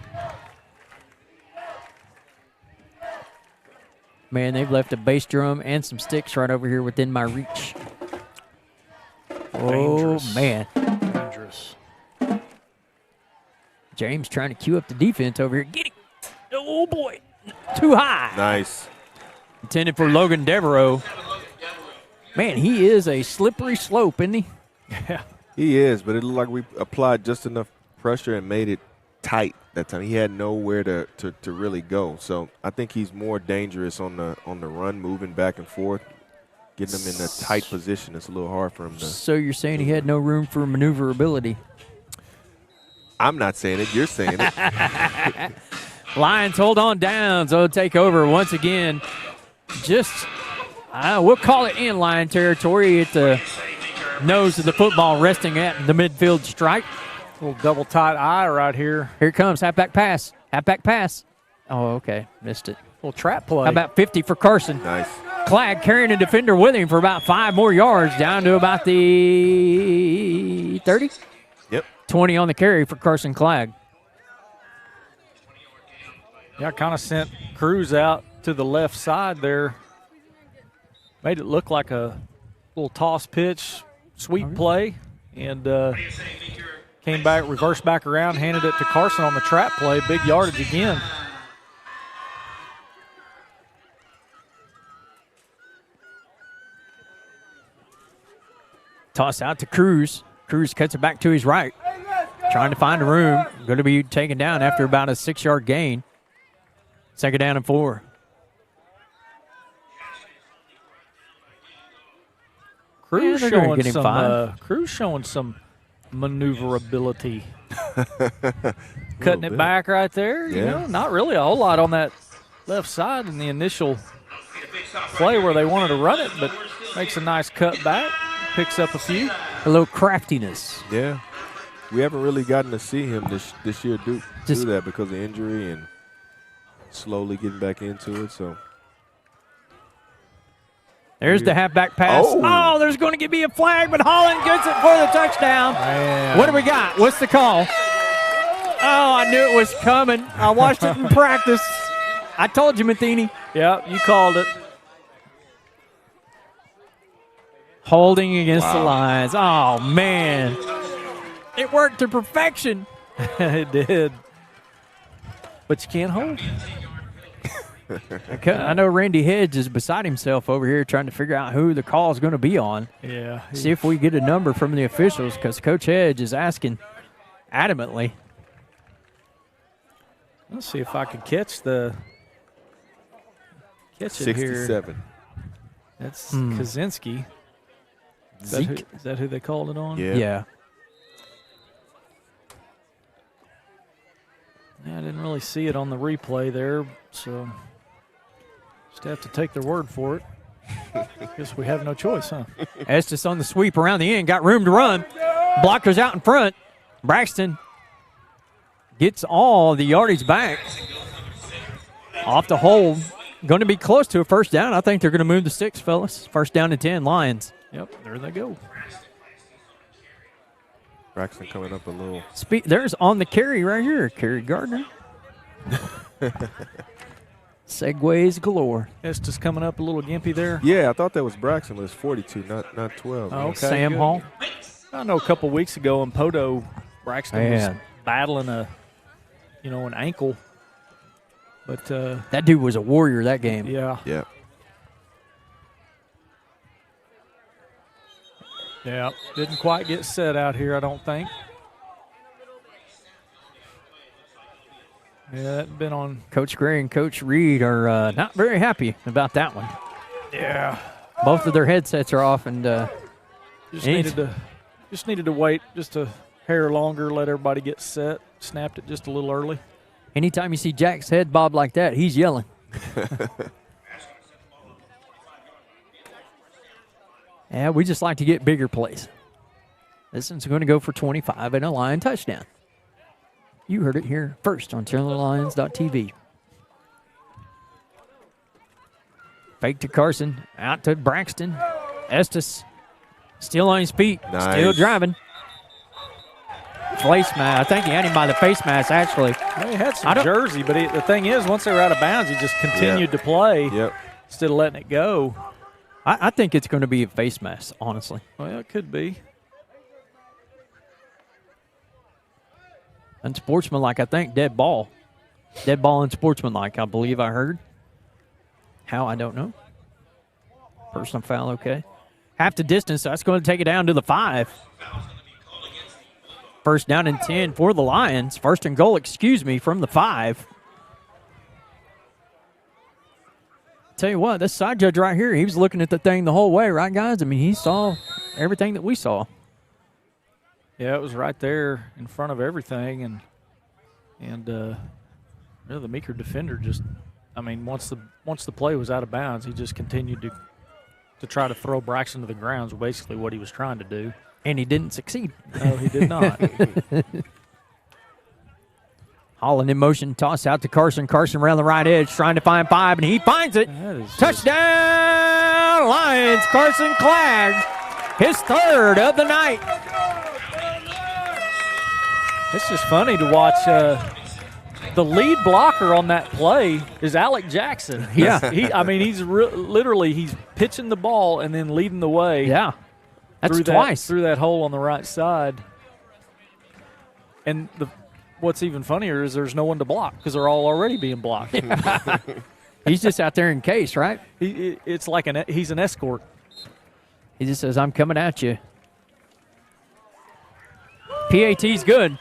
Man, they've left a bass drum and some sticks right over here within my reach. Dangerous. Oh, man. Dangerous. James trying to cue up the defense over here. Get it. Oh, boy. Too high. Nice. Intended for Logan Devereaux. Man, he is a slippery slope, isn't he? Yeah. He is, but it looked like we applied just enough pressure and made it tight that time. He had nowhere to really go. So I think he's more dangerous on the run, moving back and forth, getting him in a tight position. It's a little hard for him to. So you're saying he had no room for maneuverability? I'm not saying it. You're saying it. Lions hold on down. So take over once again. Just, we'll call it in-line territory at the nose of the football, resting at the midfield stripe. Little double tight eye right here. Here it comes. Halfback pass. Halfback pass. Oh, okay. Missed it. Little trap play. How about 50 for Carson? Nice. Clag carrying a defender with him for about 5 more yards, down to about the 30? Yep. 20 on the carry for Carson Clag. Yeah, kind of sent Cruz out to the left side there. Made it look like a little toss pitch, sweep play, and came back, reversed back around, handed it to Carson on the trap play. Big yardage again. Toss out to Cruz. Cruz cuts it back to his right. Trying to find a room. Going to be taken down after about a 6-yard gain. 2nd down and 4. Cruz showing some maneuverability. Cutting it back right there. You know, not really a whole lot on that left side in the initial play where they wanted to run it, but makes a nice cut back. Picks up a few. A little craftiness. Yeah. We haven't really gotten to see him this year do that because of injury and slowly getting back into it. So there's the halfback pass. Oh, there's going to be a flag, but Holland gets it for the touchdown. Man. What do we got? What's the call? Oh, I knew it was coming. I watched it in practice. I told you, Matheny. Yeah, you called it. Holding against the Lions. Oh, man. It worked to perfection. It did. But you can't hold. I know Randy Hedge is beside himself over here trying to figure out who the call is going to be on. Yeah. See if we get a number from the officials because Coach Hedge is asking adamantly. Let's see if I can catch it 67. here. That's Kaczynski. Is that who they called it on? Yeah. I didn't really see it on the replay there, so just have to take their word for it. Guess we have no choice, huh? Estes on the sweep around the end, got room to run. Blockers out in front. Braxton gets all the yardage back. Off the hold. Going to be close to a first down. I think they're going to move the sticks, fellas. 1st down and 10, Lions. Yep, there they go. Braxton coming up a little. There's on the carry right here, Kerry Gardner. Segways galore. It's just coming up a little gimpy there. Yeah, I thought that was Braxton, but it's 42, not 12. Oh, okay. Sam Hall. I know a couple weeks ago in Poto, Braxton was battling an ankle. But that dude was a warrior that game. Yeah. Yeah. Yeah, didn't quite get set out here, I don't think. Yeah, that been on. Coach Gray and Coach Reed are not very happy about that one. Yeah. Both of their headsets are off, and just needed to wait just a hair longer, let everybody get set. Snapped it just a little early. Anytime you see Jack's head bob like that, he's yelling. Yeah, we just like to get bigger plays. This one's going to go for 25 and a Lion touchdown. You heard it here first on ChandlerLions.tv. Fake to Carson, out to Braxton. Estes still on his feet, still driving. Face mask. I think he had him by the face mask, actually. Well, he had some jersey, but the thing is, once they were out of bounds, he just continued to play instead of letting it go. I think it's going to be a face mask, honestly. Well, it could be. Unsportsmanlike, I think. Dead ball. Dead ball unsportsmanlike, I believe I heard. How, I don't know. Personal foul, okay. Half the distance, so that's going to take it down to the 5. First down and 10 for the Lions. First and goal, from the 5. Tell you what, this side judge right here, he was looking at the thing the whole way, right, guys? I mean, he saw everything that we saw. Yeah, it was right there in front of everything, and the Meeker defender just, I mean, once the play was out of bounds, he just continued to try to throw Braxton to the ground. Was basically what he was trying to do, and he didn't succeed. No, he did not. Holland in motion, toss out to Carson. Carson around the right edge, trying to find 5, and he finds it. Touchdown, Lions! Carson Clagg, his 3rd of the night. It's just funny to watch. The lead blocker on that play is Alec Jackson. He's literally he's pitching the ball and then leading the way. Yeah, that's twice through that hole on the right side. And what's even funnier is there's no one to block because they're all already being blocked. He's just out there in case, right? It's like he's an escort. He just says, "I'm coming at you." PAT's good.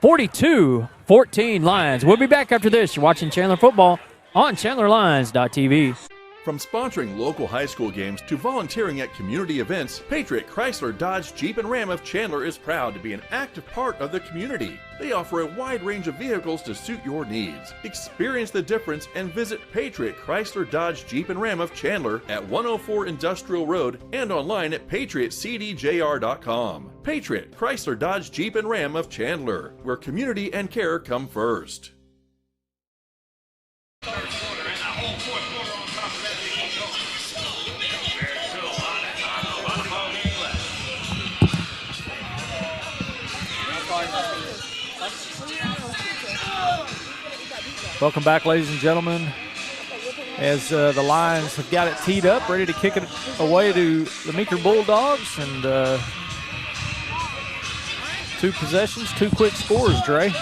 42-14 Lions. We'll be back after this. You're watching Chandler Football on ChandlerLions.tv. From sponsoring local high school games to volunteering at community events, Patriot Chrysler Dodge Jeep and Ram of Chandler is proud to be an active part of the community. They offer a wide range of vehicles to suit your needs. Experience the difference and visit Patriot Chrysler Dodge Jeep and Ram of Chandler at 104 Industrial Road and online at patriotcdjr.com. Patriot Chrysler Dodge Jeep and Ram of Chandler, where community and care come first. Welcome back, ladies and gentlemen, as the Lions have got it teed up, ready to kick it away to the Meeker Bulldogs. And 2 possessions, 2 quick scores, Dre.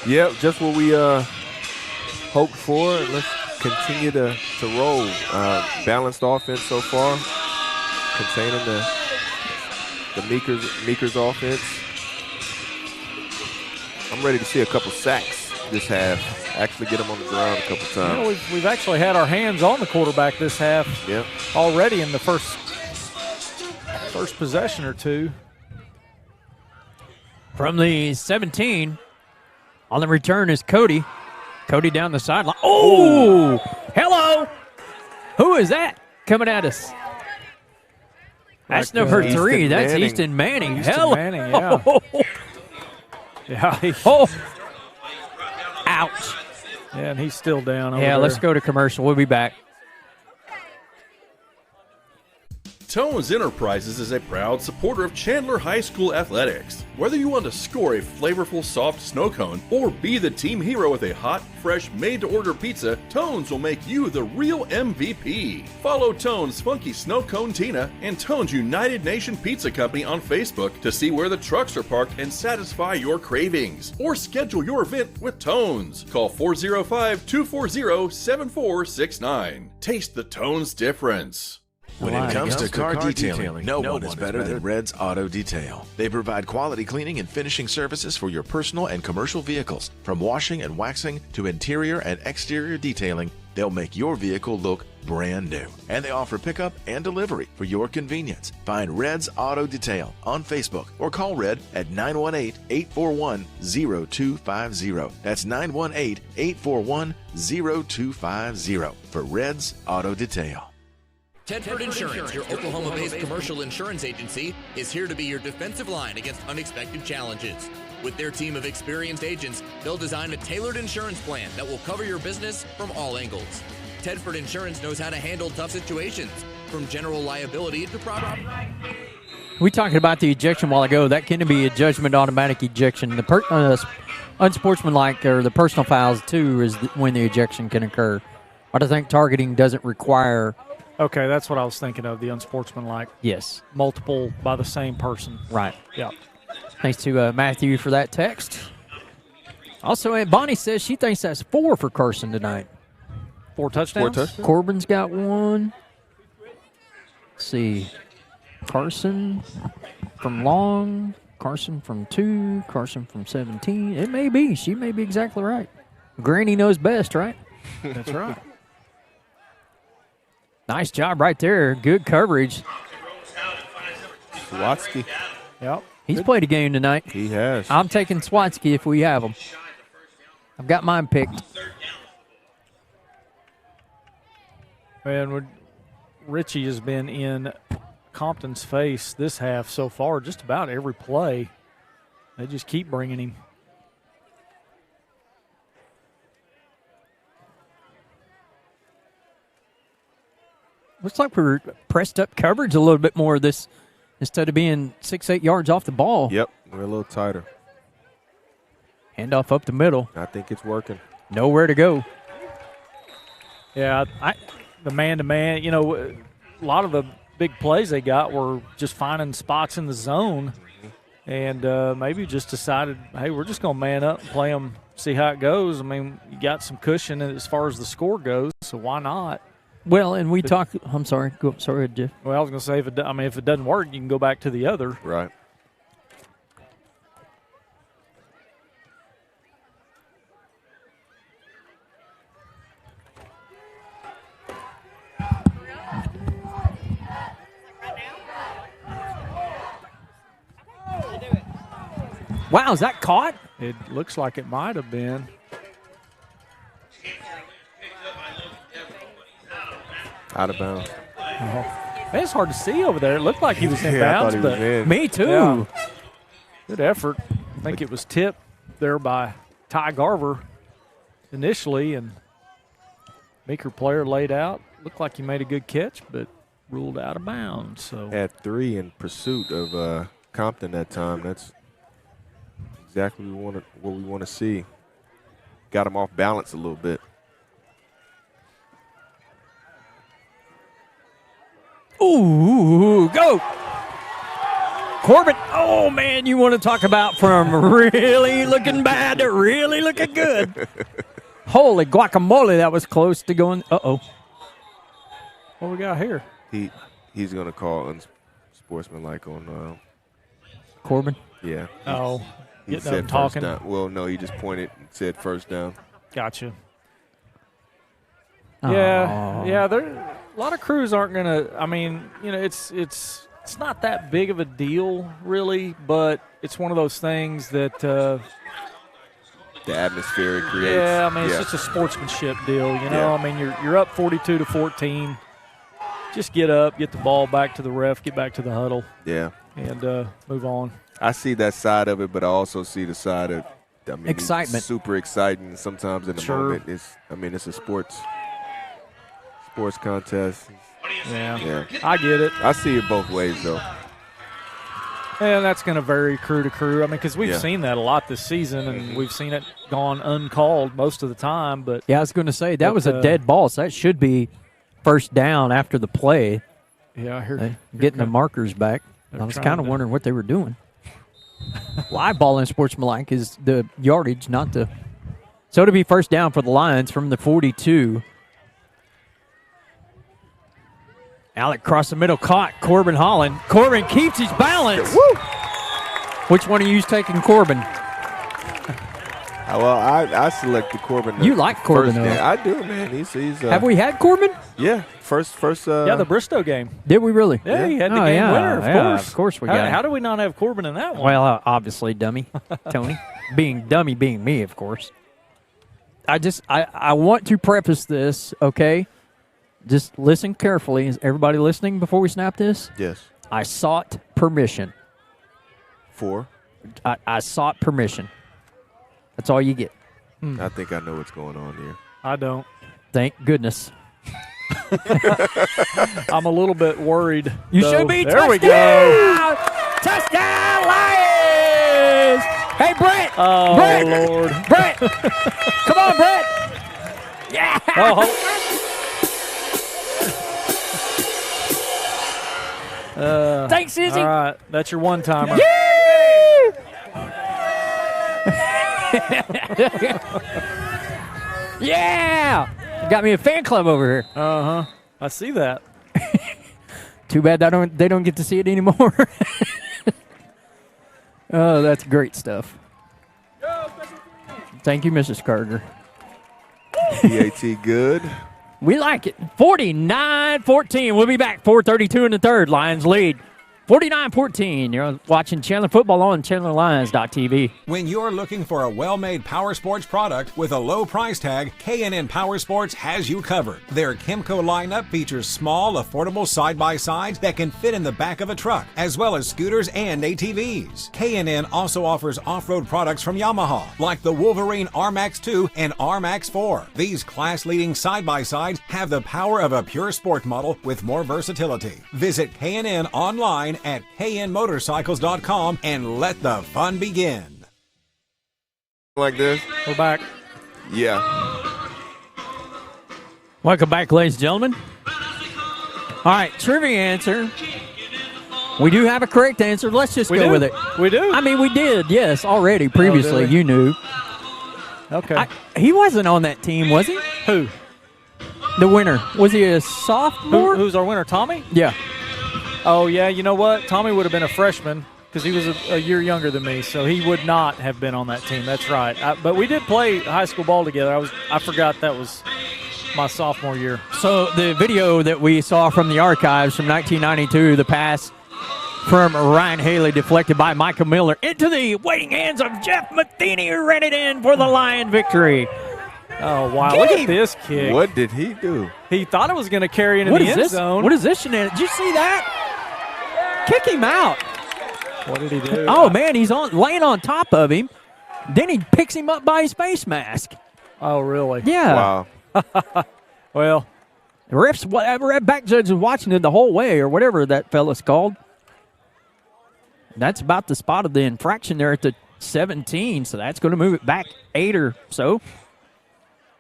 Yep, just what we hoped for. Let's continue to roll. Balanced offense so far, containing the Meeker's offense. I'm ready to see a couple sacks this half. Actually get him on the ground a couple times. We've actually had our hands on the quarterback this half already in the first possession or 2. From the 17, on the return is Cody. Cody down the sideline. Oh, hello. Who is that coming at us? That's number 3. That's Easton Manning. Easton Manning, yeah. Yeah. Ouch. Yeah, and he's still down over there. Let's go to commercial. We'll be back. Tones Enterprises is a proud supporter of Chandler High School athletics. Whether you want to score a flavorful soft snow cone or be the team hero with a hot, fresh, made-to-order pizza, Tones will make you the real MVP. Follow Tones Funky Snow Cone Tina and Tones United Nation Pizza Company on Facebook to see where the trucks are parked and satisfy your cravings. Or schedule your event with Tones. Call 405-240-7469. Taste the Tones difference. When it comes to car detailing, no one is better than Red's Auto Detail. They provide quality cleaning and finishing services for your personal and commercial vehicles. From washing and waxing to interior and exterior detailing, they'll make your vehicle look brand new. And they offer pickup and delivery for your convenience. Find Red's Auto Detail on Facebook or call Red at 918-841-0250. That's 918-841-0250 for Red's Auto Detail. Tedford Insurance, your Oklahoma-based commercial insurance agency, is here to be your defensive line against unexpected challenges. With their team of experienced agents, they'll design a tailored insurance plan that will cover your business from all angles. Tedford Insurance knows how to handle tough situations, from general liability to property. We talked about the ejection a while ago. That can be a judgment automatic ejection. The unsportsmanlike or the personal fouls, too, is when the ejection can occur. But I think targeting doesn't require... Okay, that's what I was thinking of, the unsportsmanlike. Yes. Multiple by the same person. Right. Yeah. Thanks to Matthew for that text. Also, Aunt Bonnie says she thinks that's 4 for Carson tonight. 4 touchdowns? Corbin's got 1. Let's see. Carson from long. Carson from 2, Carson from 17. It may be. She may be exactly right. Granny knows best, right? That's right. Nice job right there. Good coverage. Swatsky. Yep. He's played a game tonight. He has. I'm taking Swatsky if we have him. I've got mine picked. Man, Richie has been in Compton's face this half so far, just about every play. They just keep bringing him. Looks like we're pressed up coverage a little bit more this instead of being 6-8 yards off the ball. Yep, we're a little tighter. Handoff up the middle. I think it's working. Nowhere to go. Yeah, the man-to-man, you know, a lot of the big plays they got were just finding spots in the zone and maybe just decided, hey, we're just going to man up and play them, see how it goes. I mean, you got some cushion as far as the score goes, so why not? Well, and we talk. I'm sorry. Sorry, Jeff. Well, I was going to say, if it doesn't work, you can go back to the other. Right. Wow, is that caught? It looks like it might have been. Out of bounds. It's hard to see over there. It looked like he was in bounds, I thought he was but in. Me too. Yeah. Good effort. I think it was tipped there by Ty Garver initially, and Meeker player laid out. Looked like he made a good catch, but ruled out of bounds. So Had 3 in pursuit of Compton that time. That's exactly what we want to see. Got him off balance a little bit. Ooh, go. Corbin, oh, man, you want to talk about from really looking bad to really looking good. Holy guacamole, that was close to going. Uh-oh. what we got here? He's going to call unsportsmanlike on Corbin? Yeah. Oh, he getting up said and first talking. down. Well, no, he just pointed and said first down. Gotcha. Yeah, there a lot of crews aren't going to, I mean, you know, it's not that big of a deal really, but it's one of those things that the atmosphere it creates. Yeah, I mean, it's just a sportsmanship deal, you know. Yeah. I mean, you're up 42-14. Just get up, get the ball back to the ref, get back to the huddle. Yeah. And move on. I see that side of it, but I also see the side of excitement. It's super exciting sometimes in the moment. It's a sports contest. Yeah, I get it. I see it both ways, though. And that's going to vary crew to crew. I mean, because we've Yeah. seen that a lot this season, and we've seen it gone uncalled most of the time. But Yeah, I was going to say, that was a dead ball, so that should be first down after the play. Yeah, I hear getting the markers back. I was kind of wondering what they were doing. Live ball in sportsmanlike is the yardage, not the. So it'll be first down for the Lions from the 42. Alec across the middle, caught Corbin Holland. Corbin keeps his balance. Woo! Which one of you is taking Corbin? Well, I selected Corbin. You like Corbin, though. I do, man. He's Have we had Corbin? Yeah, first. Yeah, the Bristow game. Did we really? Yeah, he had the game winner, of course. Of course we got How him. do we not have Corbin in that one? Well, obviously, dummy, Tony. Being me, of course. I want to preface this, okay? Just listen carefully. Is everybody listening before we snap this? Yes. I sought permission. For? I sought permission. That's all you get. I think I know what's going on here. I don't. Thank goodness. I'm a little bit worried. You though. should be. There we go. Touchdown, Lions! Hey, Brett. Oh, Brett. Lord. Brett. Come on, Brett. Yeah. Thanks, Izzy. All right, that's your one-timer. Yeah! You got me a fan club over here. Uh-huh. I see that. Too bad they don't get to see it anymore. Oh, that's great stuff. Thank you, Mrs. Carter. PAT good. We like it. 49-14. We'll be back. 4:32 in the third. Lions lead. 49-14. You're watching Chandler football on ChandlerLions.tv. When you're looking for a well-made power sports product with a low price tag, K&N Power Sports has you covered. Their Kimco lineup features small, affordable side-by-sides that can fit in the back of a truck, as well as scooters and ATVs. K&N also offers off-road products from Yamaha, like the Wolverine RMAX 2 and RMAX 4. These class-leading side-by-sides have the power of a pure sport model with more versatility. Visit K&N online at knmotorcycles.com and let the fun begin. Like this? We're back. Yeah. Welcome back, ladies and gentlemen. All right, trivia answer. We do have a correct answer. Let's just go with it. We do? I mean, we did, yes, already previously. did we? You knew. Okay. He wasn't on that team, was he? Who? The winner. Was he a sophomore? Who's our winner, Tommy? Yeah. Oh, yeah, you know what? Tommy would have been a freshman because he was a year younger than me, so he would not have been on that team. That's right. But we did play high school ball together. I forgot that was my sophomore year. So the video that we saw from the archives from 1992, the pass from Ryan Haley deflected by Michael Miller into the waiting hands of Jeff Matheny, who ran it in for the Lion victory. Oh, wow. Look at this kick. What did he do? He thought it was going to carry into the end zone. What is this shenanigans? Did you see that? Kick him out. What did he do? Oh, man, he's laying on top of him. Then he picks him up by his face mask. Oh, really? Yeah. Wow. Well, the ref back judge was watching it the whole way, or whatever that fella's called. That's about the spot of the infraction there at the 17, so that's going to move it back 8 or so.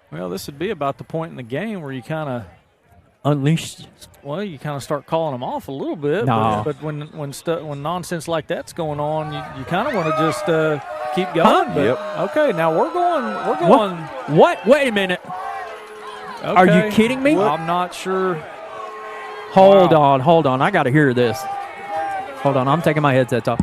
Well, this would be about the point in the game where you kind of unleashed. Well, you kind of start calling them off a little bit. No. But when nonsense like that's going on, you kind of want to just keep going. Huh? But, Yep. Okay, now we're going. What? Wait a minute. Okay. Are you kidding me? I'm not sure. Hold on. I got to hear this. Hold on. I'm taking my headsets off.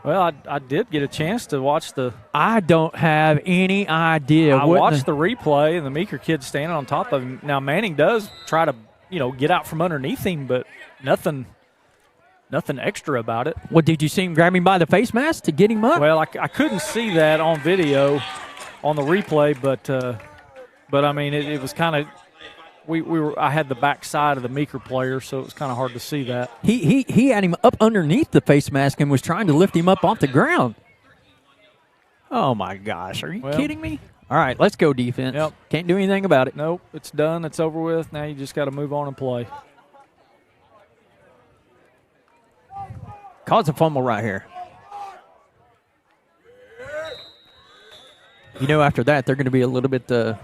Well, I did get a chance to watch the. I don't have any idea. I watched the replay, and the Meeker kid standing on top of him. Now Manning does try to, get out from underneath him, but nothing extra about it. What, did you see him grab him by the face mask to get him up? Well, I couldn't see that on video, on the replay, but I mean it was kind of. I had the backside of the Meeker player, so it was kind of hard to see that. He had him up underneath the face mask and was trying to lift him up off the ground. Oh, my gosh. Are you kidding me? All right, let's go defense. Yep. Can't do anything about it. Nope, it's done. It's over with. Now you just got to move on and play. Cause a fumble right here. After that, they're going to be a little bit a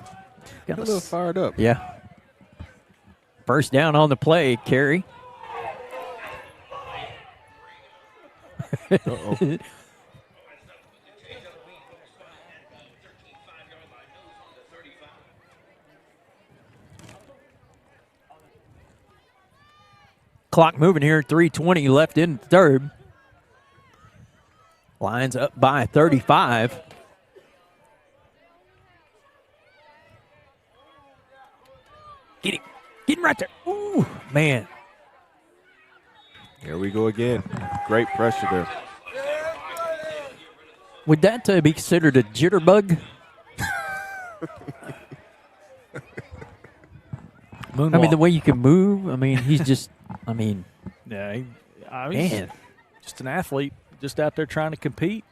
little fired up. Yeah. First down on the play, Carey. Uh-oh. Clock moving here, 3:20 left in the third. Lions up by 35. Get him. Get him right there. Ooh, man. Here we go again. Great pressure there. Would that be considered a jitterbug? I mean, the way you can move. I mean, he's just, Yeah, man. Just an athlete, just out there trying to compete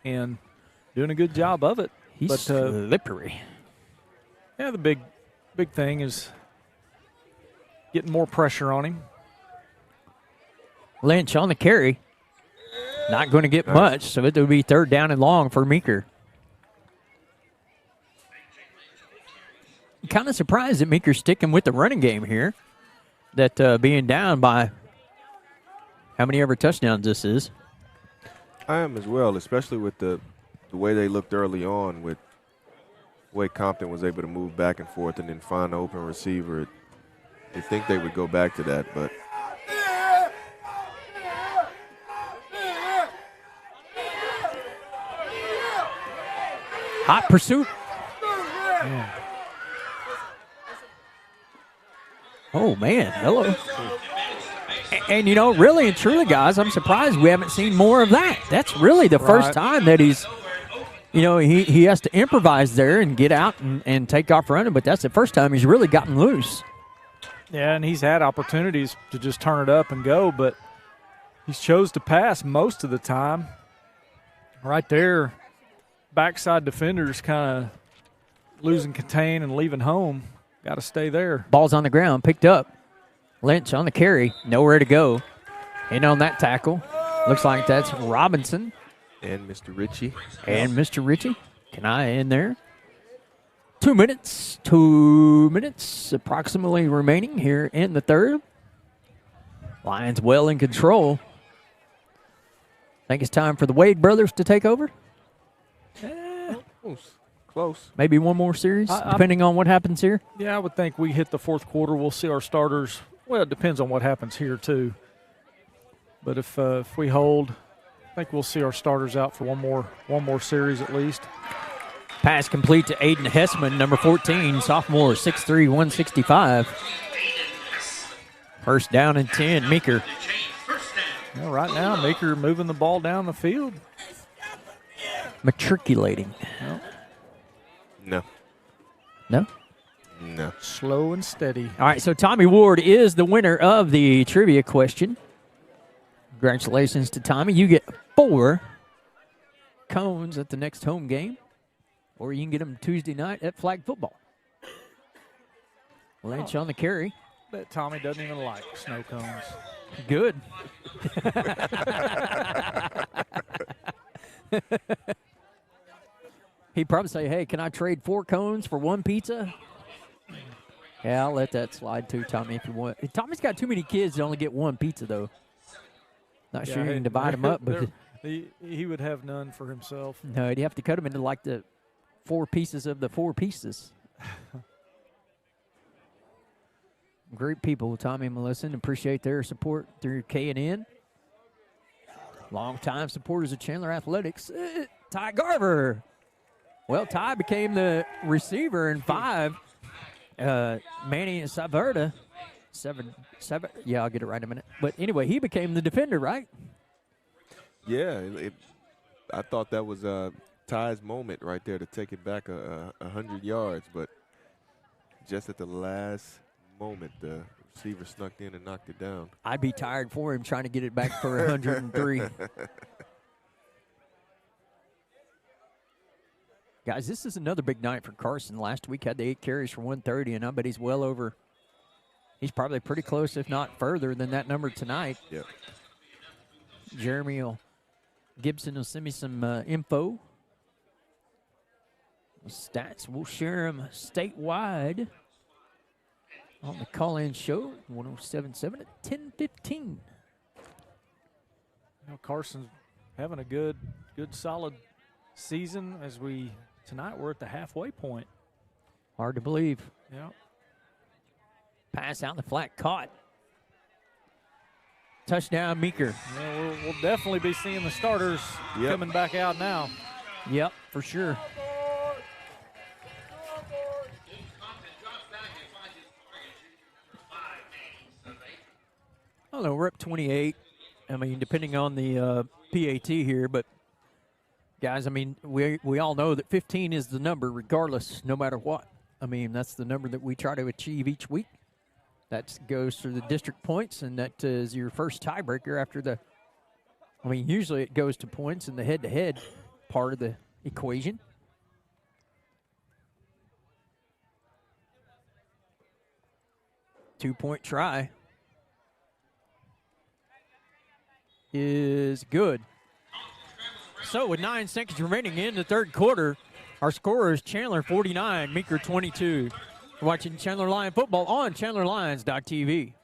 and doing a good job of it. He's slippery. Yeah, the big thing is getting more pressure on him. Lynch on the carry. Not going to get much, so it will be third down and long for Meeker. Kind of surprised that Meeker's sticking with the running game here. that being down by how many ever touchdowns this is. I am as well, especially with the way they looked early on, with the way Compton was able to move back and forth and then find an open receiver. You think they would go back to that, but hot pursuit. Oh, man. Hello. And, you know, really and truly, guys, I'm surprised we haven't seen more of that. That's really the first time that he's, you know, he has to improvise there and get out and take off running, but that's the first time he's really gotten loose. Yeah, and he's had opportunities to just turn it up and go, but he's chose to pass most of the time. Right there, backside defenders kind of losing contain and leaving home. Got to stay there. Ball's on the ground, picked up. Lynch on the carry, nowhere to go. In on that tackle. Looks like that's Robinson. And Mr. Ritchie. And Mr. Ritchie. Can I in there? 2 minutes. 2 minutes approximately remaining here in the third. Lions well in control. Think it's time for the Wade brothers to take over? Close. Maybe one more series, depending on what happens here? Yeah, I would think we hit the fourth quarter. We'll see our starters. Well, it depends on what happens here, too. But if we hold, I think we'll see our starters out for one more series at least. Pass complete to Aiden Hessman, number 14, sophomore, 6'3", 165. First down and 10, Meeker. Yeah, right now, Meeker moving the ball down the field. Matriculating. No. No? No. Slow and steady. All right, so Tommy Ward is the winner of the trivia question. Congratulations to Tommy. You get 4 cones at the next home game, or you can get them Tuesday night at flag football. Lynch on the carry. Bet Tommy doesn't even like snow cones. Good. He'd probably say, hey, can I trade 4 cones for 1 pizza? Yeah, I'll let that slide too, Tommy, if you want. Tommy's got too many kids to only get 1 pizza, though. Not sure you can divide them up. But he would have none for himself. No, he'd have to cut them into like the 4 pieces of the 4 pieces. Great people, Tommy and Melissa, and appreciate their support through K&N. Long-time supporters of Chandler Athletics. Ty Garver. Well, Ty became the receiver in 5. Manny Saverda, 7. Yeah, I'll get it right in a minute. But anyway, he became the defender, right? Yeah, I thought that was Ty's moment right there to take it back 100 yards, but just at the last moment, the receiver snuck in and knocked it down. I'd be tired for him trying to get it back for 103. Guys, this is another big night for Carson. Last week had the 8 carries for 130, and I bet he's well over. He's probably pretty close, if not further, than that number tonight. Yep. Gibson will send me some info. Stats, we'll share them statewide on the call-in show, 107.7 at 10:15. Carson's having a good solid season as tonight we're at the halfway point. Hard to believe. Yeah. Pass out in the flat, caught. Touchdown, Meeker. Yeah, we'll definitely be seeing the starters coming back out now. Yep, for sure. I don't know, we're up 28. I mean, depending on the PAT here, but guys, I mean, we all know that 15 is the number regardless, no matter what. I mean, that's the number that we try to achieve each week. That goes through the district points, and that is your first tiebreaker after usually it goes to points in the head-to-head part of the equation. Two-point try is good. So with 9 seconds remaining in the third quarter, our score is Chandler 49, Meeker 22. You're watching Chandler Lion football on ChandlerLions.tv.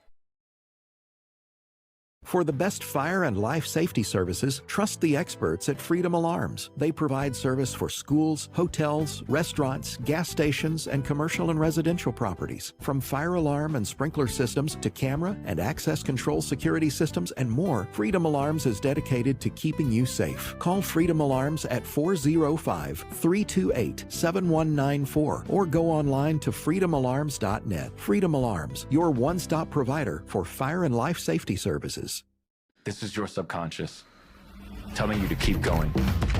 For the best fire and life safety services, trust the experts at Freedom Alarms. They provide service for schools, hotels, restaurants, gas stations, and commercial and residential properties. From fire alarm and sprinkler systems to camera and access control security systems and more, Freedom Alarms is dedicated to keeping you safe. Call Freedom Alarms at 405-328-7194 or go online to freedomalarms.net. Freedom Alarms, your one-stop provider for fire and life safety services. This is your subconscious telling you to keep going.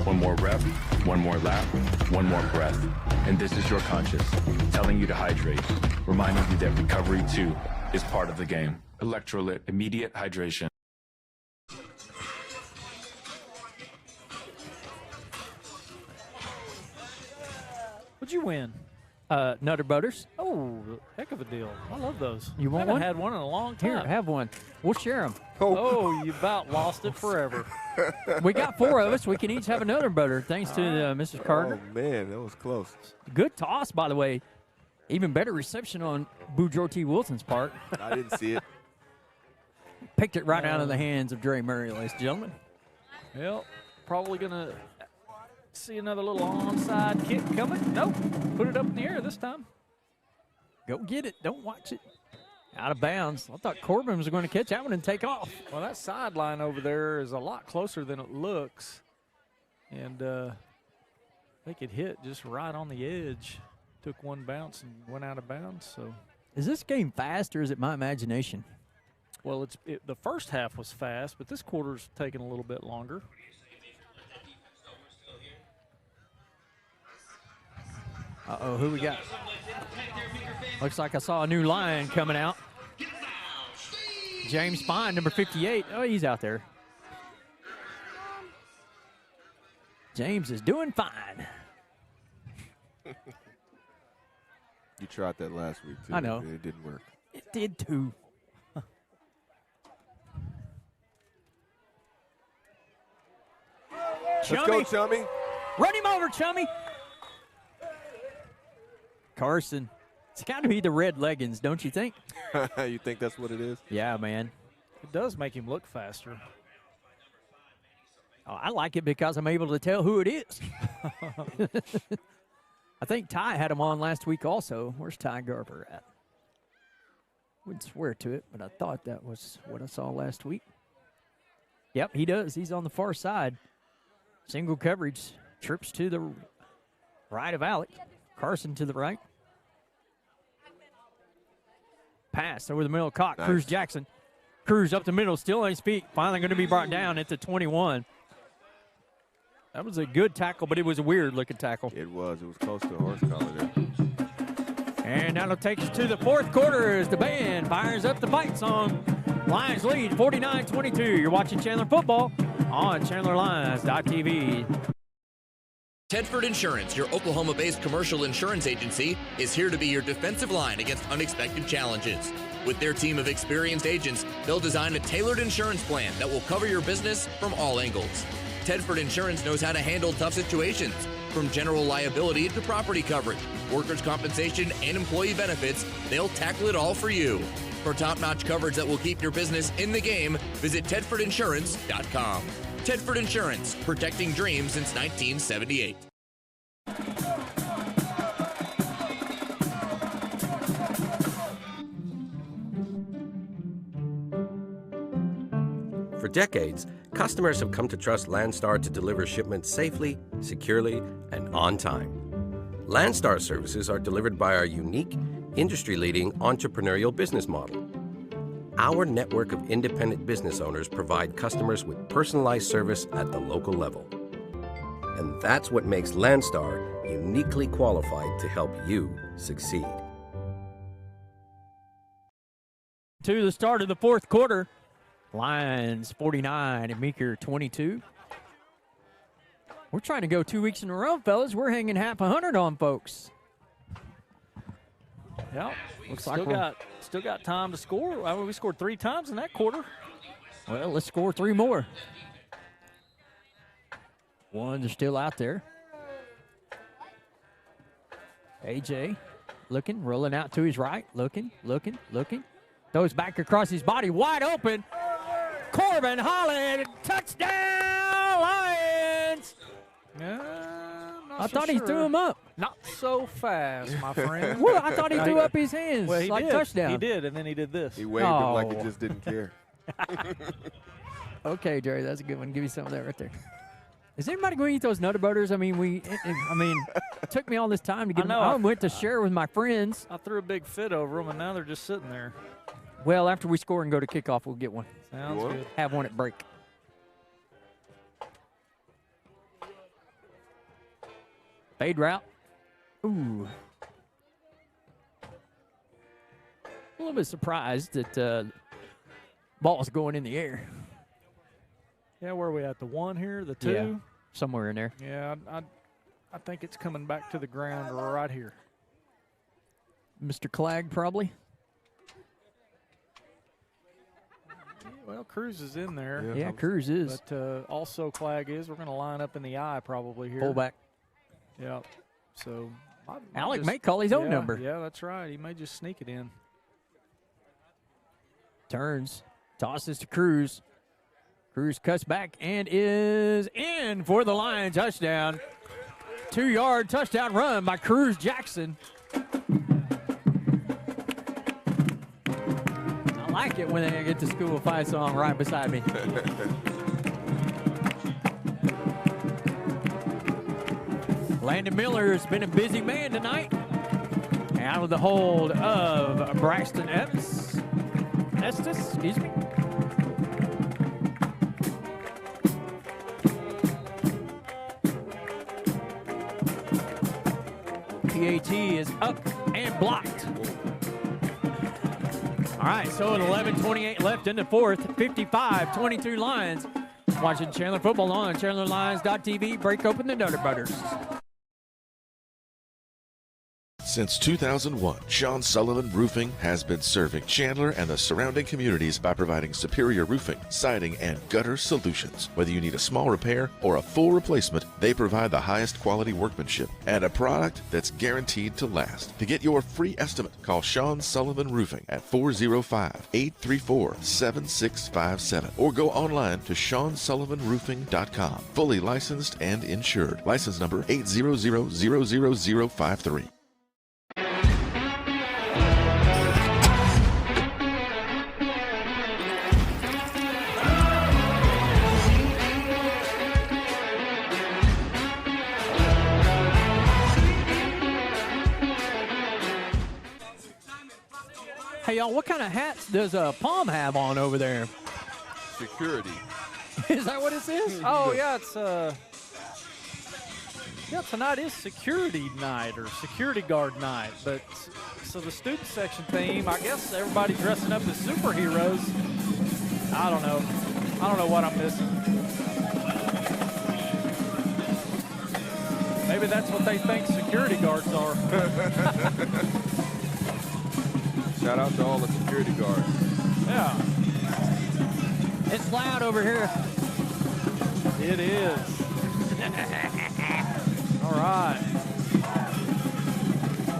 One more rep, one more lap, one more breath. And this is your conscious telling you to hydrate, reminding you that recovery too is part of the game. Electrolyte, immediate hydration. What'd you win? Nutter Butters. Oh, heck of a deal. I love those. You want I one? haven't had one in a long time. Here, have one. We'll share them. Oh, you about lost it forever. We got 4 of us. We can each have another butter, thanks to Mrs. Carter. Oh, man, that was close. Good toss, by the way. Even better reception on Boudreaux T. Wilson's part. I didn't see it. Picked it right out of the hands of Dre Murray, ladies and gentlemen. Well, probably going to see another little onside kick coming. Nope. Put it up in the air this time. Go get it. Don't watch it. Out of bounds. I thought Corbin was going to catch that one and take off. Well, that sideline over there is a lot closer than it looks. And I think it hit just right on the edge. Took one bounce and went out of bounds. So, is this game fast or is it my imagination? Well, the first half was fast, but this quarter's taking a little bit longer. Uh-oh, who we got? Looks like I saw a new line coming out. James Fine, number 58. Oh, he's out there. James is doing fine. You tried that last week, too. I know. It didn't work. It did, too. Let's go, Chummy. Run him over, Chummy. Carson. It's got to be the red leggings, don't you think? You think that's what it is? Yeah, man. It does make him look faster. Oh, I like it because I'm able to tell who it is. I think Ty had him on last week also. Where's Ty Garber at? Wouldn't swear to it, but I thought that was what I saw last week. Yep, he does. He's on the far side. Single coverage. Trips to the right of Alec. Carson to the right. Pass over the middle, caught. Nice. Cruz Jackson. Cruz up the middle, still on his feet. Finally going to be brought down at the 21. That was a good tackle, but it was a weird-looking tackle. It was. It was close to a horse collar there. And that'll take us to the fourth quarter as the band fires up the fight song. Lions lead 49-22. You're watching Chandler football on ChandlerLions.tv. Tedford Insurance, your Oklahoma-based commercial insurance agency, is here to be your defensive line against unexpected challenges. With their team of experienced agents, they'll design a tailored insurance plan that will cover your business from all angles. Tedford Insurance knows how to handle tough situations, from general liability to property coverage, workers' compensation, and employee benefits. They'll tackle it all for you. For top-notch coverage that will keep your business in the game, visit TedfordInsurance.com. Tedford Insurance, protecting dreams since 1978. For decades, customers have come to trust Landstar to deliver shipments safely, securely, and on time. Landstar services are delivered by our unique, industry-leading entrepreneurial business model. Our network of independent business owners provide customers with personalized service at the local level. And that's what makes Landstar uniquely qualified to help you succeed. To the start of the fourth quarter, Lions 49 and Meeker 22. We're trying to go 2 weeks in a row, fellas. We're hanging half 100 on folks. Yeah, looks still got time to score. I mean, we scored 3 times in that quarter. Well, let's score 3 more. Ones are still out there. AJ looking, rolling out to his right, looking. Throws back across his body, wide open. Corbin Holland, touchdown, Lions! I thought he threw him up. Not so fast, my friend. Well, I thought he threw up his hands well, he like did. touchdown. He did, and then he did this. He waved him like he just didn't care. Okay, Jerry, that's a good one. Give me some of that right there. Is anybody going to eat those Nutter Butters? I mean, it took me all this time to get them. I went to share with my friends. I threw a big fit over them, and now they're just sitting there. Well, after we score and go to kickoff, we'll get one. Sounds good. Have one at break. Fade route. Ooh. A little bit surprised that ball's going in the air. Yeah, where are we at? The 1 here? The 2? Yeah, somewhere in there. Yeah, I think it's coming back to the ground right here. Mr. Clegg, probably. Well, Cruz is in there. Yeah, Cruz is. But also Clegg is. We're going to line up in the eye probably here. Fullback. Yep. So Alec may call his own number. Yeah, that's right. He may just sneak it in. Turns, tosses to Cruz. Cruz cuts back and is in for the Lions touchdown. 2-yard touchdown run by Cruz Jackson. I like it when they get the School of Fight song right beside me. Landon Miller has been a busy man tonight. Out of the hold of Braxton Estes, excuse me. PAT is up and blocked. All right, so at 11:28 left in the fourth, 55-22 Lions. Watching Chandler football on ChandlerLions.tv. Break open the Nutter Butters. Since 2001, Sean Sullivan Roofing has been serving Chandler and the surrounding communities by providing superior roofing, siding, and gutter solutions. Whether you need a small repair or a full replacement, they provide the highest quality workmanship and a product that's guaranteed to last. To get your free estimate, call Sean Sullivan Roofing at 405-834-7657 or go online to SeanSullivanRoofing.com. Fully licensed and insured. License number 8000053. Hey, y'all, what kind of hats does Palm have on over there? Security. Is that what it is? Oh, yeah, it's tonight is security night or security guard night. But so the student section theme, I guess everybody dressing up as superheroes. I don't know what I'm missing. Maybe that's what they think security guards are. Shout out to all the security guards. Yeah. It's loud over here. It is. All right.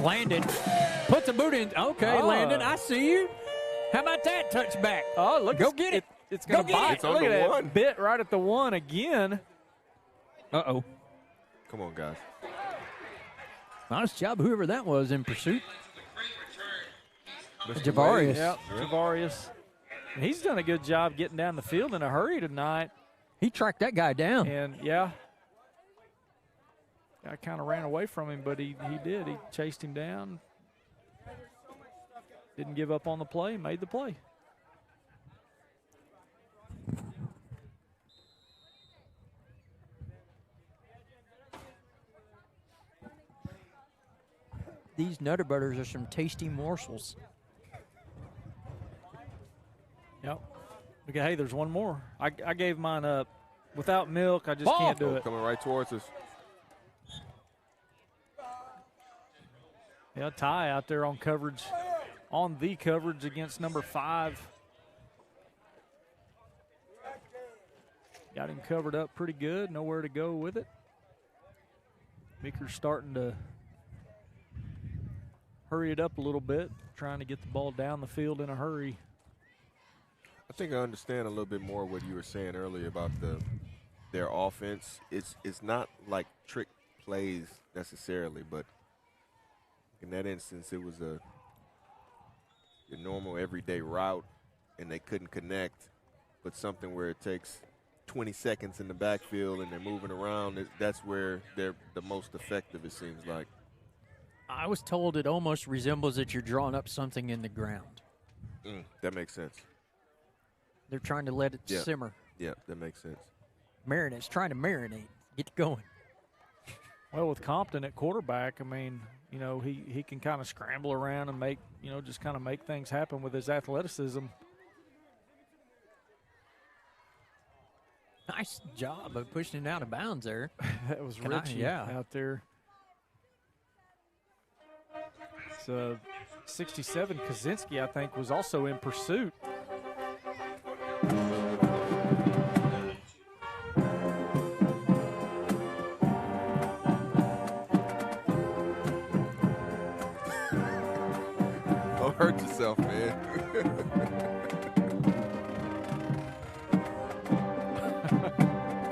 Landon puts a boot in. Okay, Oh. Landon, I see you. How about that touchback? Oh, look. Go get it. It's going to Go get bite. it. It's on Look the at that one. bit right at the 1 again. Uh-oh. Come on, guys. Nice job, whoever that was in pursuit. Mr. Javarius. Yep, Javarius. And he's done a good job getting down the field in a hurry tonight. He tracked that guy down. And, yeah, I kind of ran away from him, but he did. He chased him down. Didn't give up on the play, made the play. These Nutter Butters are some tasty morsels. Yep. Okay, hey, there's one more. I gave mine up. Without milk, I just can't do it. Coming right towards us. Yeah, Ty out there on coverage, on the coverage against number 5. Got him covered up pretty good. Nowhere to go with it. Meeker's starting to hurry it up a little bit, trying to get the ball down the field in a hurry. I think I understand a little bit more what you were saying earlier about their offense. It's not like trick plays necessarily, but in that instance, it was your normal everyday route, and they couldn't connect. But something where it takes 20 seconds in the backfield and they're moving around, that's where they're the most effective, it seems like. I was told it almost resembles that you're drawing up something in the ground. That makes sense. They're trying to let it simmer. Yeah, that makes sense. Marinate. It's trying to marinate. Get going. Well, with Compton at quarterback, I mean, you know, he can kind of scramble around and make, you know, just kind of make things happen with his athleticism. Nice job of pushing it out of bounds there. That was Richie out there. So 67, Kaczynski, I think, was also in pursuit. Don't hurt yourself, man.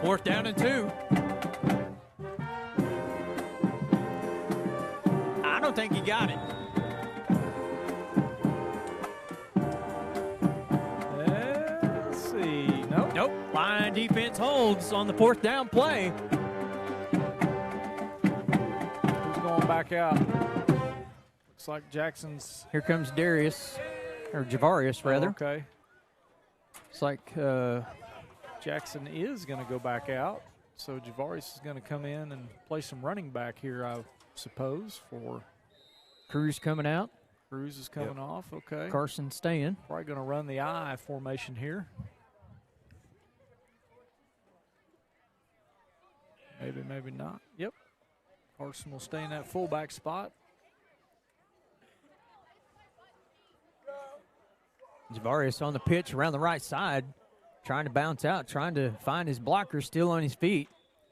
Fourth down and 2. I don't think he got it. Let's see. Nope. Nope. Line defense holds on the fourth down play. Who's going back out? Looks like Jackson's. Here comes Darius, or Javarius, rather. Oh, okay. It's like Jackson is going to go back out. So Javarius is going to come in and play some running back here, I suppose, for Cruz coming out. Cruz is coming off. Okay. Carson staying. Probably going to run the I formation here. Maybe, maybe not. Yep. Carson will stay in that fullback spot. Javarius on the pitch around the right side, trying to bounce out, trying to find his blocker still on his feet.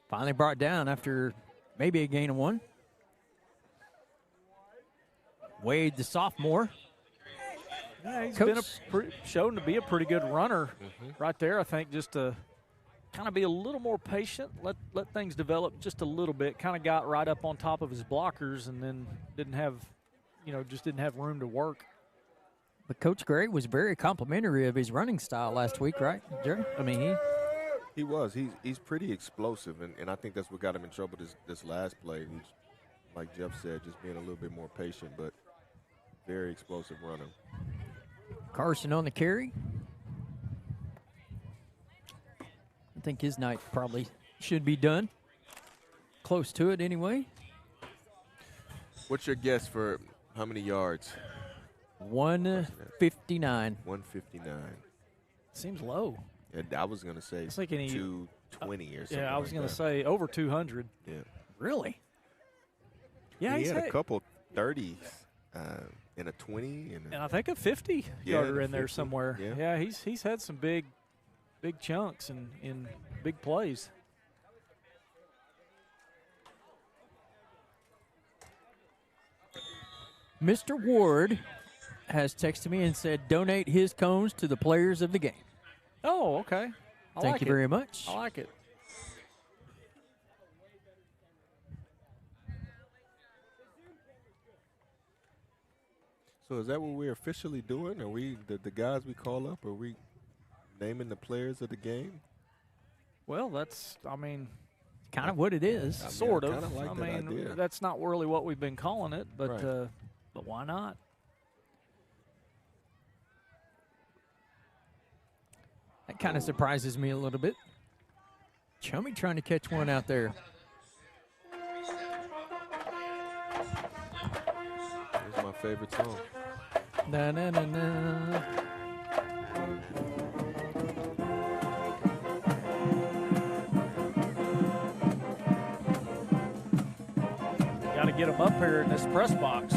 Finally brought down after maybe a gain of 1. Wade, the sophomore. Yeah, he's been shown to be a pretty good runner right there. I think just to kind of be a little more patient, let things develop just a little bit. Kind of got right up on top of his blockers and then didn't have, just didn't have room to work. But Coach Gray was very complimentary of his running style last week, right, Jerry? I mean, he was. He's pretty explosive, and I think that's what got him in trouble this last play. He's, like Jeff said, just being a little bit more patient, but very explosive runner. Carson on the carry. I think his night probably should be done. Close to it anyway. What's your guess for how many yards? 159. 159. Seems low. Yeah, I was going to say 220 or something. Yeah, I was going to that. say over 200. Yeah. Really? Yeah, he had a couple 30s and a 20. And I think a 50-yarder in there 50. somewhere. Yeah, he's had some big chunks in big plays. Mr. Ward has texted me and said donate his cones to the players of the game. Oh, okay. Thank you very much. I like it. So is that what we're officially doing? Are we the guys we call up? Are we naming the players of the game? Well, that's, kind of what it is. Sort of. Kinda like that idea. That's not really what we've been calling it, but but why not? That kind of surprises me a little bit. Chummy trying to catch one out there. This is my favorite song. Na na na na. Got to get him up here in this press box.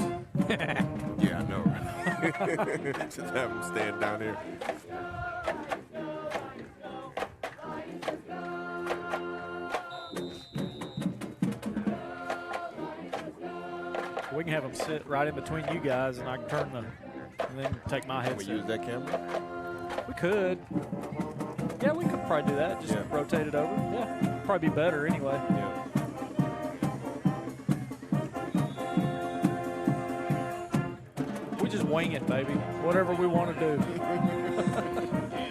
Yeah, I know, right? Just have him stand down here. We can have him sit right in between you guys, and I can turn and then take my headset. Can we use that camera? We could. Yeah, we could probably do that. Just rotate it over. Yeah, probably be better anyway. Yeah. We just wing it, baby. Whatever we want to do.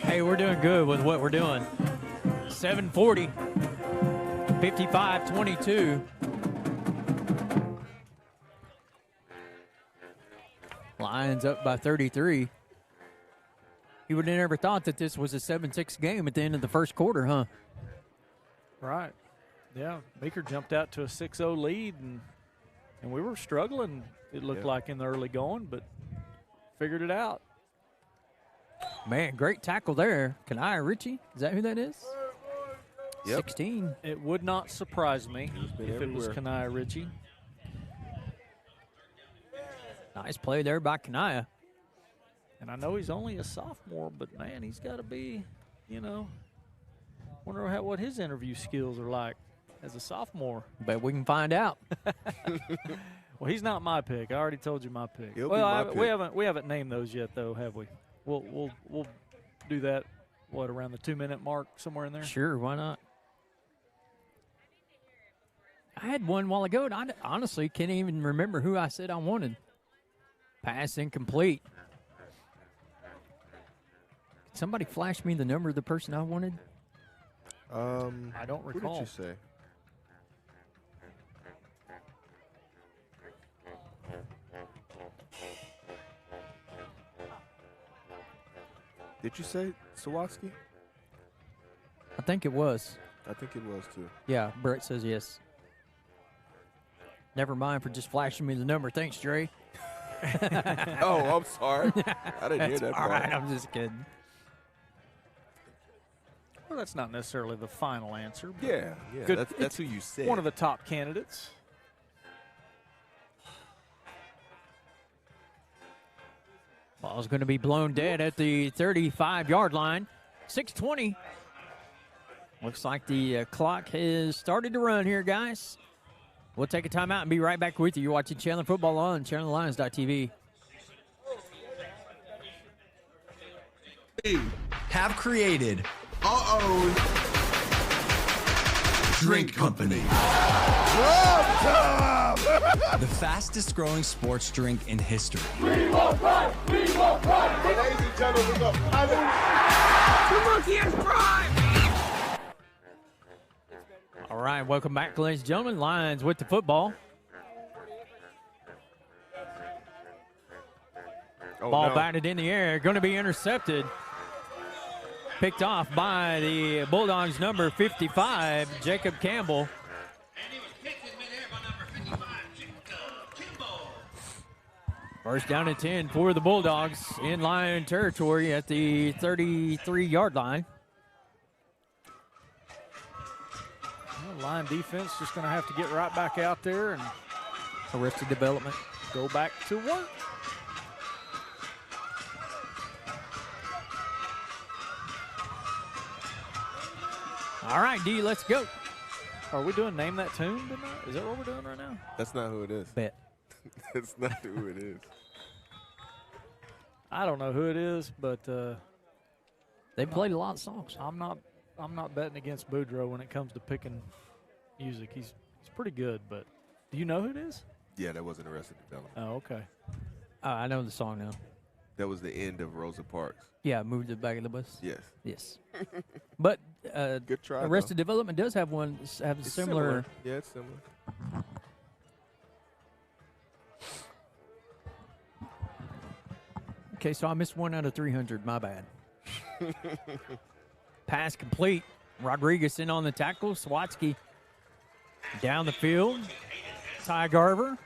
Hey, we're doing good with what we're doing. 7:40, 55-22. Lions up by 33. You would have never thought that this was a 7-6 game at the end of the first quarter, huh? Right. Yeah, Meeker jumped out to a 6-0 lead, and we were struggling, it looked like, in the early going, but figured it out. Man, great tackle there. Kanai Ritchie, is that who that is? Yep. 16. It would not surprise me if it was Kanai Ritchie. Nice play there by Kanaya. And I know he's only a sophomore, but, man, he's got to be, wonder what his interview skills are like as a sophomore. Bet we can find out. Well, he's not my pick. I already told you my pick. He'll be my pick. We haven't named those yet, though, have we? We'll do that, around the 2-minute mark, somewhere in there? Sure, why not? I had one while ago, and I honestly can't even remember who I said I wanted. Pass incomplete. Somebody flash me the number of the person I wanted? I don't recall. What did you say? Did you say Sawatsky? I think it was. I think it was too. Yeah, Brett says yes. Never mind for just flashing me the number. Thanks, Dre. Oh, I'm sorry. I didn't hear that All part. right, I'm just kidding. Well, that's not necessarily the final answer. But Yeah, good. that's who you said. One of the top candidates. Ball's going to be blown dead at the 35-yard line. 6:20. Looks like the clock has started to run here, guys. We'll take a timeout and be right back with you. You're watching Chandler Football on ChandlerLions.tv. Have created our own drink company. The fastest growing sports drink in history. We will run! We will run! Ladies and gentlemen, we go. The monkey has prime! All right, welcome back, ladies and gentlemen. Lions with the football. Ball batted in the air, going to be intercepted. Picked off by the Bulldogs' number 55, Jacob Campbell. First down and 10 for the Bulldogs in Lion territory at the 33-yard line. Well, Lion defense just going to have to get right back out there and Arrested Development. Go back to work. All right, D, let's go. Are we doing Name That Tune tonight? Is that what we're doing right now? That's not who it is. Bet. That's not who it is. I don't know who it is, but they played a lot of songs. I'm not betting against Boudreaux when it comes to picking music. He's pretty good, but do you know who it is? Yeah, that wasn't Arrested Development. Oh, okay. I know the song now. That was the end of Rosa Parks. Yeah, moved to the back of the bus. Yes. Yes. But good try. Arrested Development does have one. Have It's similar. Yeah, it's similar. Okay, so I missed 1 out of 300. My bad. Pass complete. Rodriguez in on the tackle. Sawatsky down the field. Ty Garver.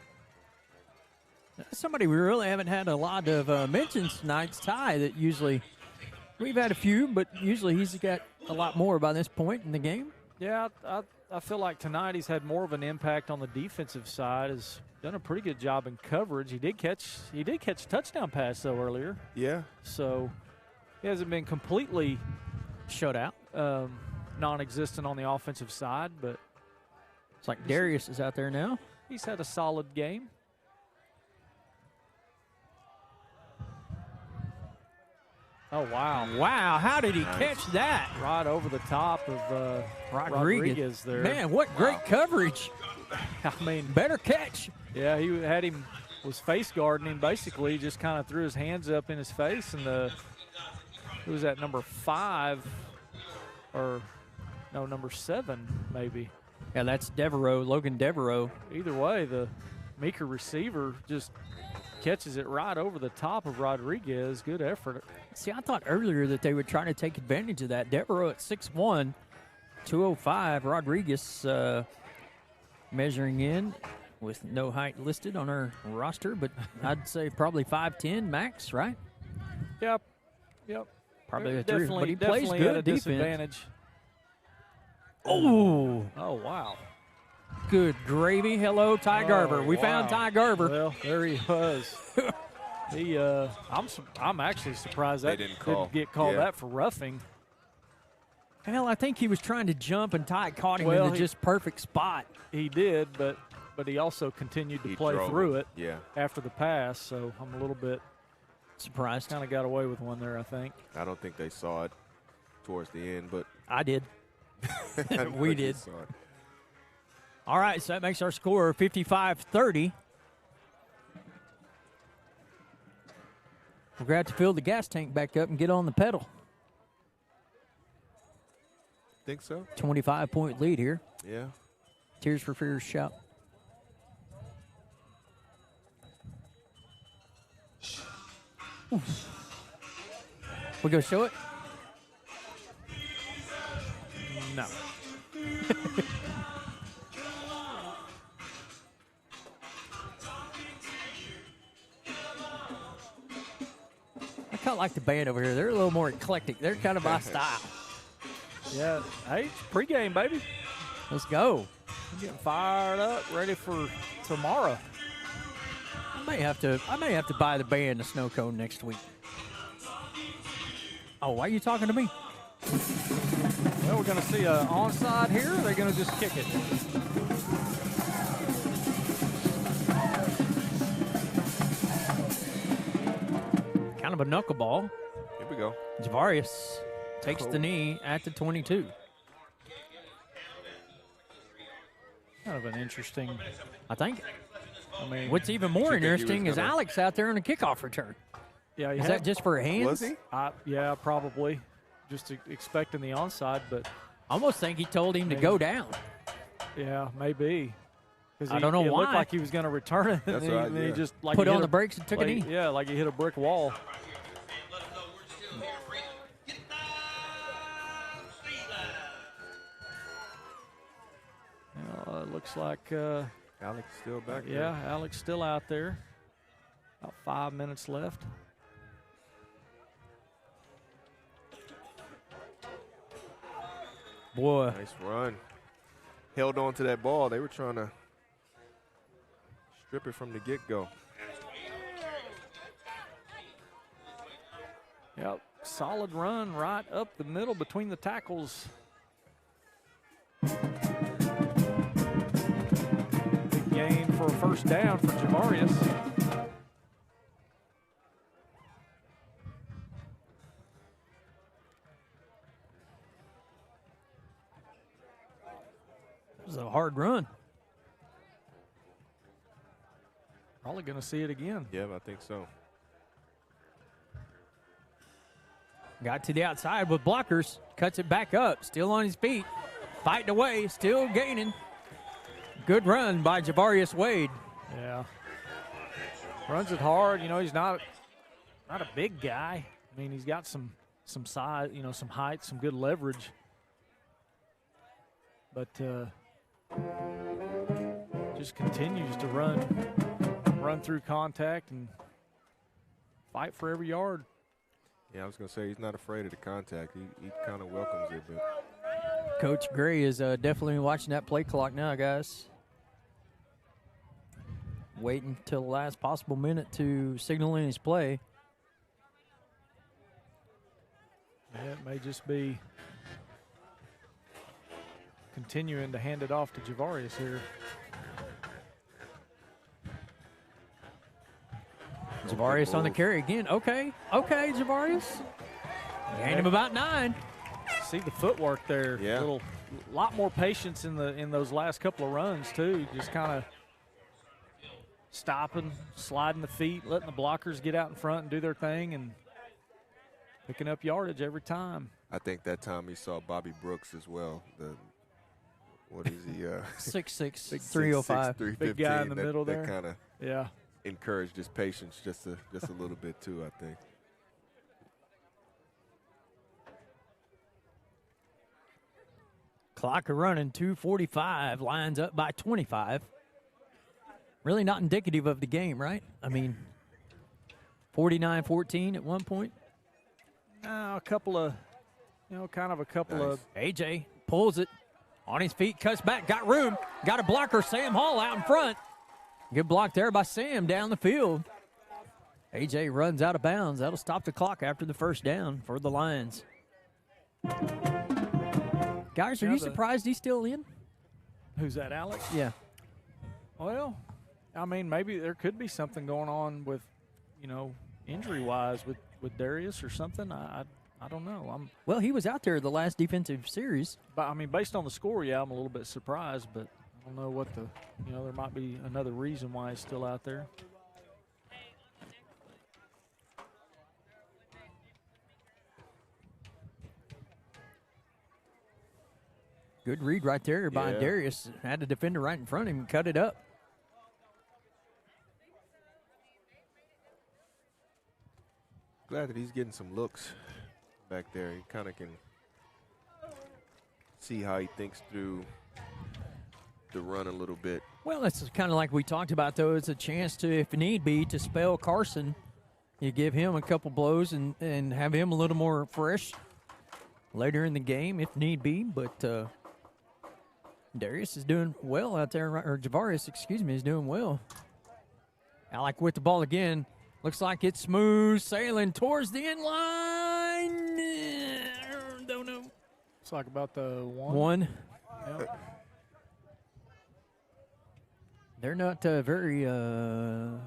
Somebody we really haven't had a lot of mentions tonight's Ty. That usually we've had a few, but usually he's got a lot more by this point in the game. Yeah, I feel like tonight he's had more of an impact on the defensive side. Has done a pretty good job in coverage. He did catch a touchdown pass though earlier. Yeah. So he hasn't been completely shut out, non-existent on the offensive side, but it's like Darius is out there now. He's had a solid game. Oh, wow. Wow, how did he catch that? Right over the top of Rodriguez there. Man, what great coverage. I mean, better catch. Yeah, he had him, was face guarding him basically, just kind of threw his hands up in his face, and who was that, number 5, or no, number 7 maybe. Yeah, that's Devereaux, Logan Devereaux. Either way, the Meeker receiver just catches it right over the top of Rodriguez. Good effort. See, I thought earlier that they were trying to take advantage of that. Devereaux at 6'1", 205. Rodriguez measuring in with no height listed on our roster, but I'd say probably 5'10 max, right? Yep. Probably a 3, but he plays definitely good at a defense. disadvantage. Oh, wow. Good gravy. Hello, Ty Garver. We found Ty Garver. Well, there he was. I'm actually surprised that didn't get called that for roughing. Hell, I think he was trying to jump, and Ty caught him in the just perfect spot. He did, but he also continued to play through it after the pass, so I'm a little bit surprised. Kind of got away with one there, I think. I don't think they saw it towards the end, but I did. We did. All right, so that makes our score 55-30. We're going to have to fill the gas tank back up and get on the pedal. Think so? 25-point lead here. Yeah. Tears for Fears shout. We go show it? No. I kind of like the band over here. They're a little more eclectic. They're kind of my style. Yeah. Hey, it's pregame, baby. Let's go. I'm getting fired up, ready for tomorrow. I may have to buy the band a snow cone next week. Oh, why are you talking to me? Well, we're going to see an onside here. Or they're going to just kick it. Kind of a knuckleball. Here we go. Javarius takes the knee at the 22. Kind of an interesting. I think. I mean, what's even more interesting is Alex out there on a kickoff return. Yeah, is that just for hands? Was he? Yeah, probably. Just expecting the onside, but I almost think he told him to go down. Yeah, maybe. I don't know it why. Looked like he was going to return it, and That's then, right, he yeah. just like put he on hit the brakes and took a knee. Yeah, like he hit a brick wall. It looks like Alex still back there. Yeah, Alex still out there. About 5 minutes left. Boy. Nice run. Held on to that ball. They were trying to strip it from the get-go. Yep, solid run right up the middle between the tackles. Big gain for a first down for Javarius. It was a hard run. Probably going to see it again. Yeah, I think so. Got to the outside with blockers. Cuts it back up. Still on his feet. Fighting away. Still gaining. Good run by Javarius Wade. Yeah. Runs it hard. You know, he's not a big guy. I mean, he's got some size, you know, some height, some good leverage. But just continues to run through contact and fight for every yard. Yeah, I was going to say he's not afraid of the contact. He kind of welcomes it. But Coach Gray is definitely watching that play clock now, guys. Waiting till the last possible minute to signal in his play. Yeah, it may just be continuing to hand it off to Javarius here. Javarius on the carry again. Okay, Javarius. Gained him about 9. See the footwork there. Yeah. A lot more patience in those last couple of runs too. Just kind of stopping, sliding the feet, letting the blockers get out in front and do their thing, and picking up yardage every time. I think that time he saw Bobby Brooks as well. What is he? 6'6", 305. 315. Big guy in the middle there. That kind of encouraged his patience just a little bit too, I think. Clock a running, 2:45. Lions up by 25. Really not indicative of the game, right? I mean, 49-14 at one point. A couple of, AJ pulls it on his feet, cuts back, got room, got a blocker. Sam Hall out in front. Good block there by Sam down the field. AJ runs out of bounds. That'll stop the clock after the first down for the Lions. Guys, are you surprised he's still in? Who's that, Alex? Yeah. Well, I mean, maybe there could be something going on with, injury-wise with Darius or something. I don't know. Well, he was out there the last defensive series. But, I mean, based on the score, I'm a little bit surprised, but I don't know what there might be another reason why he's still out there. Good read right there by Darius. Had the defender right in front of him and cut it up. Glad that he's getting some looks back there. He kind of can see how he thinks through the run a little bit. Well, that's kind of like we talked about, though. It's a chance to, if need be, to spell Carson. You give him a couple blows and have him a little more fresh later in the game, if need be. But Darius is doing well out there, or Javarius, is doing well. Alec with the ball again. Looks like it's smooth sailing towards the end line. Don't know. It's like about the one. Yep. They're not very,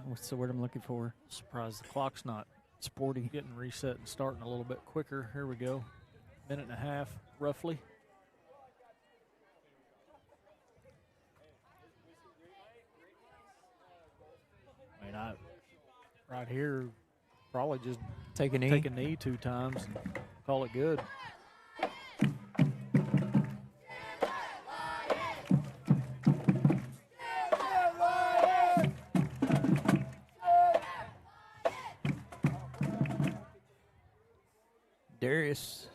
what's the word I'm looking for? Surprised the clock's not sporty. Getting reset and starting a little bit quicker. Here we go. Minute and a half, roughly. I mean, right here, probably just take a knee 2 times and call it good. Darius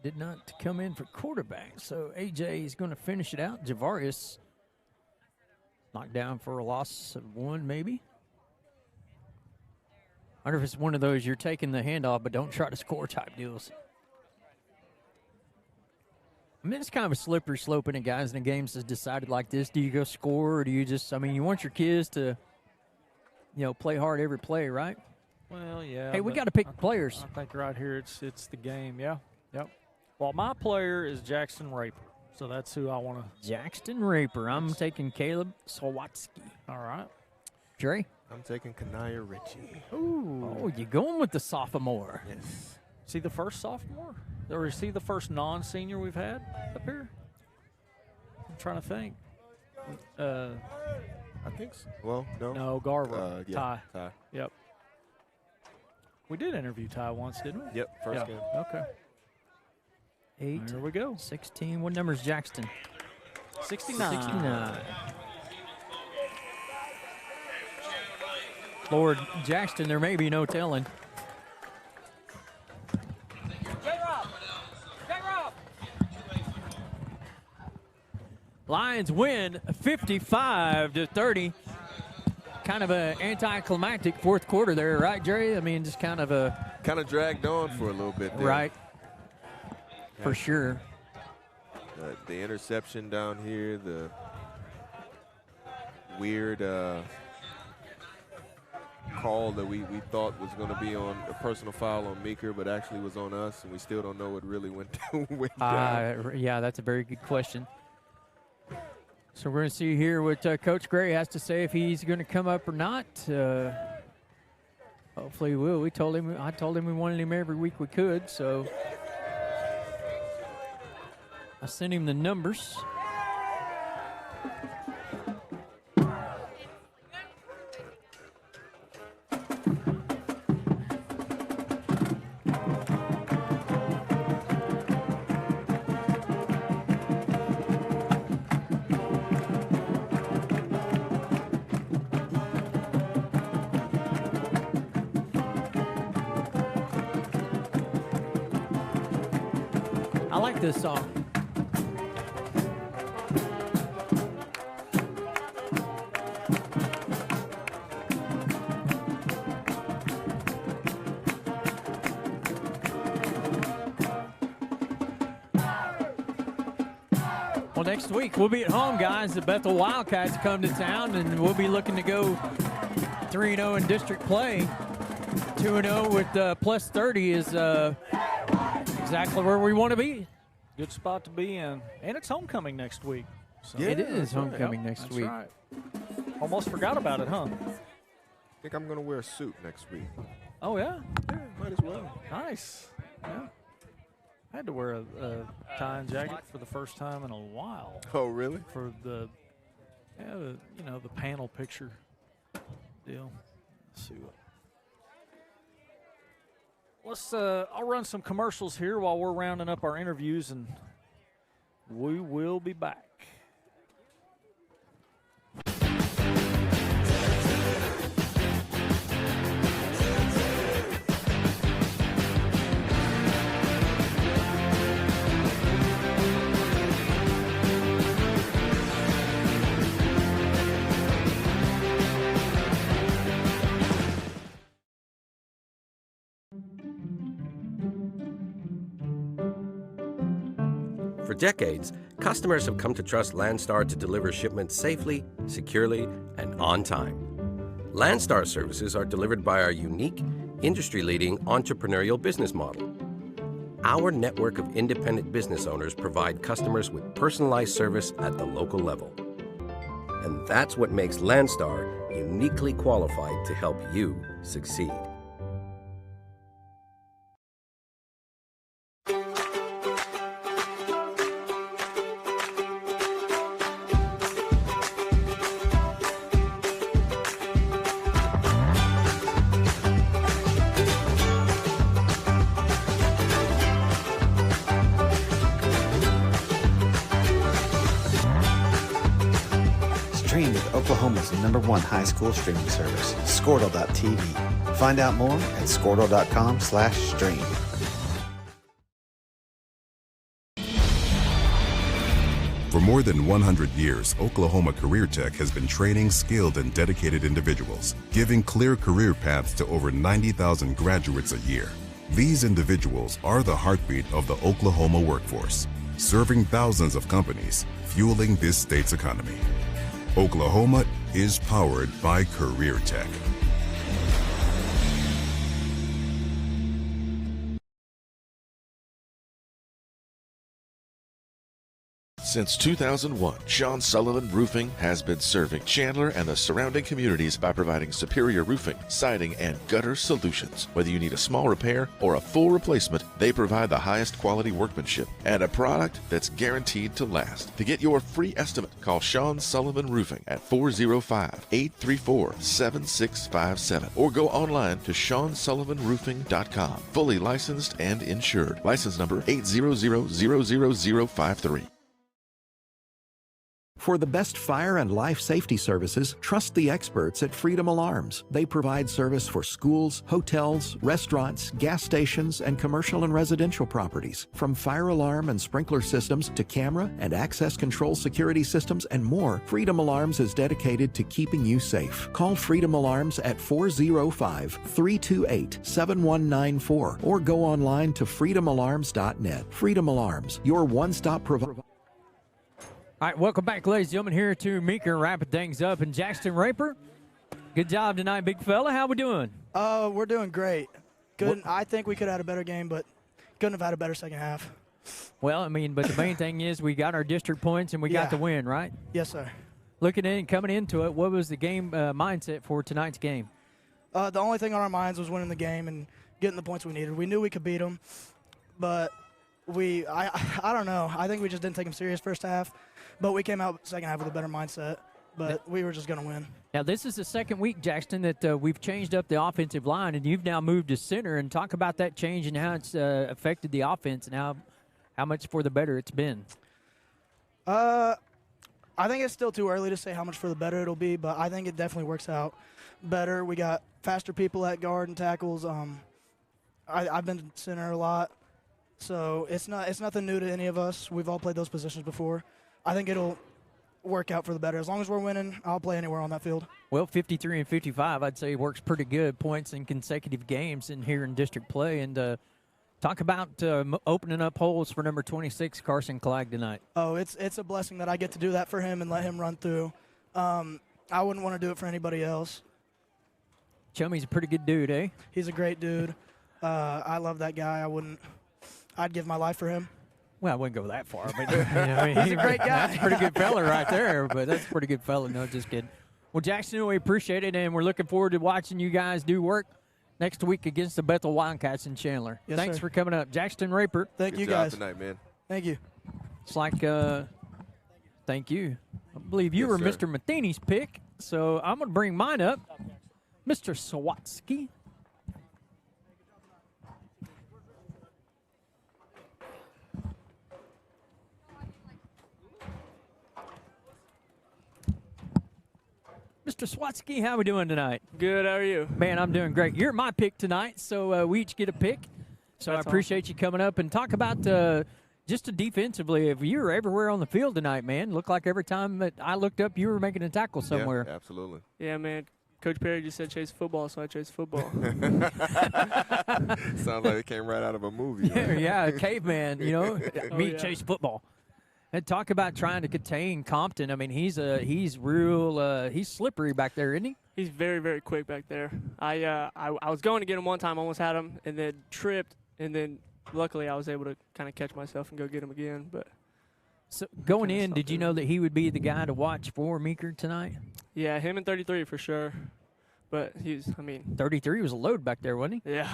did not come in for quarterback, so AJ is going to finish it out. Javarius knocked down for a loss of 1, maybe. I wonder if it's one of those you're taking the handoff but don't try to score type deals. I mean, it's kind of a slippery slope in it, guys, in the games that's decided like this. Do you go score or do you just, I mean, you want your kids to, play hard every play, right? Well, yeah. Hey, we got to pick players. I think right here it's the game, yeah. Yep. Well, my player is Jackson Raper, so that's who I want to. Jackson Raper. I'm taking Caleb Sawatsky. All right. Dre? I'm taking Kanaya Ritchie. Ooh. Oh, you're going with the sophomore. Yes. Is he the first sophomore? Or is he the first non-senior we've had up here? I'm trying to think. I think so. Well, no. No, Garver. Yeah, Ty. Yep. We did interview Ty once, didn't we? Yep, first game. Okay. 8. Here we go. 16. What number is Jackson? 69. Lord Jackson, there may be no telling. Lions win 55-30. Kind of an anticlimactic fourth quarter there, right, Jerry? I mean, just kind of dragged on for a little bit there. Right. For sure. The interception down here, the weird call that we thought was going to be on a personal foul on Meeker, but actually was on us, and we still don't know what really went down. Yeah, that's a very good question. So we're going to see here what Coach Gray has to say if he's going to come up or not. Hopefully he will. I told him we wanted him every week we could, so I sent him the numbers. I like this song. Well, next week we'll be at home, guys. The Bethel Wildcats come to town, and we'll be looking to go 3-0 in district play. 2-0 with plus 30 is exactly where we want to be. Good spot to be in. And it's homecoming next week. So. Yeah, it is homecoming next week. Right. Almost forgot about it, huh? I think I'm going to wear a suit next week. Oh, yeah? Yeah, might as well. Nice. Yeah. I had to wear a tie and jacket for the first time in a while. Oh, really? For the panel picture deal. Let's see what. I'll run some commercials here while we're rounding up our interviews, and we will be back. For decades, customers have come to trust Landstar to deliver shipments safely, securely, and on time. Landstar services are delivered by our unique, industry-leading entrepreneurial business model. Our network of independent business owners provide customers with personalized service at the local level. And that's what makes Landstar uniquely qualified to help you succeed. Stream with Oklahoma's #1 high school streaming service, Squirtle.tv. Find out more at Squirtle.com/stream. For more than 100 years, Oklahoma Career Tech has been training skilled and dedicated individuals, giving clear career paths to over 90,000 graduates a year. These individuals are the heartbeat of the Oklahoma workforce, serving thousands of companies, fueling this state's economy. Oklahoma is powered by Career Tech. Since 2001, Sean Sullivan Roofing has been serving Chandler and the surrounding communities by providing superior roofing, siding, and gutter solutions. Whether you need a small repair or a full replacement, they provide the highest quality workmanship and a product that's guaranteed to last. To get your free estimate, call Sean Sullivan Roofing at 405-834-7657 or go online to SeanSullivanRoofing.com. Fully licensed and insured. License number 8000053. For the best fire and life safety services, trust the experts at Freedom Alarms. They provide service for schools, hotels, restaurants, gas stations, and commercial and residential properties. From fire alarm and sprinkler systems to camera and access control security systems and more, Freedom Alarms is dedicated to keeping you safe. Call Freedom Alarms at 405-328-7194 or go online to freedomalarms.net. Freedom Alarms, your one-stop provider. All right, welcome back, ladies and gentlemen, here to Meeker, wrapping things up. And Jackson Raper, good job tonight, big fella. How we doing? We're doing great. Good. I think we could have had a better game, but couldn't have had a better second half. Well, I mean, but the main thing is we got our district points and we got the win, right? Yes, sir. Looking in, coming into it, what was the game mindset for tonight's game? The only thing on our minds was winning the game and getting the points we needed. We knew we could beat them, but I don't know. I think we just didn't take them serious first half, but we came out second half with a better mindset. But we were just going to win. Now, this is the second week, Jackson, that we've changed up the offensive line, and you've now moved to center. And talk about that change and how it's affected the offense and how much for the better it's been. I think it's still too early to say how much for the better it'll be, but I think it definitely works out better. We got faster people at guard and tackles. I've been center a lot, so it's nothing new to any of us. We've all played those positions before. I think it'll work out for the better. As long as we're winning, I'll play anywhere on that field. Well, 53 and 55, I'd say works pretty good. Points in consecutive games in here in district play. And talk about opening up holes for number 26, Carson Clegg, tonight. Oh, it's a blessing that I get to do that for him and let him run through. I wouldn't want to do it for anybody else. Chummy's a pretty good dude, eh? He's a great dude. I love that guy. I'd give my life for him. Well, I wouldn't go that far. But, he's a great guy. That's a pretty good fella right there. But that's a pretty good fella. No, just kidding. Well, Jackson, we appreciate it, and we're looking forward to watching you guys do work next week against the Bethel Wildcats in Chandler. Yes, Thanks sir. for coming up. Jackson Raper. Thank you, Good job guys. tonight, man. Thank you. It's like, thank you. I believe you Yes, were sir. Mr. Matheny's pick, so I'm going to bring mine up. Mr. Sawatsky. Mr. Swatsky, how are we doing tonight? Good, how are you? Man, I'm doing great. You're my pick tonight, so we each get a pick. So That's I appreciate you coming up and talk about just defensively. If you were everywhere on the field tonight, man, looked like every time that I looked up, you were making a tackle somewhere. Yeah, absolutely. Yeah, man. Coach Perry just said chase football, so I chased football. Sounds like it came right out of a movie. Right? Yeah, caveman, you know, me yeah. chase football. And talk about trying to contain Compton. I mean, he's slippery back there, isn't he? He's very, very quick back there. I was going to get him one time, almost had him, and then tripped, and then luckily I was able to kind of catch myself and go get him again. But so going in, did you know that he would be the guy to watch for Meeker tonight? yeah, him and 33 for sure. But 33 was a load back there, wasn't he? Yeah.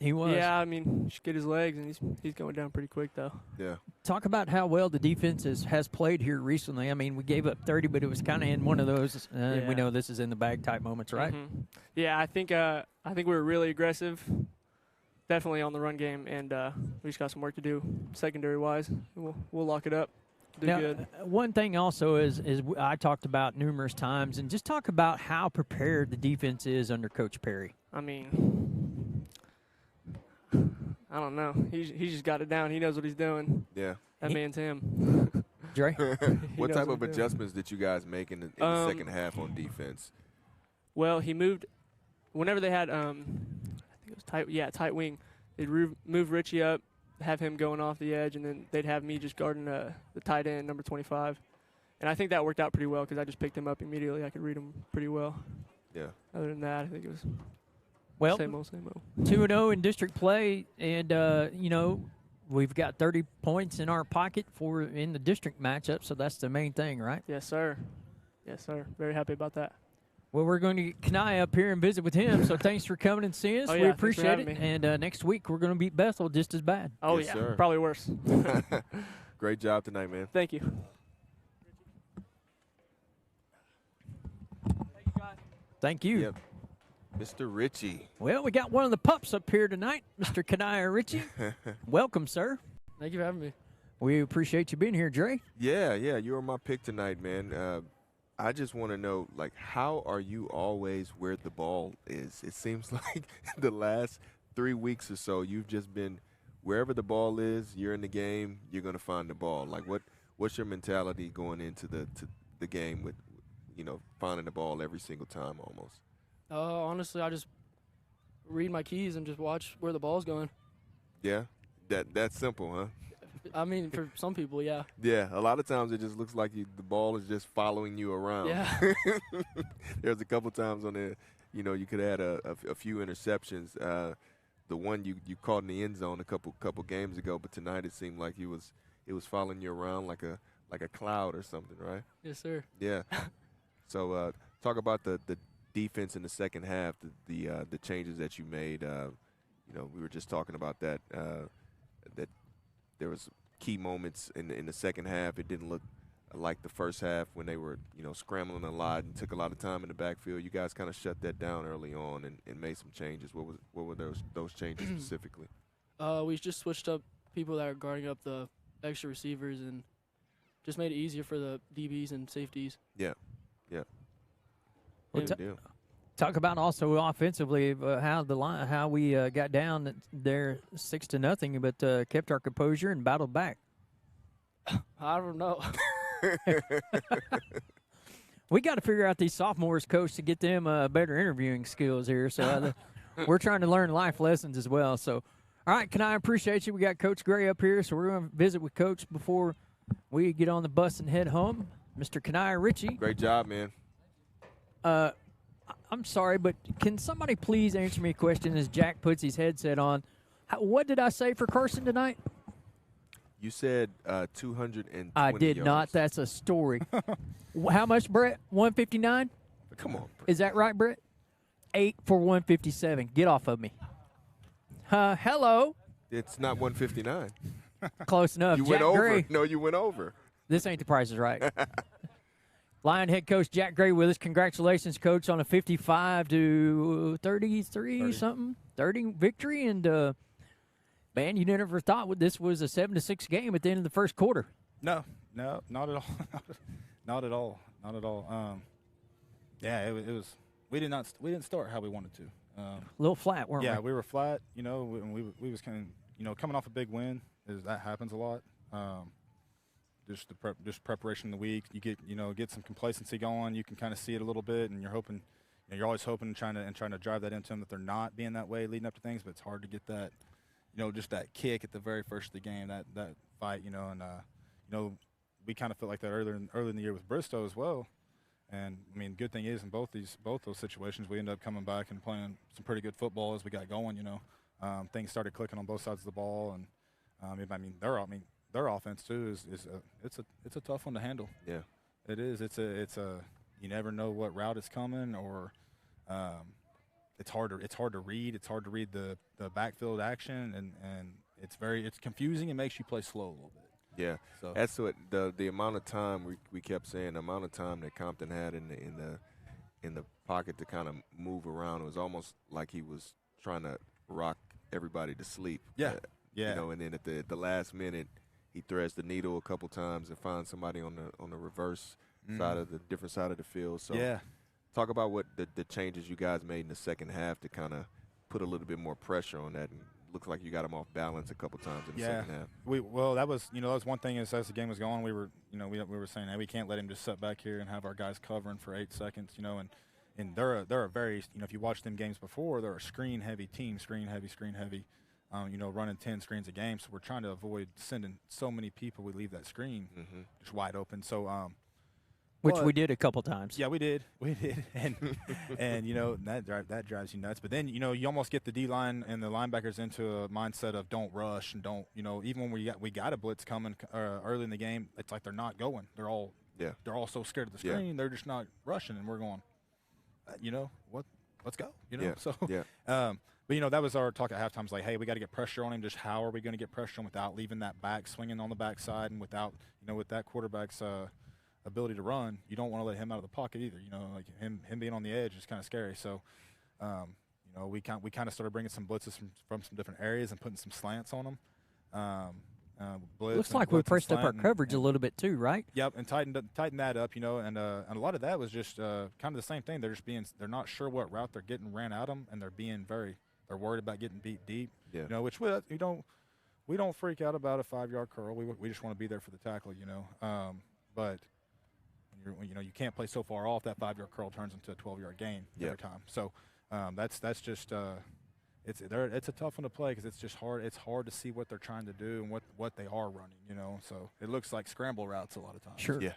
He was. Yeah, I mean, just get his legs, and he's going down pretty quick, though. Yeah. Talk about how well the defense has played here recently. I mean, we gave up 30, but it was kind of in one of those, we know this is in the bag type moments, right? Mm-hmm. Yeah, I think we were really aggressive, definitely on the run game, and we just got some work to do secondary-wise. We'll lock it up. Do Now, good. one thing also is I talked about numerous times, and just talk about how prepared the defense is under Coach Perry. I mean, I don't know. He just got it down. He knows what he's doing. Yeah. That man's him. Dre? What knows type what of he's doing. adjustments did you guys make in the second half on defense? Well, he moved whenever they had I think it was tight wing. They'd move Richie up, have him going off the edge, and then they'd have me just guarding the tight end, number 25. And I think that worked out pretty well because I just picked him up immediately. I could read him pretty well. Yeah. Other than that, I think it was same old. 2-0 in district play, and, we've got 30 points in our pocket in the district matchup, so that's the main thing, right? Yes, sir. Yes, sir. Very happy about that. Well, we're going to get Kanai up here and visit with him, so thanks for coming and seeing us. Oh, We yeah, thanks for appreciate it. having me. And next week, we're going to beat Bethel just as bad. Oh, Yes, yeah. sir. Probably worse. Great job tonight, man. Thank you. Thank you. Yep. Mr. Ritchie. Well, we got one of the pups up here tonight, Mr. Kanai Ritchie. Welcome, sir. Thank you for having me. We appreciate you being here, Dre. Yeah, you were my pick tonight, man. I just want to know, like, how are you always where the ball is? It seems like the last 3 weeks or so, you've just been wherever the ball is, you're in the game, you're going to find the ball. Like, what's your mentality going into the game with, finding the ball every single time almost? Honestly, I just read my keys and just watch where the ball's going. Yeah? That's simple, huh? I mean, for some people, yeah. Yeah, a lot of times it just looks like the ball is just following you around. Yeah. There's a couple times on there, you could add a few interceptions. The one you caught in the end zone a couple games ago, but tonight it seemed like it was following you around like a cloud or something, right? Yes, sir. Yeah. So talk about the defense in the second half, the changes that you made. We were just talking about that. That there was key moments in the second half. It didn't look like the first half when they were scrambling a lot and took a lot of time in the backfield. You guys kind of shut that down early on and made some changes. What were those changes specifically? We just switched up people that are guarding up the extra receivers and just made it easier for the DBs and safeties. Yeah. Well, Good deal. Talk about also offensively how we got down there 6-0, but kept our composure and battled back. I don't know. We got to figure out these sophomores, coach, to get them better interviewing skills here. So we're trying to learn life lessons as well. So, all right, I appreciate you. We got Coach Gray up here, so we're going to visit with Coach before we get on the bus and head home. Mr. Kanai Ritchie. Great job, man. I'm sorry, but can somebody please answer me a question as Jack puts his headset on? What did I say for Carson tonight? You said 220 I did yards. not. That's a story. How much, Brett? 159? Come on, Brett. Is that right, Brett? 8 for 157. Get off of me. Hello. It's not 159. Close enough. You Jack went over. Gray. No, you went over. This ain't the Price is Right. Lion head coach Jack Gray with us. Congratulations, Coach, on a 55-33 30 victory. And, man, you never thought this was a 7-6 game at the end of the first quarter. No, not at all. Not at all. Yeah, it was. We didn't start how we wanted to. A little flat, weren't we? Yeah, we were flat. We was kind of coming off a big win. That happens a lot. Just preparation in the week. You get some complacency going. You can kind of see it a little bit, and you're hoping. You're always hoping and trying to drive that into them that they're not being that way leading up to things. But it's hard to get that. Just that kick at the very first of the game, that fight, and we kind of felt like that early in the year with Bristow as well. And I mean, good thing is in both those situations, we ended up coming back and playing some pretty good football as we got going. Things started clicking on both sides of the ball, and their offense too it's a tough one to handle. Yeah, it is. It's a you never know what route is coming, or it's hard to read. It's hard to read the backfield action, and it's confusing. It makes you play slow a little bit. Yeah, so that's what the amount of time we kept saying. The amount of time that Compton had in the pocket to kind of move around, it was almost like he was trying to rock everybody to sleep. Yeah. And then at the last minute, he threads the needle a couple times and finds somebody on the reverse side of the different side of the field. So yeah. Talk about what the changes you guys made in the second half to kind of put a little bit more pressure on that, and looks like you got them off balance a couple times in the second half. That was one thing is as the game was going, we were saying, hey, we can't let him just sit back here and have our guys covering for 8 seconds, and they're a very, if you watch them games before, they're a screen heavy team, screen heavy, running 10 screens a game. So we're trying to avoid sending so many people. We leave that screen just wide open. So, which we did a couple times. Yeah, we did, and that drives you nuts. But then you almost get the D line and the linebackers into a mindset of don't rush and don't even when we got a blitz coming early in the game, it's like they're not going. They're all so scared of the screen, they're just not rushing, and we're going. Let's go. So but that was our talk at halftime. Like, hey, we got to get pressure on him. Just how are we going to get pressure on him without leaving that back swinging on the backside, and without with that quarterback's ability to run, you don't want to let him out of the pocket either. Like him being on the edge is kind of scary. So, we kind of started bringing some blitzes from some different areas and putting some slants on them. Looks like we pressed up our coverage a little bit too, right? Yep, and tightened that up, and a lot of that was just kind of the same thing. They're not sure what route they're getting ran at them, and they're worried about getting beat deep. Yeah. Which we don't freak out about a 5-yard curl. We just want to be there for the tackle, but. You can't play so far off that 5-yard curl turns into a 12-yard gain every time. So that's just it's a tough one to play because it's just hard. It's hard to see what they're trying to do and what they are running. So it looks like scramble routes a lot of times. Sure. Yeah.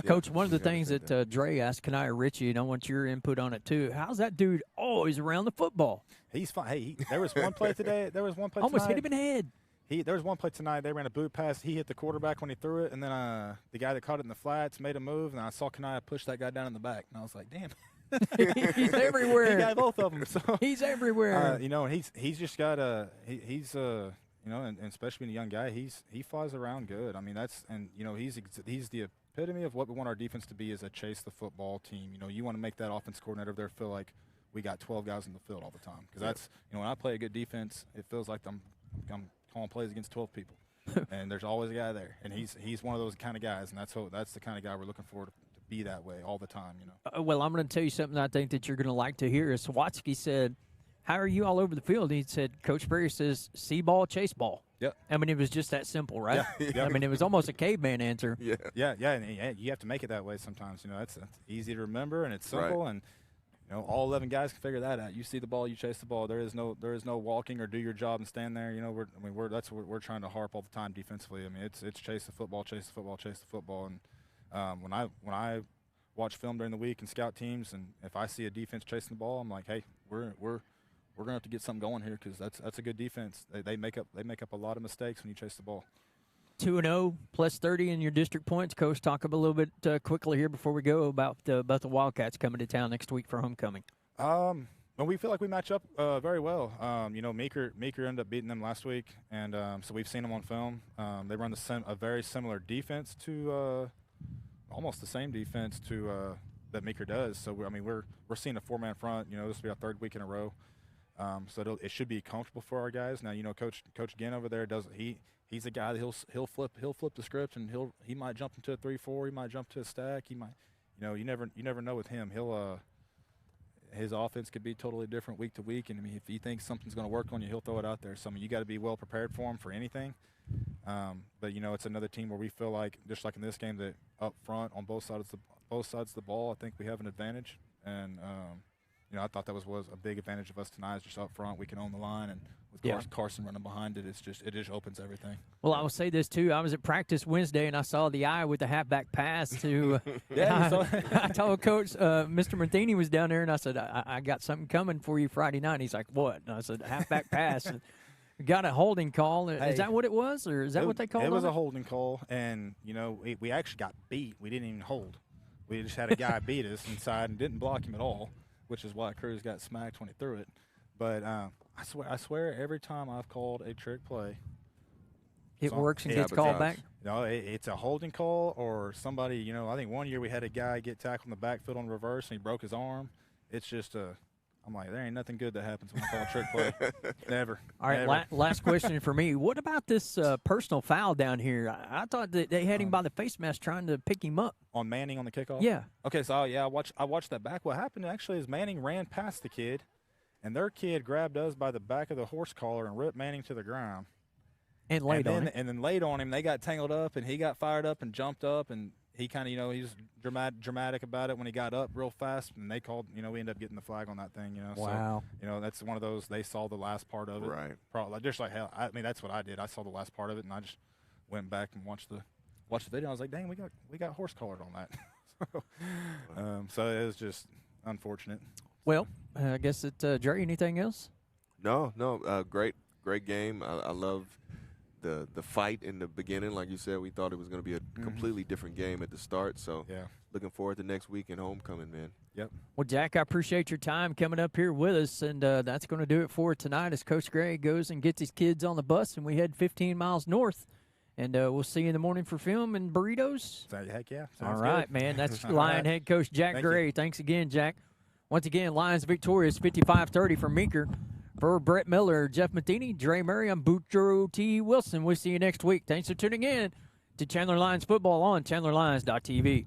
Coach, one of the things that Dre asked Kanai Ritchie, and I want your input on it too. How's that dude always around the football? He's fine. Hey, there was one play today. There was one play almost tonight. hit him in the head. There was one play tonight. They ran a boot pass. He hit the quarterback when he threw it, and then the guy that caught it in the flats made a move, and I saw Kanai push that guy down in the back, and I was like, damn. He's everywhere. He got both of them. So he's everywhere. You know, and he's just got he's you know, and especially being a young guy, he flies around good. I mean, you know, he's the epitome of what we want our defense to be, is a chase the football team. You know, you want to make that offense coordinator there feel like we got 12 guys in the field all the time, because that's, you know, when I play a good defense, it feels like I'm calling plays against 12 people, and there's always a guy there, and he's one of those kind of guys, and that's the kind of guy we're looking for to be that way all the time. You know. Well, I'm going to tell you something I think that you're going to like to hear. Is Sawatsky said, "How are you all over the field?" He said, "Coach Perry says, see ball, chase ball." Yep. I mean, it was just that simple, right? Yeah. I mean, it was almost a caveman answer. Yeah, and you have to make it that way sometimes. You know, that's easy to remember, and it's simple, Right. and you know, all 11 guys can figure that out. You see the ball, you chase the ball. There is no walking or do your job and stand there. You know, that's what we're trying to harp all the time defensively. I mean, it's chase the football, chase the football, chase the football. And when I watch film during the week and scout teams, and if I see a defense chasing the ball, I'm like, hey, we're gonna have to get something going here, because that's a good defense. They make up a lot of mistakes when you chase the ball. 2-0, plus 30 in your district points. Coach, talk a little bit quickly here before we go about the Wildcats coming to town next week for homecoming. Well, we feel like we match up very well. You know, Meeker ended up beating them last week, and so we've seen them on film. They run a very similar defense to almost the same defense to that Meeker does. So we're seeing a 4-man front. You know, this will be our third week in a row. So it should be comfortable for our guys. Now, you know, Coach Ginn over there he's a guy that he'll flip the script, and he might jump into a 3-4, he might jump to a stack, he might, you know, you never know with him. His offense could be totally different week to week, and I mean, if he thinks something's going to work on you, he'll throw it out there. So I mean, you got to be well prepared for him for anything. But you know, it's another team where we feel like, just like in this game, that up front on both sides of the ball, I think we have an advantage, and you know, I thought that was a big advantage of us tonight. Is just up front, we can own the line, and with Carson running behind it, it just opens everything. Well, I will say this too. I was at practice Wednesday, and I saw the eye with the halfback pass to. I told Coach Mr. Matheny was down there, and I said, I got something coming for you Friday night. And he's like, what? And I said, halfback pass. And got a holding call. Is that what it was, or is that what they called it? It was a holding call, and you know, we actually got beat. We didn't even hold. We just had a guy beat us inside and didn't block him at all, which is why Cruz got smacked when he threw it. But I swear every time I've called a trick play, it works and gets called back? No, it's a holding call, or somebody, you know, I think one year we had a guy get tackled in the backfield on reverse, and he broke his arm. It's just I'm like, there ain't nothing good that happens when I call a trick play. Never. All right, last question for me. What about this personal foul down here? I thought that they had him by the face mask trying to pick him up. On Manning on the kickoff? Yeah. Okay, so I watched that back. What happened actually is Manning ran past the kid, and their kid grabbed us by the back of the horse collar and ripped Manning to the ground. And laid on him. And then laid on him. They got tangled up, and he got fired up and jumped up, and he kind of, you know, he was dramatic about it when he got up real fast, and they called, you know, we ended up getting the flag on that thing, you know. Wow. So, you know, that's one of those, they saw the last part of it. Right. Probably, just like hell. I mean, that's what I did. I saw the last part of it, and I just went back and watched the video. I was like, dang, we got horse collared on that. So it was just unfortunate. Well, I guess Jerry, anything else? No. Great game. I love the fight in the beginning. Like you said, we thought it was going to be a completely different game at the start. So looking forward to next week and homecoming, man. Yep. Well, Jack, I appreciate your time coming up here with us, and that's going to do it for tonight as Coach Gray goes and gets his kids on the bus, and we head 15 miles north. And we'll see you in the morning for film and burritos. Heck yeah. All right, man. That's Lion head coach Jack Gray. Thanks again, Jack. Once again, Lions victorious 55-30 from Meeker. For Brett Miller, Jeff Matheny, Dre Murray, I'm Boudreaux T. Wilson. We'll see you next week. Thanks for tuning in to Chandler Lions football on ChandlerLions.tv.